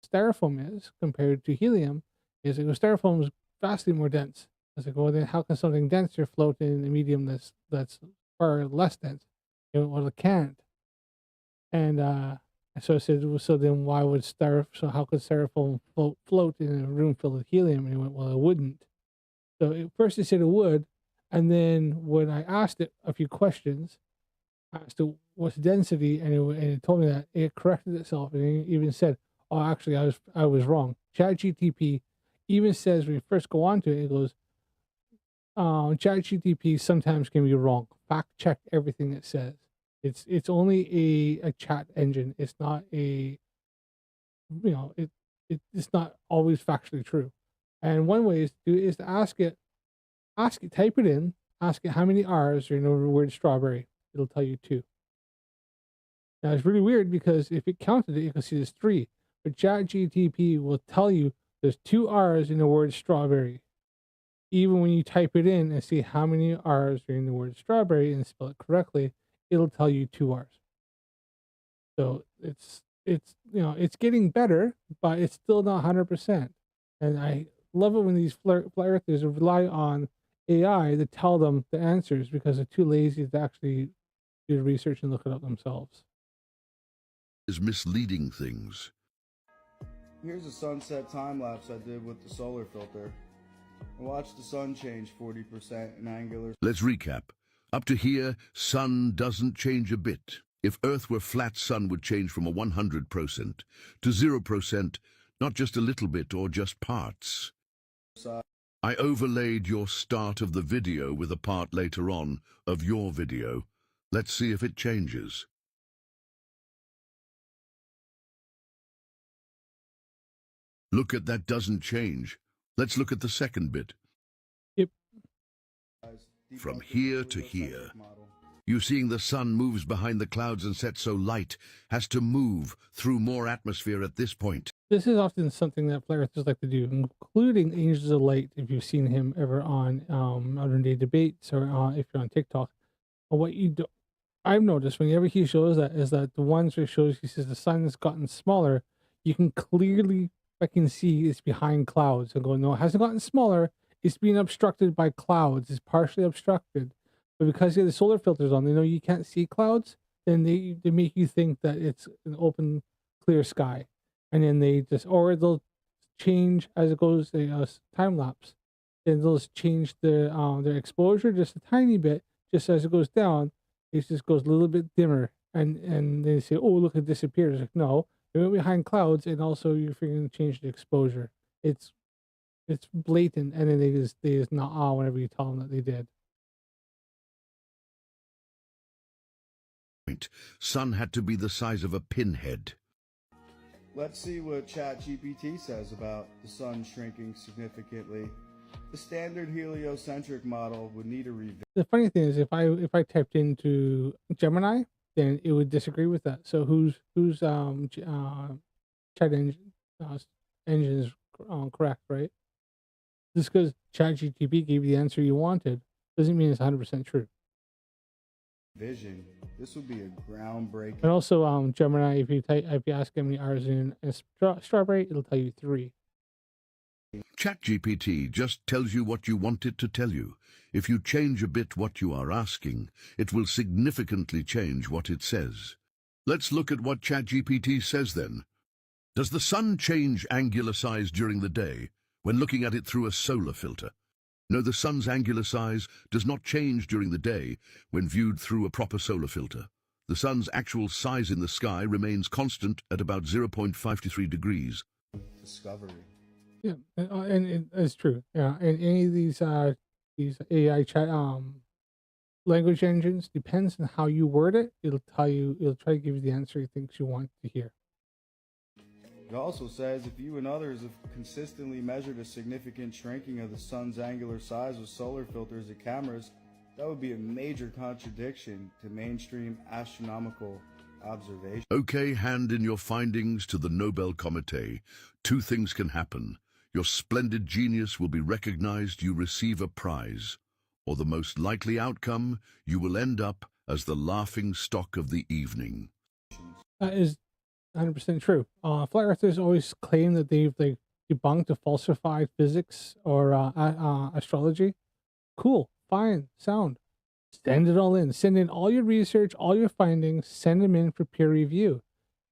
styrofoam is compared to helium, is it goes, styrofoam is vastly more dense. I was like, well, then how can something denser float in a medium that's far less dense? Well, it can't. And so I said, well, so then why would so how could styrofoam float in a room filled with helium? And he went, well, it wouldn't. So at first it said it would, and then when I asked it a few questions, I asked it what's density, and it told me that it corrected itself, and it even said, oh, actually, I was wrong. ChatGPT even says when you first go on to it, it goes, ChatGPT sometimes can be wrong. Fact check everything it says. It's only a chat engine. It's not it's not always factually true. And one way is to ask it, type it in, ask it how many R's are in the word strawberry. It'll tell you 2. Now it's really weird because if it counted it, you can see there's 3. But ChatGPT will tell you there's 2 R's in the word strawberry, even when you type it in and see how many R's are in the word strawberry and spell it correctly. It'll tell you 2 R's. So it's getting better, but it's still not 100%. And I love it when these flat earthers rely on AI to tell them the answers because they're too lazy to actually do the research and look it up themselves. Is misleading things. Here's a sunset time lapse I did with the solar filter. I watched the sun change 40% in angular. Let's recap. Up to here, sun doesn't change a bit. If Earth were flat, sun would change from a 100% to 0%, not just a little bit or just parts. I overlaid your start of the video with a part later on of your video. Let's see if it changes. Look at that, doesn't change. Let's look at the second bit. Yep. From here to here. You seeing the sun moves behind the clouds and sets, so light has to move through more atmosphere at this point. This is often something that flat earthers like to do, including Angels of Light, if you've seen him ever on modern day debates or if you're on TikTok. But what I've noticed whenever he shows that is that the ones where he shows, he says the sun has gotten smaller, you can clearly see it's behind clouds and go, no, it hasn't gotten smaller. It's being obstructed by clouds. It's partially obstructed. But because you have the solar filters on, they know you can't see clouds, then they make you think that it's an open, clear sky. And then they'll change as it goes, time lapse. Then they'll change their exposure just a tiny bit, just as it goes down. It just goes a little bit dimmer. And they say, oh, look, it disappears. Like, no, it went behind clouds, and also you're figuring to change the exposure. It's blatant, and then they just not whenever you tell them that they did. Sun had to be the size of a pinhead. Let's see what ChatGPT says about the sun shrinking significantly. The standard heliocentric model would need a revision. The funny thing is, if I typed into Gemini, then it would disagree with that. So whose chat engine is correct, right? Just because ChatGPT gave you the answer you wanted doesn't mean it's 100% true. Vision. This would be a groundbreaking. And also, Gemini, if you ask how many R's in a strawberry, it'll tell you 3. ChatGPT just tells you what you want it to tell you. If you change a bit what you are asking, it will significantly change what it says. Let's look at what ChatGPT says then. Does the sun change angular size during the day when looking at it through a solar filter? No, the sun's angular size does not change during the day when viewed through a proper solar filter. The sun's actual size in the sky remains constant at about 0.53 degrees. Discovery. Yeah, and it's true. Yeah, and any of these AI chat language engines, depends on how you word it. It'll try to give you the answer it thinks you want to hear. It also says if you and others have consistently measured a significant shrinking of the sun's angular size with solar filters and cameras, that would be a major contradiction to mainstream astronomical observation. Okay, hand in your findings to the Nobel Committee. Two things can happen. Your splendid genius will be recognized, you receive a prize. Or the most likely outcome, you will end up as the laughing stock of the evening. That is 100% true. Flat earthers always claim that they've debunked or falsified physics or astrology. Cool, fine, sound. Send it all in. Send in all your research, all your findings. Send them in for peer review.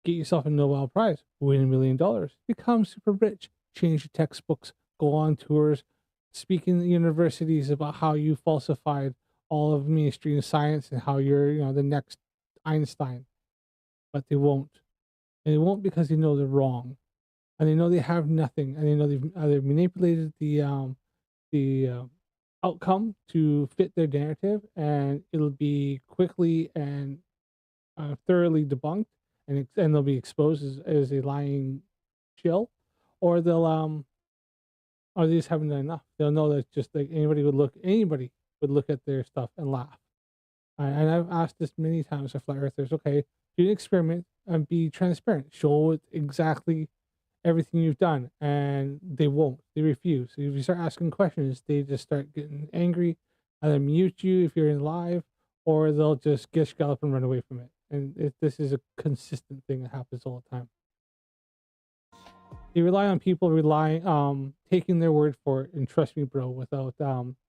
Get yourself a Nobel Prize. Win $1 million. Become super rich. Change your textbooks. Go on tours. Speak in universities about how you falsified all of mainstream science and how you're, the next Einstein. But they won't. And they won't because they know they're wrong. And they know they have nothing. And they know they've manipulated the outcome to fit their narrative, and it'll be quickly and thoroughly debunked, and they'll be exposed as a lying shill, or they just haven't done enough. They'll know that just like anybody would look at their stuff and laugh. And I've asked this many times to flat earthers. Okay, do an experiment and be transparent. Show it exactly everything you've done, and they won't. They refuse. So if you start asking questions, they just start getting angry, and then mute you if you're in live, or they'll just gish gallop and run away from it. And this is a consistent thing that happens all the time. You rely on people taking their word for it, and trust me, bro, without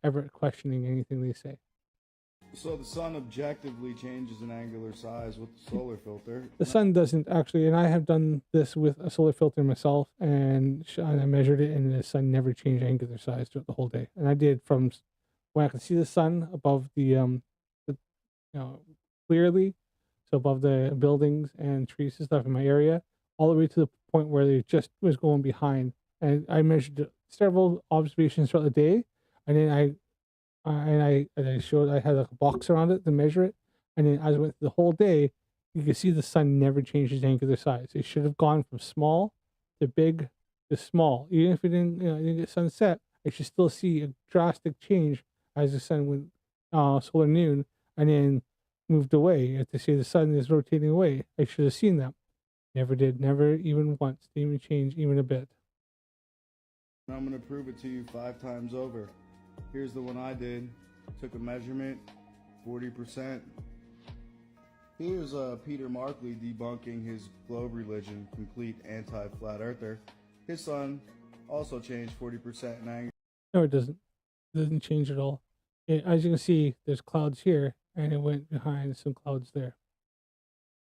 ever questioning anything they say. So the sun objectively changes in angular size with the solar filter. The sun doesn't actually, and I have done this with a solar filter myself, and I measured it, and the sun never changed angular size throughout the whole day. And I did from when I could see the sun above clearly, so above the buildings and trees and stuff in my area, all the way to the point where it just was going behind. And I measured several observations throughout the day, and then I showed I had like a box around it to measure it, and then as I went through the whole day, you can see the sun never changes angular size. It should have gone from small to big to small. Even if it didn't get sunset, I should still see a drastic change as the sun went solar noon and then moved away. You have to say the sun is rotating away. I should have seen that. Never did. Never even once. Didn't even change even a bit. I'm going to prove it to you 5 times over. Here's the one I did. Took a measurement, 40%. Here's Peter Markley debunking his globe religion, complete anti-flat earther. His sun also changed 40% in angle. No, it doesn't. It doesn't change at all. As you can see, there's clouds here, and it went behind some clouds there.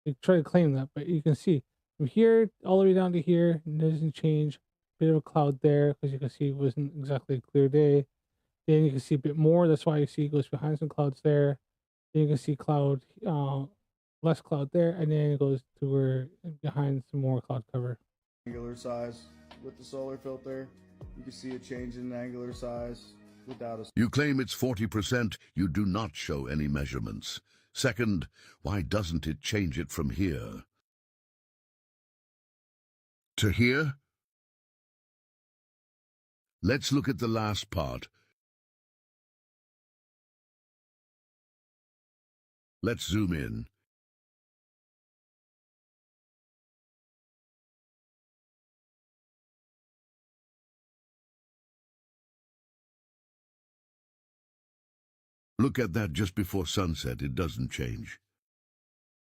They try to claim that, but you can see from here all the way down to here, it doesn't change. Bit of a cloud there, because you can see it wasn't exactly a clear day. Then you can see a bit more. That's why you see it goes behind some clouds there. Then you can see cloud, less cloud there, and then it goes to where behind some more cloud cover. Angular size with the solar filter. You can see a change in angular size without a... You claim it's 40%. You do not show any measurements. Second, why doesn't it change it from here to here? Let's look at the last part. Let's zoom in. Look at that just before sunset. It doesn't change.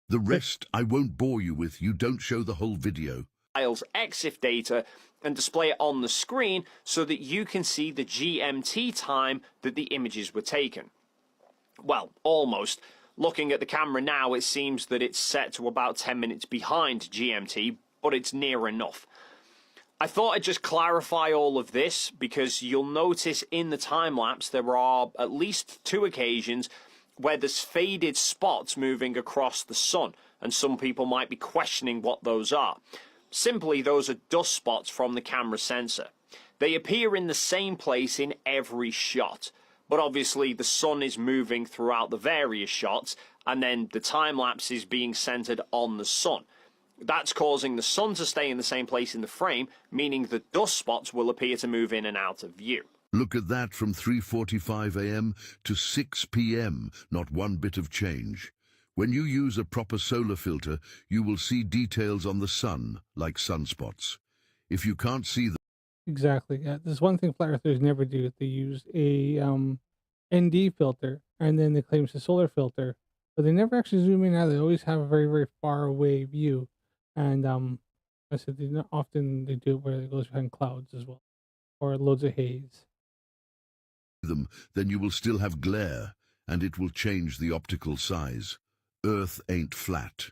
The rest I won't bore you with. You don't show the whole video. EXIF data and display it on the screen so that you can see the GMT time that the images were taken. Well, almost. Looking at the camera now, it seems that it's set to about 10 minutes behind GMT, but it's near enough. I thought I'd just clarify all of this because you'll notice in the time-lapse there are at least 2 occasions where there's faded spots moving across the sun, and some people might be questioning what those are. Simply, those are dust spots from the camera sensor. They appear in the same place in every shot, but obviously the sun is moving throughout the various shots, and then the time-lapse is being centered on the sun. That's causing the sun to stay in the same place in the frame, meaning the dust spots will appear to move in and out of view. Look at that, from 3:45 a.m. to 6 p.m. Not one bit of change. When you use a proper solar filter, you will see details on the sun, like sunspots. If you can't see them, Exactly. Yeah, there's one thing flat earthers never do. They use a ND filter, and then they claim it's a solar filter, but they never actually zoom in either. They always have a very, very far away view, and I said often they do it where it goes behind clouds as well, or loads of haze. then you will still have glare, and it will change the optical size. Earth ain't flat.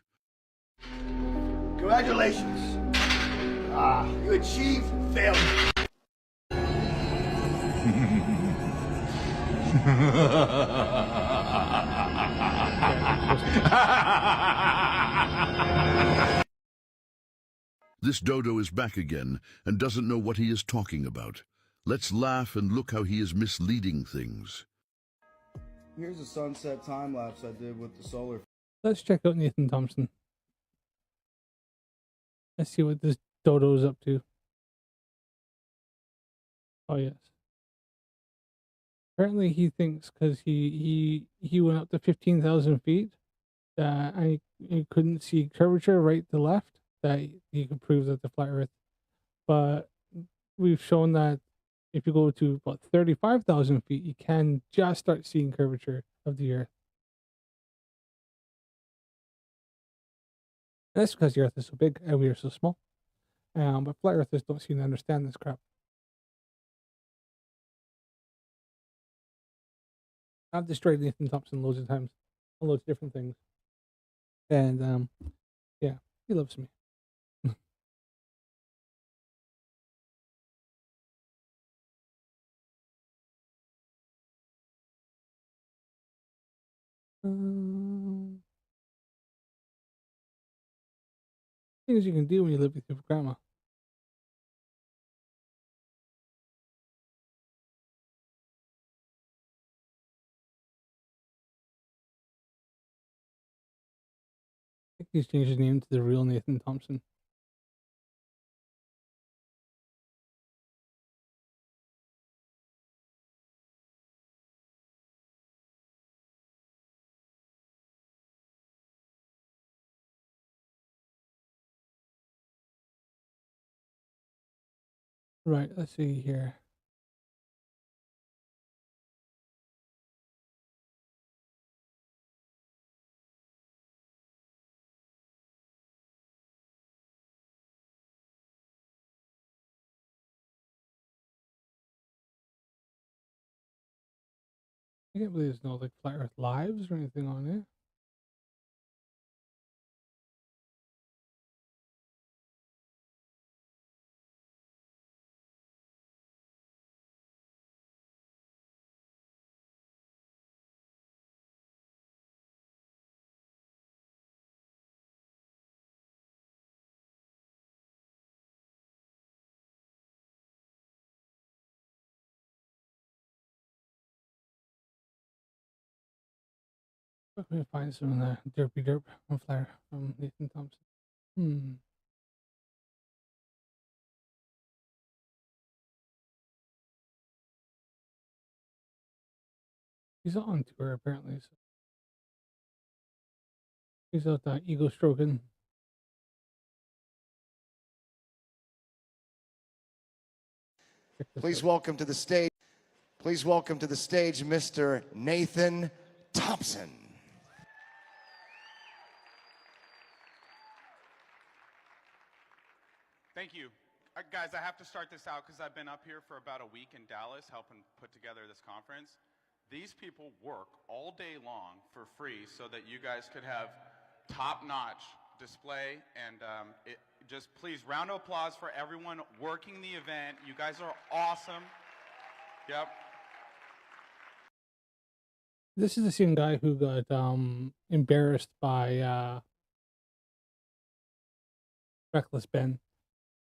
Congratulations. You achieved failure. This dodo is back again and doesn't know what he is talking about. Let's laugh and look how he is misleading things. Here's a sunset time lapse I did with the solar. Let's check out Nathan Thompson. Let's see what this dodo is up to. Oh yes. Apparently he thinks because he went up to 15,000 feet and he couldn't see curvature right to left, that he could prove that the flat Earth. But we've shown that if you go to about 35,000 feet, you can just start seeing curvature of the Earth. And that's because the Earth is so big and we are so small. But flat Earthers don't seem to understand this crap. I've destroyed Nathan Thompson loads of times on loads of different things. And yeah, he loves me. Things you can do when you live with your grandma. I think he's changed his name to the real Nathan Thompson. Right, let's see here. I can't believe there's no like Flat Earth Lives or anything on it. Let me find some derpy derp on Flat from Nathan Thompson. He's on tour apparently. So he's out ego stroking. Please welcome to the stage. Please welcome to the stage, Mr. Nathan Thompson. Thank you. Guys, I have to start this out because I've been up here for about a week in Dallas helping put together this conference. These people work all day long for free so that you guys could have top-notch display, and just please round of applause for everyone working the event. You guys are awesome. Yep. This is the same guy who got embarrassed by Reckless Ben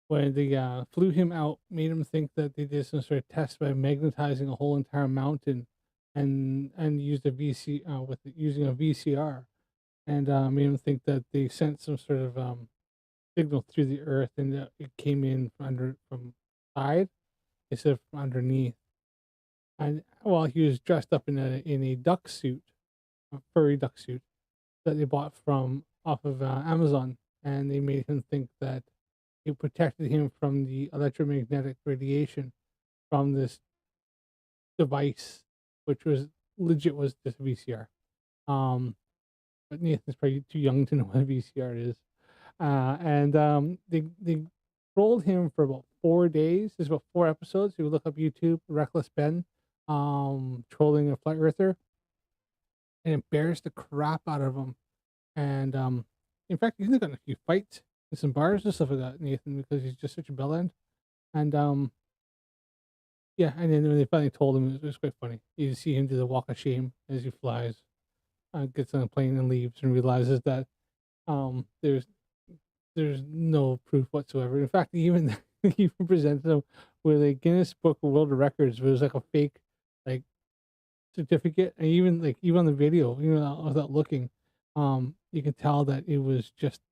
when they flew him out, made him think that they did some sort of test by magnetizing a whole entire mountain, and used a using a VCR, and made him think that they sent some sort of signal through the earth, and that it came in from side instead of from underneath. And while he was dressed up in a duck suit, a furry duck suit, that they bought from off of Amazon, and they made him think that it protected him from the electromagnetic radiation from this device, which was legit was just a VCR. But Nathan's probably too young to know what a VCR is. And they trolled him for about 4 days. There's about 4 episodes. You look up YouTube, Reckless Ben, trolling a flat earther, and embarrassed the crap out of him. And in fact, he's got in a few fights in some bars and stuff like that, Nathan, because he's just such a bellend. And yeah, and then when they finally told him, it was quite funny. You see him do the walk of shame as he flies, gets on a plane and leaves, and realizes that there's no proof whatsoever. In fact, even even presented him with a Guinness Book of World Records, but it was like a fake like certificate, and even on the video, without looking, you can tell that it was just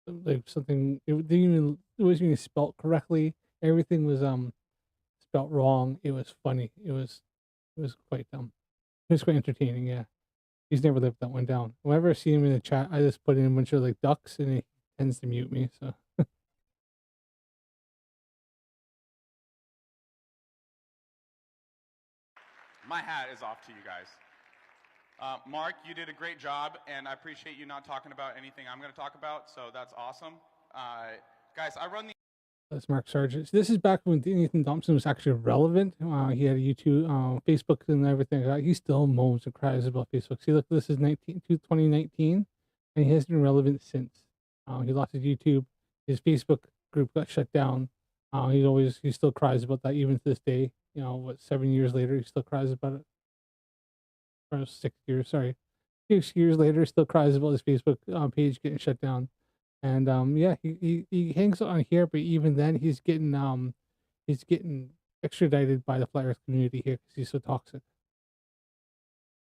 like something. It wasn't even spelt correctly. Everything was spelt wrong. It was funny. It was quite it was quite entertaining. Yeah, he's never lived that one down. Whenever I see him in the chat, I just put in a bunch of like ducks, and he tends to mute me. So. My hat is off to you guys. Mark, you did a great job, and I appreciate you not talking about anything I'm going to talk about, so that's awesome. Guys, I run the... That's Mark Sargent. So this is back when Nathan Thompson was actually relevant. He had a YouTube, Facebook, and everything. He still moans and cries about Facebook. See, look, this is 2019, and he hasn't been relevant since. He lost his YouTube. His Facebook group got shut down. He still cries about that even to this day. 7 years later, he still cries about it. Or 6 years, sorry. 6 years later, still cries about his Facebook page getting shut down. And yeah, he hangs out on here, but even then, he's getting extradited by the flat Earth community here because he's so toxic.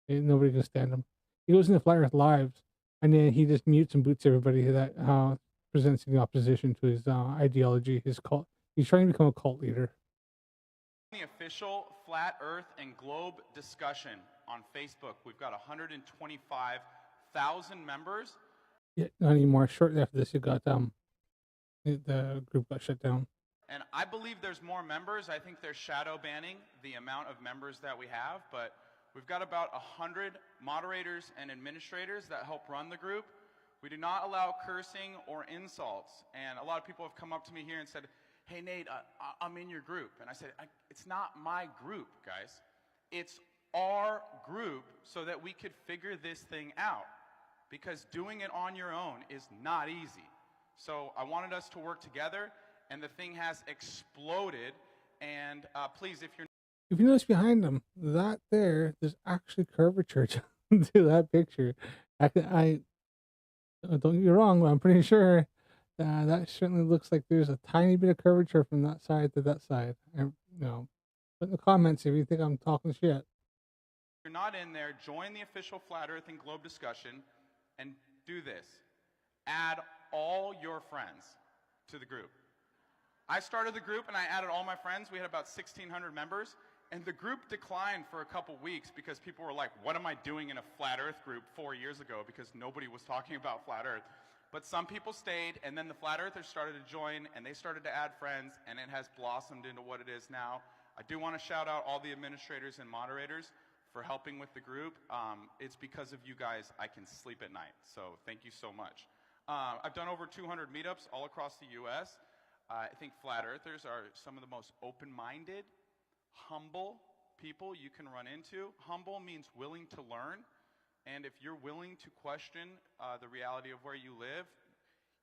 And nobody can stand him. He goes into Flat Earth Lives, and then he just mutes and boots everybody that presents in opposition to his ideology, his cult. He's trying to become a cult leader. The official Flat Earth and Globe discussion on Facebook. We've got 125,000 members. Yeah, not anymore. Shortly after this, it got the group got shut down. And I believe there's more members. I think they're shadow banning the amount of members that we have, but we've got about 100 moderators and administrators that help run the group. We do not allow cursing or insults. And a lot of people have come up to me here and said, "Hey, Nate, I'm in your group." And I said, it's not my group, guys. It's our group so that we could figure this thing out. Because doing it on your own is not easy. So I wanted us to work together, and the thing has exploded. And please, if you notice behind him, there's actually curvature to that picture. I don't get me wrong, but I'm pretty sure that certainly looks like there's a tiny bit of curvature from that side to that side. And, put in the comments if you think I'm talking shit. If you're not in there, join the official Flat Earth and Globe discussion and do this. Add all your friends to the group. I started the group and I added all my friends. We had about 1,600 members. And the group declined for a couple weeks because people were like, what am I doing in a Flat Earth group 4 years ago? Because nobody was talking about Flat Earth. But some people stayed, and then the Flat Earthers started to join, and they started to add friends, and it has blossomed into what it is now. I do want to shout out all the administrators and moderators for helping with the group. It's because of you guys I can sleep at night, so thank you so much. I've done over 200 meetups all across the U.S. I think Flat Earthers are some of the most open-minded, humble people you can run into. Humble means willing to learn. And if you're willing to question the reality of where you live,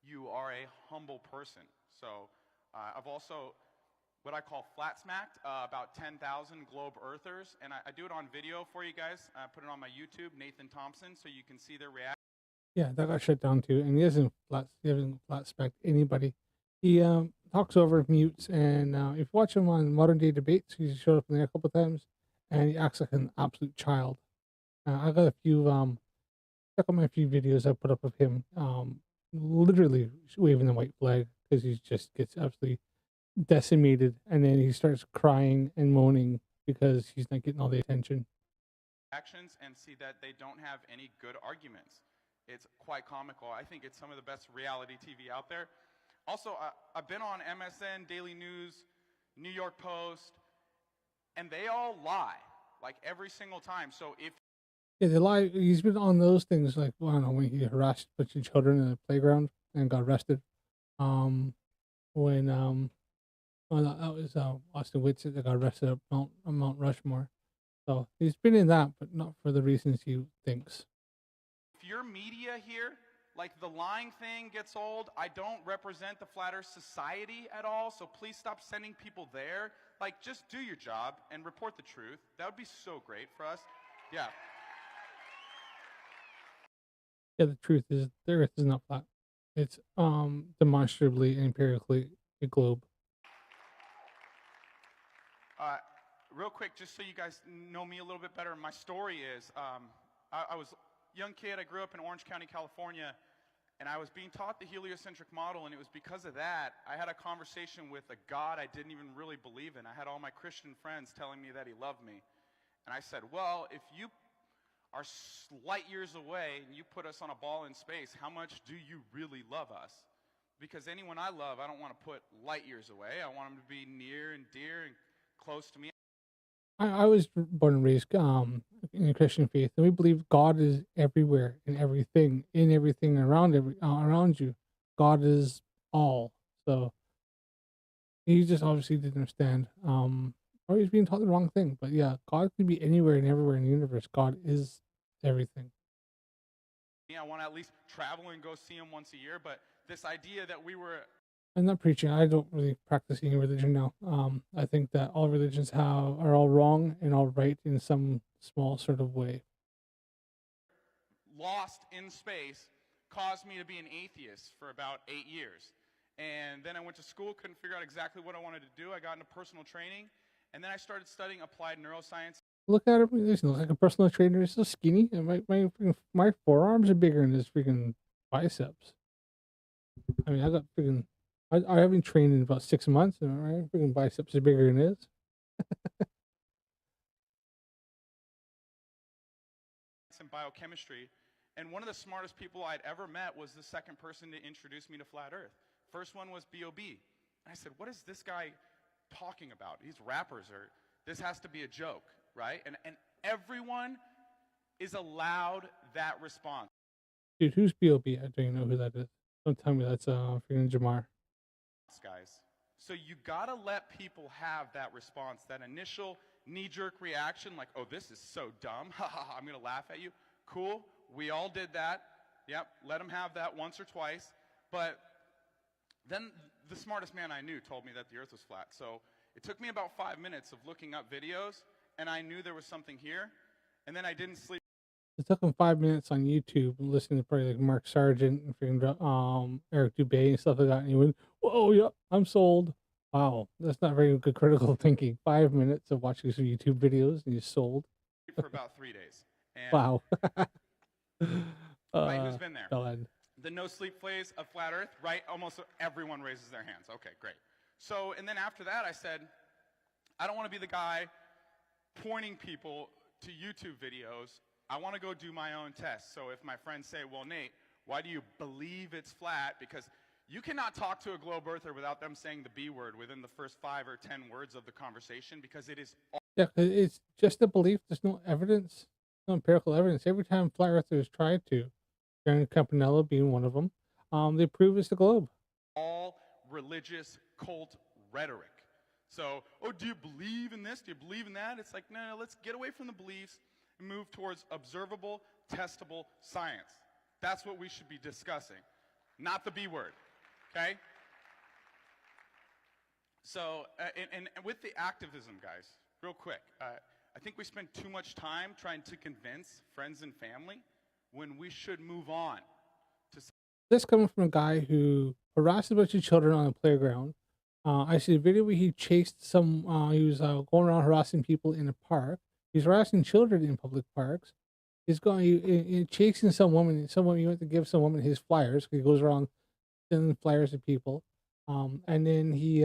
you are a humble person. So I've also, what I call flat smacked, about 10,000 globe earthers. And I do it on video for you guys. I put it on my YouTube, Nathan Thompson, so you can see their reaction. Yeah, that got shut down too. And he hasn't flat smacked anybody. He talks over, mutes, and if you watch him on Modern Day Debates, he's showed up in there a couple of times, and he acts like an absolute child. I got a few, check out my few videos I put up of him, literally waving the white flag because he just gets absolutely decimated, and then he starts crying and moaning because he's not getting all the attention. Actions and see that they don't have any good arguments. It's quite comical. I think it's some of the best reality TV out there. Also, I've been on MSN, Daily News, New York Post, and they all lie, like every single time. So if Yeah, they lie. He's been on those things like, well, I don't know, when he harassed a bunch of children in a playground and got arrested. When well, that was Austin Whitsitt that got arrested at Mount Rushmore. So he's been in that, but not for the reasons he thinks. your media here, like the lying thing gets old, I don't represent the Flat Earth Society at all, so please stop sending people there. Like, just do your job and report the truth. That would be so great for us. Yeah. Yeah, the truth is the Earth is not flat. It's demonstrably and empirically a globe. Real quick, just so you guys know me a little bit better, my story is I was a young kid. I grew up in Orange County, California, and I was being taught the heliocentric model, and it was because of that I had a conversation with a God I didn't even really believe in. I had all my Christian friends telling me that he loved me. And I said, well, if you are light years away and you put us on a ball in space, how much do you really love us? Because anyone I love, I don't want to put light years away. I want them to be near and dear and close to me. I was born and raised in a Christian faith, and we believe God is everywhere, in everything around you. God is all. So he just obviously didn't understand, or he's being taught the wrong thing. But yeah, God could be anywhere and everywhere in the universe. God is everything. I want to at least travel and go see him once a year, but this idea that we were I'm not preaching. I don't really practice any religion now. I think that all religions are all wrong and all right in some small sort of way. lost in space caused me to be an atheist for about 8 years. And then I went to school, couldn't figure out exactly what I wanted to do. I got into personal training, and then I started studying applied neuroscience. Look at him. He looks like a personal trainer. He's so skinny, and my forearms are bigger than his freaking biceps. I mean, I got freaking. I haven't trained in about 6 months, and my freaking biceps are bigger than his. And biochemistry, and one of the smartest people I'd ever met was the second person to introduce me to flat Earth. First one was B.O.B. And I said, what is this guy talking about? These rappers are, this has to be a joke, right? And everyone is allowed that response. Dude, who's B.O.B.? I don't even know who that is. Don't tell me that's freaking Jamar. Guys, so you gotta let people have that response, that initial knee-jerk reaction, like, oh, this is so dumb, I'm gonna laugh at you. Cool, we all did that. Yep, let them have that once or twice. But then the smartest man I knew told me that the Earth was flat. So it took me about 5 minutes of looking up videos, and I knew there was something here, and then I didn't sleep. It took him 5 minutes on YouTube listening to probably like Mark Sargent and freaking Eric Dubay and stuff like that, and he went, "Whoa, yeah, I'm sold." Wow, that's not very good critical thinking. 5 minutes of watching some YouTube videos and you're sold. For about 3 days. And Wow. right, who's been there? God. The no sleep phase of flat Earth, right? Almost everyone raises their hands. Okay, great. So, and then after that, I said, I don't want to be the guy pointing people to YouTube videos. I want to go do my own tests. So if my friends say, well, Nate, why do you believe it's flat? Because you cannot talk to a globe earther without them saying the B word within the first 5 or 10 words of the conversation, because it is all Yeah, it's just a belief. There's no evidence, no empirical evidence. Every time flat earthers tried to, Darren Campanella being one of them, they prove it's the globe. all religious cult rhetoric. So, oh, do you believe in this? Do you believe in that? It's like, no, let's get away from the beliefs and move towards observable, testable science. That's what we should be discussing, not the B word, okay? So, and with the activism, guys, real quick, I think we spend too much time trying to convince friends and family when we should move on to. This coming from a guy who harassed a bunch of children on a playground. I see a video where he chased some, he was going around harassing people in a park. He's harassing children in public parks. He's chasing some woman. He went to give some woman his flyers. He goes around sending flyers to people. And then he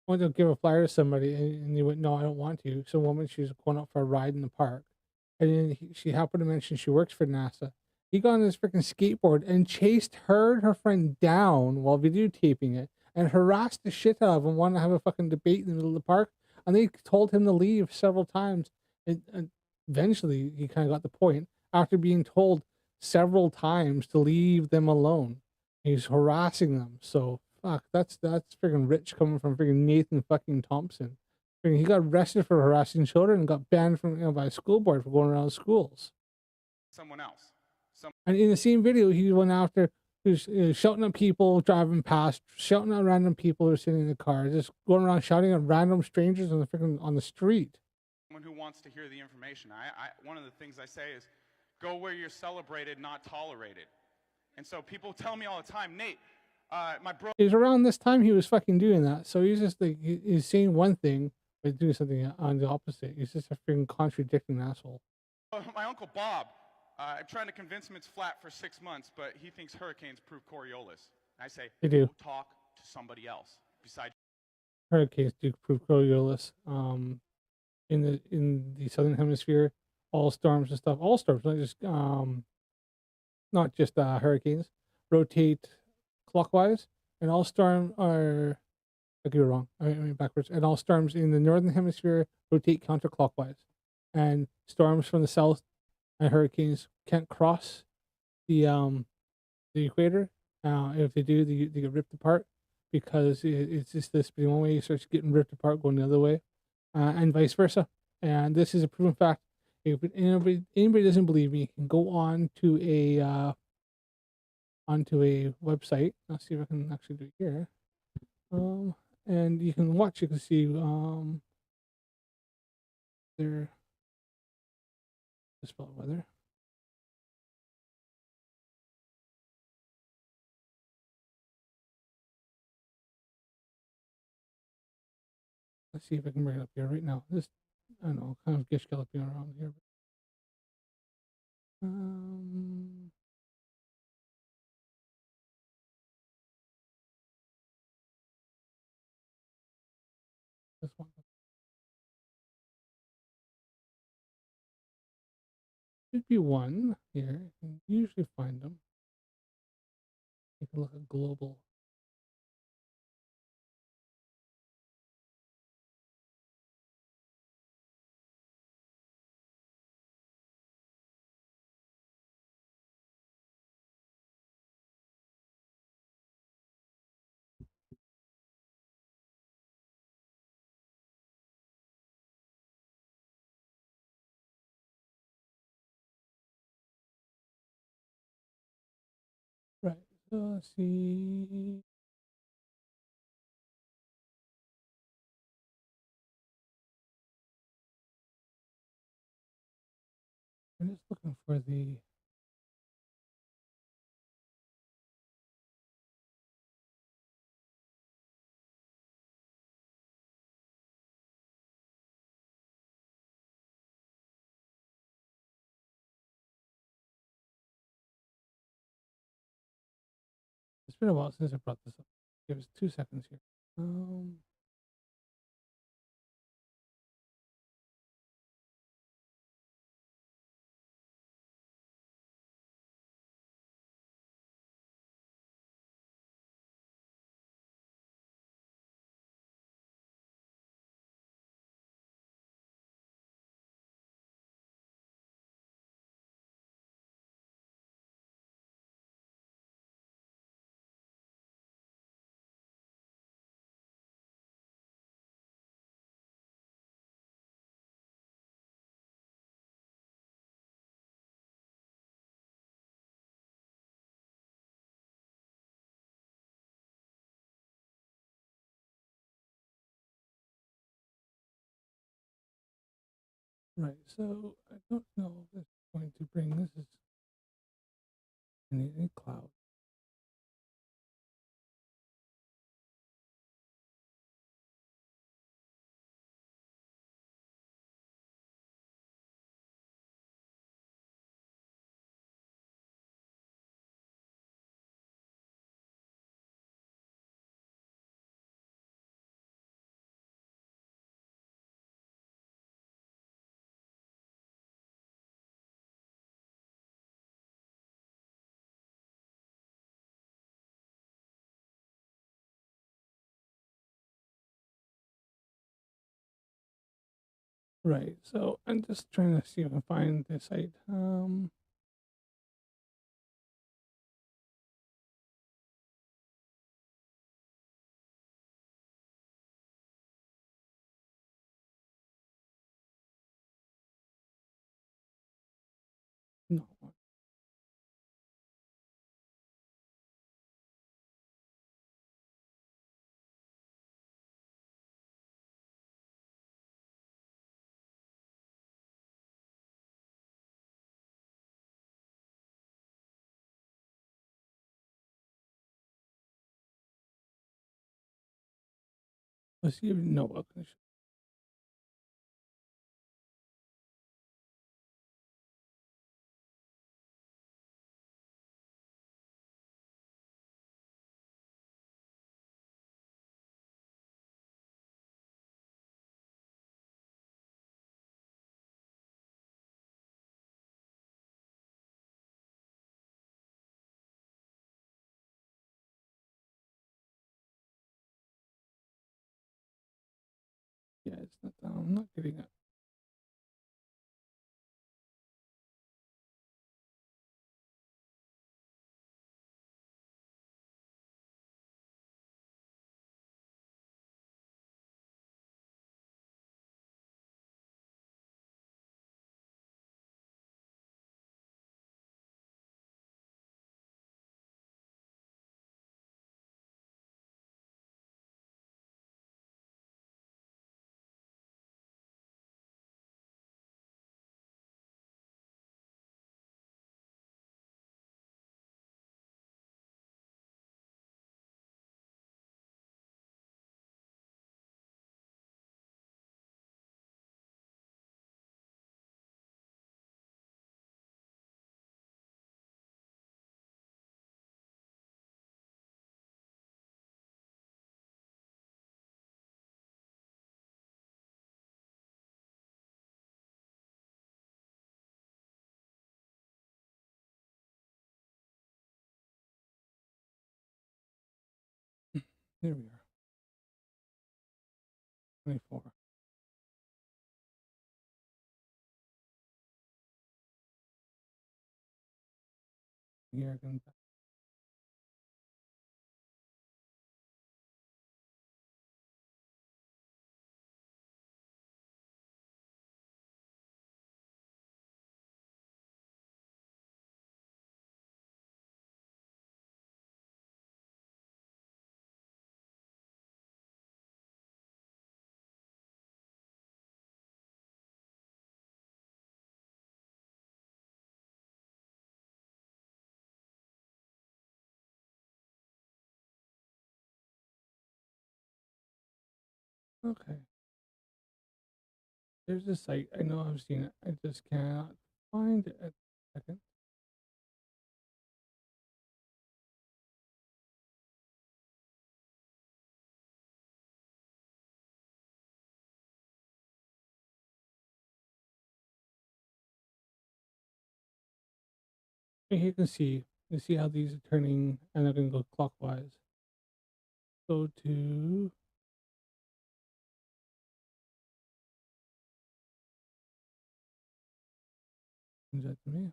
went to give a flyer to somebody, and he went, no, I don't want to. Some woman, she was going out for a ride in the park. And then she happened to mention she works for NASA. he got on his freaking skateboard and chased her and her friend down while videotaping it and harassed the shit out of them, wanting to have a fucking debate in the middle of the park. And they told him to leave several times. And eventually, he kind of got the point after being told several times to leave them alone. He's harassing them. So, fuck, that's freaking rich coming from freaking Nathan fucking Thompson. Freaking, he got arrested for harassing children and got banned from by a school board for going around schools. Someone else. And in the same video, he went after, he was shouting at people driving past, shouting at random people who are sitting in the car, just going around shouting at random strangers on the freaking on the street. Someone who wants to hear the information. One of the things I say is, go where you're celebrated, not tolerated. And so people tell me all the time, Nate, my bro. It was around this time he was fucking doing that. So he's just like, he's saying one thing, but doing something on the opposite. He's just a freaking contradicting asshole. My uncle Bob, I'm trying to convince him it's flat for 6 months, but he thinks hurricanes prove Coriolis. I say, They do. go talk to somebody else besides. Hurricanes do prove Coriolis. In the southern hemisphere, all storms and stuff, all storms, not just hurricanes, rotate clockwise, and all storms are. I could be wrong. I mean backwards. And all storms in the northern hemisphere rotate counterclockwise, and storms from the south and hurricanes can't cross the equator. If they do, they get ripped apart because it's just this one way, it starts getting ripped apart going the other way, and vice versa. And this is a proven fact. If anybody doesn't believe me, you can go on to a website. I'll see if I can actually do it here. And you can watch. You can see their spell weather. Let's see if I can bring it up here right now. This, I don't know, kind of gish galloping around here. This one. Should be one here. You can usually find them. You can look at global. Right. So let's see. I'm just looking for the. It's been a while since I brought this up. Give us 2 seconds here. Right. So I don't know if this is going to bring. This is any cloud. Right. So I'm just trying to see if I can find this site. No. Let's see if no. Yeah, it's not. I'm not getting it. Here we are. 24. Here I can. Okay. There's a site. I know I've seen it. I just cannot find it at the second. And here you see how these are turning, and they're going to go clockwise. Go to. Is that me?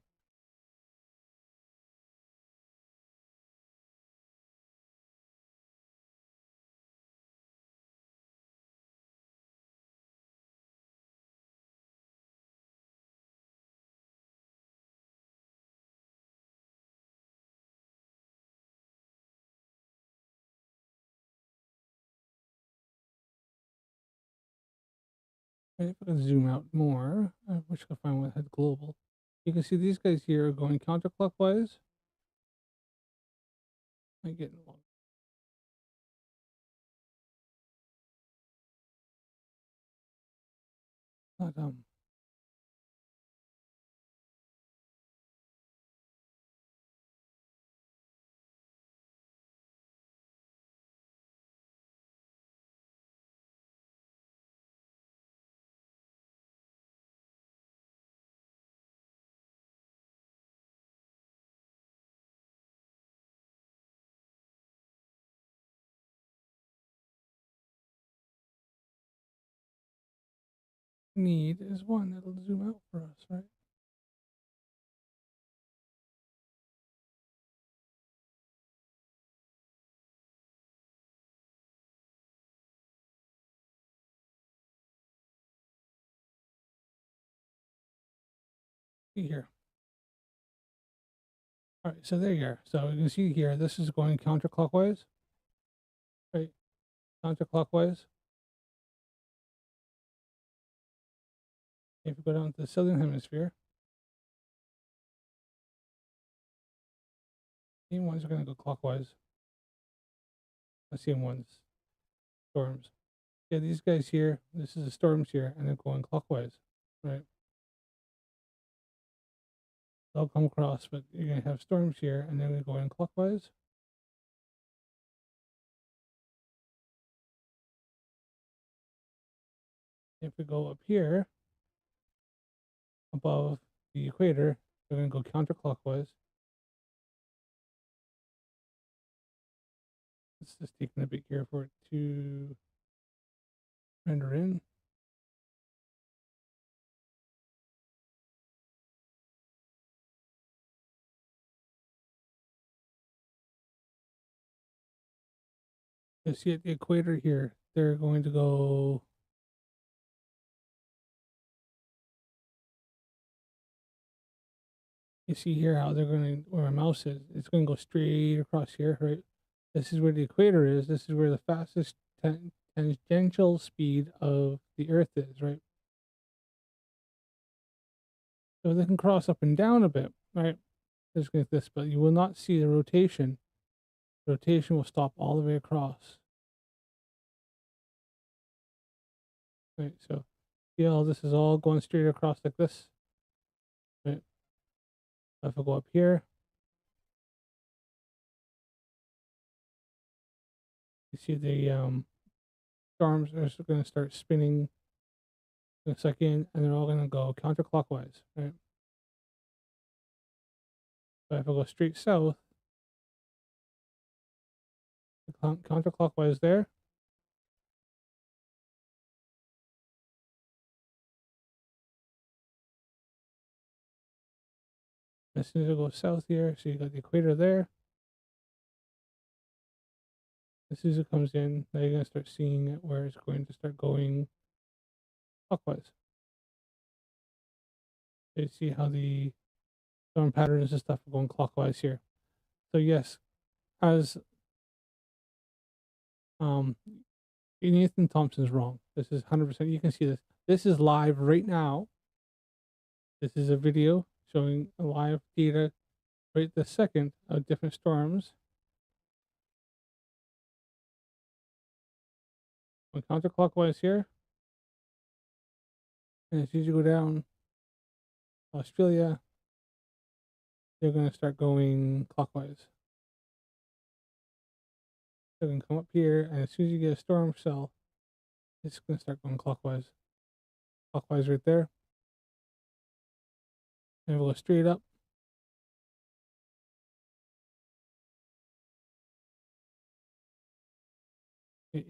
And if I can zoom out more, I wish I could find what had global. You can see these guys here are going counterclockwise. I get along. Not need is one that'll zoom out for us, right? See here. All right, so there you are. So you can see here, this is going counterclockwise, right? Counterclockwise. If you go down to the southern hemisphere, the ones are going to go clockwise. The same ones, storms. Yeah, these guys here, this is the storms here, and they're going clockwise, right? They'll come across, but you're going to have storms here, and they're going to go in clockwise. If we go up here, above the equator, they're going to go counterclockwise. It's just taking a bit here for it to render in. You see at the equator here, they're going to go you see here how they're going to, where my mouse is, it's going to go straight across here, right? This is where the equator is. This is where the fastest tangential speed of the Earth is, right? So they can cross up and down a bit, right? Just like this, but you will not see the rotation. Rotation will stop all the way across. Right, so see how this is all going straight across like this, right? If I go up here, you see the storms are going to start spinning in a second, and they're all going to go counterclockwise, right? So if I go straight south, counterclockwise there. As soon as I go south here, so you got the equator there. As soon as it comes in, now you're going to start seeing it where it's going to start going clockwise. So you see how the storm patterns and stuff are going clockwise here. So yes, as Nathan Thompson's wrong. This is 100%. You can see this. This is live right now. This is a video showing live data right this second of different storms. Going counterclockwise here. And as soon as you go down Australia, they're going to start going clockwise. They're going to come up here, and as soon as you get a storm cell, it's going to start going clockwise. Clockwise right there. And we'll go straight up.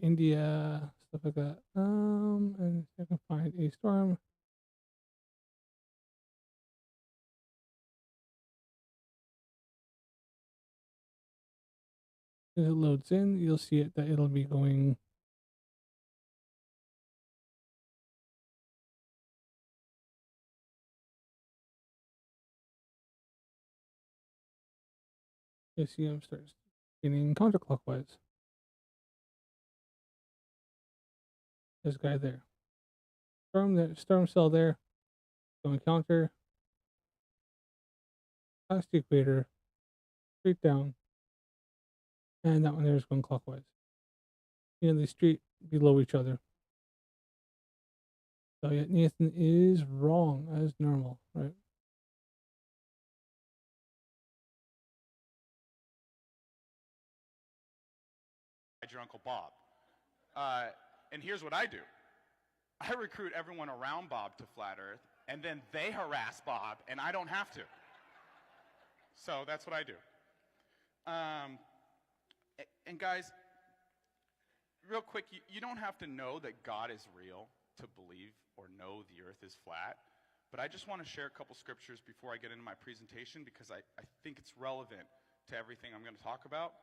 India, stuff like that. And I can find a storm. As it loads in, you'll see it that it'll be going you see them start spinning counterclockwise. This guy there. Storm cell there. Going counter. Past the equator. Straight down. And that one there is going clockwise. Nearly straight below each other. So yeah, Nathan is wrong as normal, right? Your Uncle Bob. And here's what I do. I recruit everyone around Bob to Flat Earth, and then they harass Bob, and I don't have to. So that's what I do. And guys, real quick, you don't have to know that God is real to believe or know the earth is flat. But I just want to share a couple scriptures before I get into my presentation because I think it's relevant to everything I'm going to talk about.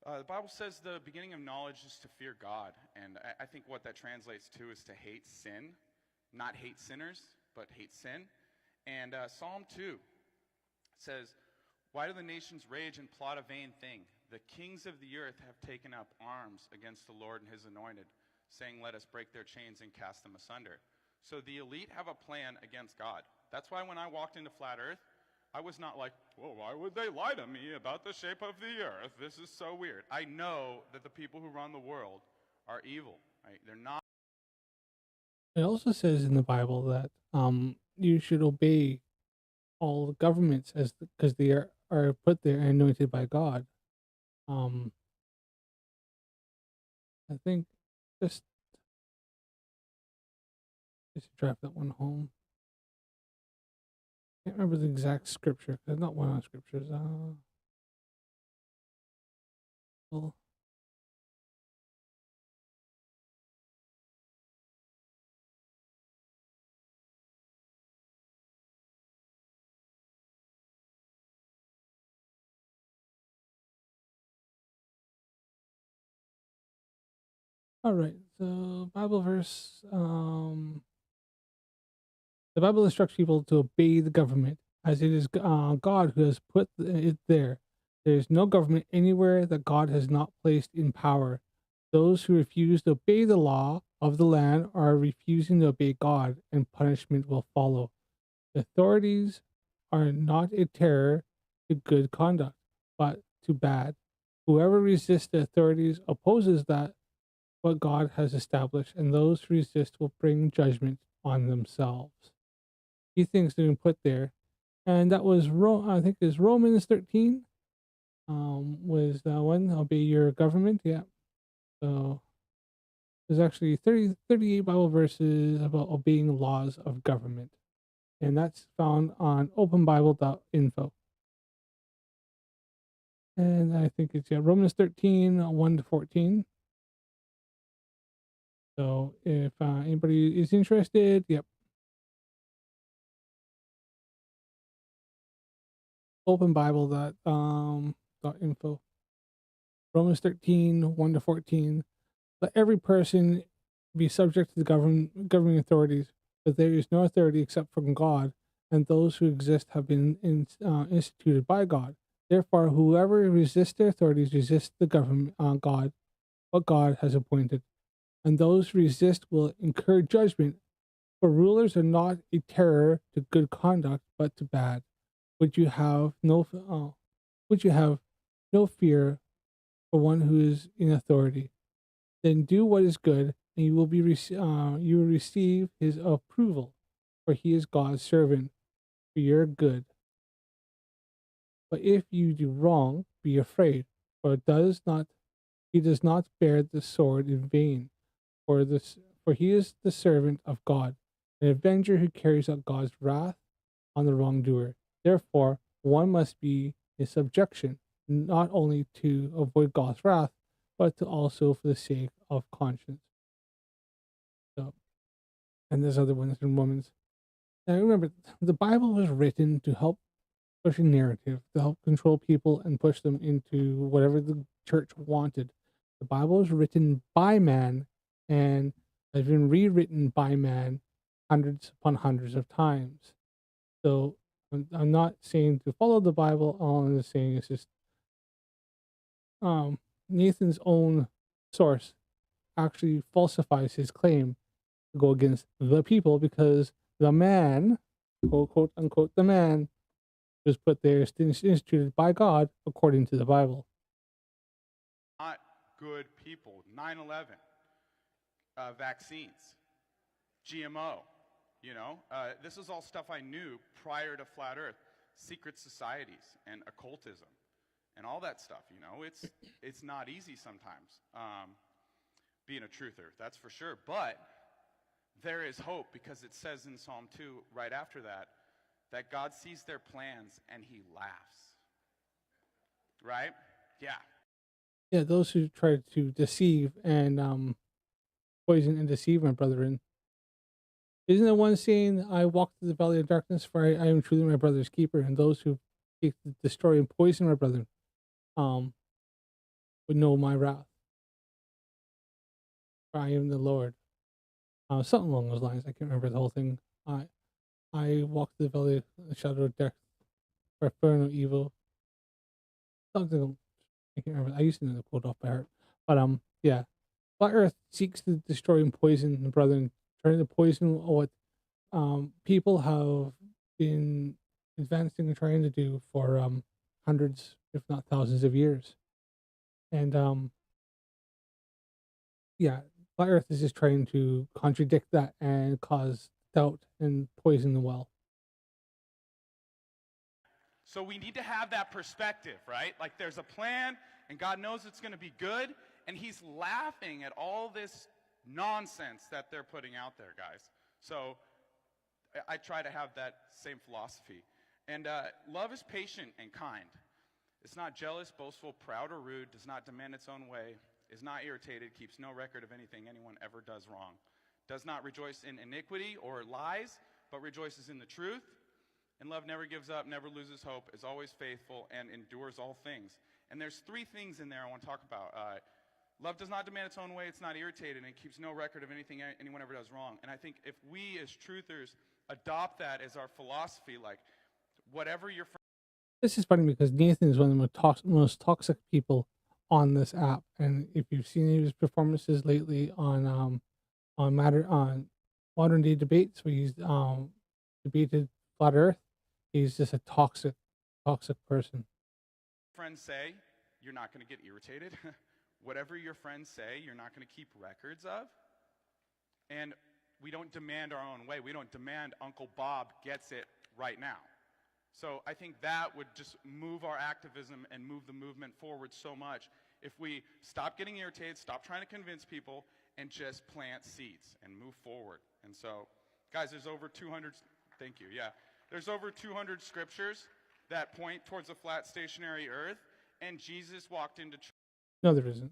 The Bible says the beginning of knowledge is to fear God, and I think what that translates to is to hate sin, not hate sinners, but hate sin. And Psalm 2 says, "Why do the nations rage and plot a vain thing? The kings of the earth have taken up arms against the Lord and his anointed, saying, let us break their chains and cast them asunder." So the elite have a plan against God. That's why when I walked into Flat Earth, I was not like, well, why would they lie to me about the shape of the earth? This is so weird. I know that the people who run the world are evil. Right? They're not. It also says in the Bible that you should obey all the governments as because they are put there and anointed by God. I think just drive that one home. Can't remember the exact scripture. There's not one of the scriptures. Well, all right. So Bible verse. The Bible instructs people to obey the government, as it is God who has put it there. There is no government anywhere that God has not placed in power. Those who refuse to obey the law of the land are refusing to obey God, and punishment will follow. The authorities are not a terror to good conduct, but to bad. Whoever resists the authorities opposes that what God has established, and those who resist will bring judgment on themselves. Few things to put there, and that was I think is Romans 13. Was that one? Obey your government. Yeah. So there's actually 38 Bible verses about obeying laws of government, and that's found on openbible.info. And I think it's Romans 13 1 to 14. So if anybody is interested, yep. openbible.info. Romans 13 1 to 14. Let every person be subject to the governing authorities, but there is no authority except from God, and those who exist have been instituted by God. Therefore, whoever resists their authorities resists the government, God, what God has appointed, and those who resist will incur judgment. For rulers are not a terror to good conduct, but to bad. Would you have no fear for one who is in authority? Then do what is good, and you will receive his approval, for he is God's servant for your good. But if you do wrong, be afraid, for he does not bear the sword in vain, for he is the servant of God, an avenger who carries out God's wrath on the wrongdoer. Therefore, one must be in subjection, not only to avoid God's wrath, but to also for the sake of conscience. So, and there's other ones in Romans. Now remember, the Bible was written to help push a narrative, to help control people and push them into whatever the church wanted. The Bible was written by man and has been rewritten by man hundreds upon hundreds of times. So I'm not saying to follow the Bible. All I'm saying is just Nathan's own source actually falsifies his claim to go against the people, because the man, quote unquote, the man was put there, instituted by God according to the Bible. Not good people. 9/11, vaccines, GMO. This is all stuff I knew prior to Flat Earth. Secret societies and occultism and all that stuff. It's not easy sometimes being a truther, that's for sure. But there is hope, because it says in Psalm 2 right after that God sees their plans and he laughs. Right? Yeah. Yeah, those who try to deceive and poison and deceive my brethren. Isn't the one saying, I walk through the valley of darkness, for I am truly my brother's keeper, and those who seek to destroy and poison my brethren would know my wrath. For I am the Lord. Something along those lines. I can't remember the whole thing. I walk through the valley of the shadow of death, for I fear no evil. Something I can't remember. I used to know the quote off by heart. But yeah. Flat Earth seeks to destroy and poison the brethren, trying to poison what people have been advancing and trying to do for hundreds, if not thousands of years. And yeah, Flat Earth is just trying to contradict that and cause doubt and poison the well. So we need to have that perspective, right? Like there's a plan, and God knows it's going to be good, and he's laughing at all this nonsense that they're putting out there, guys. So I try to have that same philosophy. And love is patient and kind. It's not jealous, boastful, proud, or rude, does not demand its own way, is not irritated, keeps no record of anything anyone ever does wrong, does not rejoice in iniquity or lies, but rejoices in the truth. And love never gives up, never loses hope, is always faithful, and endures all things. And there's three things in there I want to talk about. Love does not demand its own way, it's not irritated, and it keeps no record of anything anyone ever does wrong. And I think if we as truthers adopt that as our philosophy, like whatever your This is funny because Nathan is one of the most toxic people on this app. And if you've seen any of his performances lately on modern day debates where he's debated Flat Earth, he's just a toxic person. friends say, you're not going to get irritated. Whatever your friends say, you're not going to keep records of. And we don't demand our own way. We don't demand Uncle Bob gets it right now. So I think that would just move our activism and move the movement forward so much if we stop getting irritated, stop trying to convince people, and just plant seeds and move forward. And so, guys, there's over 200, thank you, yeah. There's over 200 scriptures that point towards a flat stationary earth, and Jesus walked into church. No, there isn't.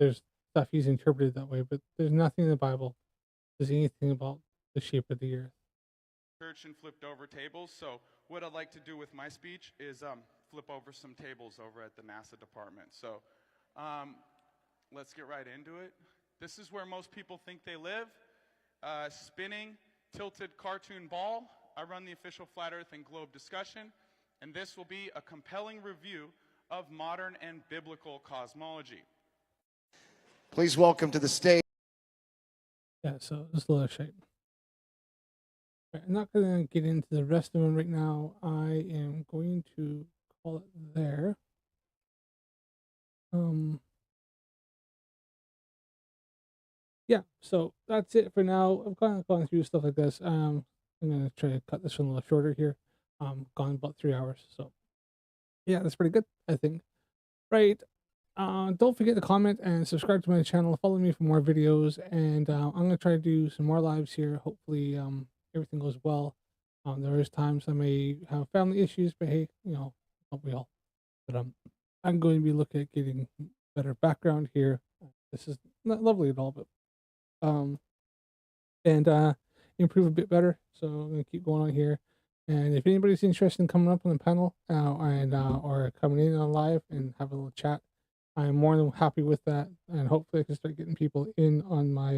There's stuff he's interpreted that way, but there's nothing in the Bible that says anything about the shape of the earth. Church and flipped over tables. So what I'd like to do with my speech is flip over some tables over at the NASA department. So let's get right into it. This is where most people think they live. Spinning, tilted cartoon ball. I run the official Flat Earth and Globe discussion, and this will be a compelling review of modern and biblical cosmology. Please welcome to the stage. Yeah, so just a little shape. Right, I'm not going to get into the rest of them right now. I am going to call it there. Yeah, so that's it for now. I've kind of gone through stuff like this. I'm going to try to cut this one a little shorter here. Gone about 3 hours, so yeah, that's pretty good, I think. Right. Don't forget to comment and subscribe to my channel. Follow me for more videos, and I'm going to try to do some more lives here. Hopefully, everything goes well. There is times I may have family issues, but hey, don't we all? But I'm going to be looking at getting better background here. This is not lovely at all, but and improve a bit better. So I'm going to keep going on here. And if anybody's interested in coming up on the panel or coming in on live and have a little chat, I'm more than happy with that. And hopefully I can start getting people in on my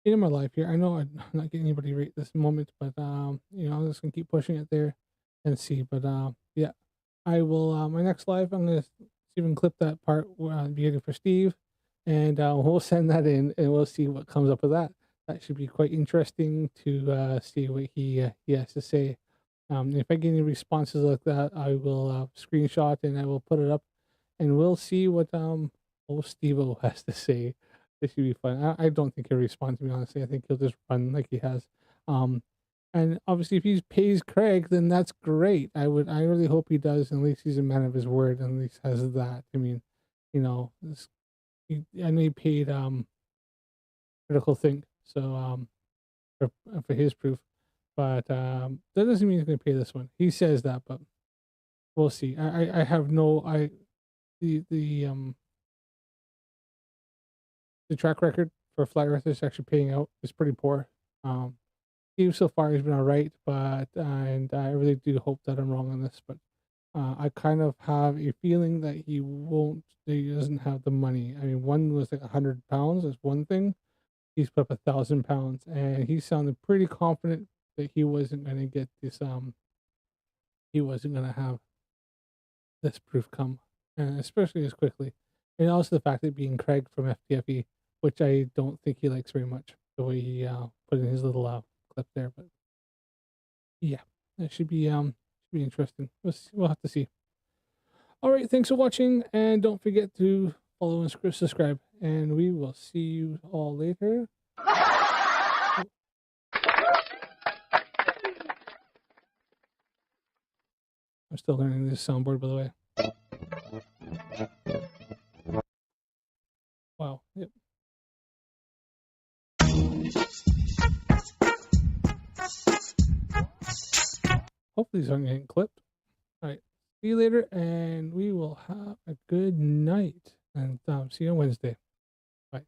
in my life here. I know I'm not getting anybody right this moment, but I'm just gonna keep pushing it there and see. But yeah, I will my next live I'm gonna even clip that part beginning for Steve, and we'll send that in and we'll see what comes up with that. That should be quite interesting to see what he has to say. If I get any responses like that, I will screenshot and I will put it up, and we'll see what old Steve-O has to say. This should be fun. I don't think he'll respond to me, honestly. I think he'll just run like he has. And obviously, if he pays Craig, then that's great. I really hope he does. And at least he's a man of his word, and at least has that. I mean, I know he paid Critical Think, so for his proof, but that doesn't mean he's going to pay this one. He says that, but we'll see. I have no the track record for flat earthers actually paying out is pretty poor. So far he's been all right, but and I really do hope that I'm wrong on this, but I kind of have a feeling that he won't. He doesn't have the money. I mean, one was like £100 is one thing. He's put up £1,000, and he sounded pretty confident that he wasn't going to get this. He wasn't going to have this proof come, and especially as quickly, and also the fact that being Craig from FTFE, which I don't think he likes very much, the way he put in his little clip there. But yeah, that should be interesting. We'll have to see. All right, thanks for watching, and don't forget to follow and subscribe, and we will see you all later. I'm still learning this soundboard, by the way. Wow. Yep. Hopefully these aren't getting clipped. All right. See you later, and we will have a good night. And see you on Wednesday. Bye.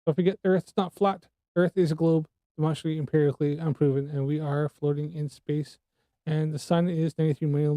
Don't forget, Earth's not flat. Earth is a globe, demonstrably empirically unproven, and we are floating in space. And the sun is 93 million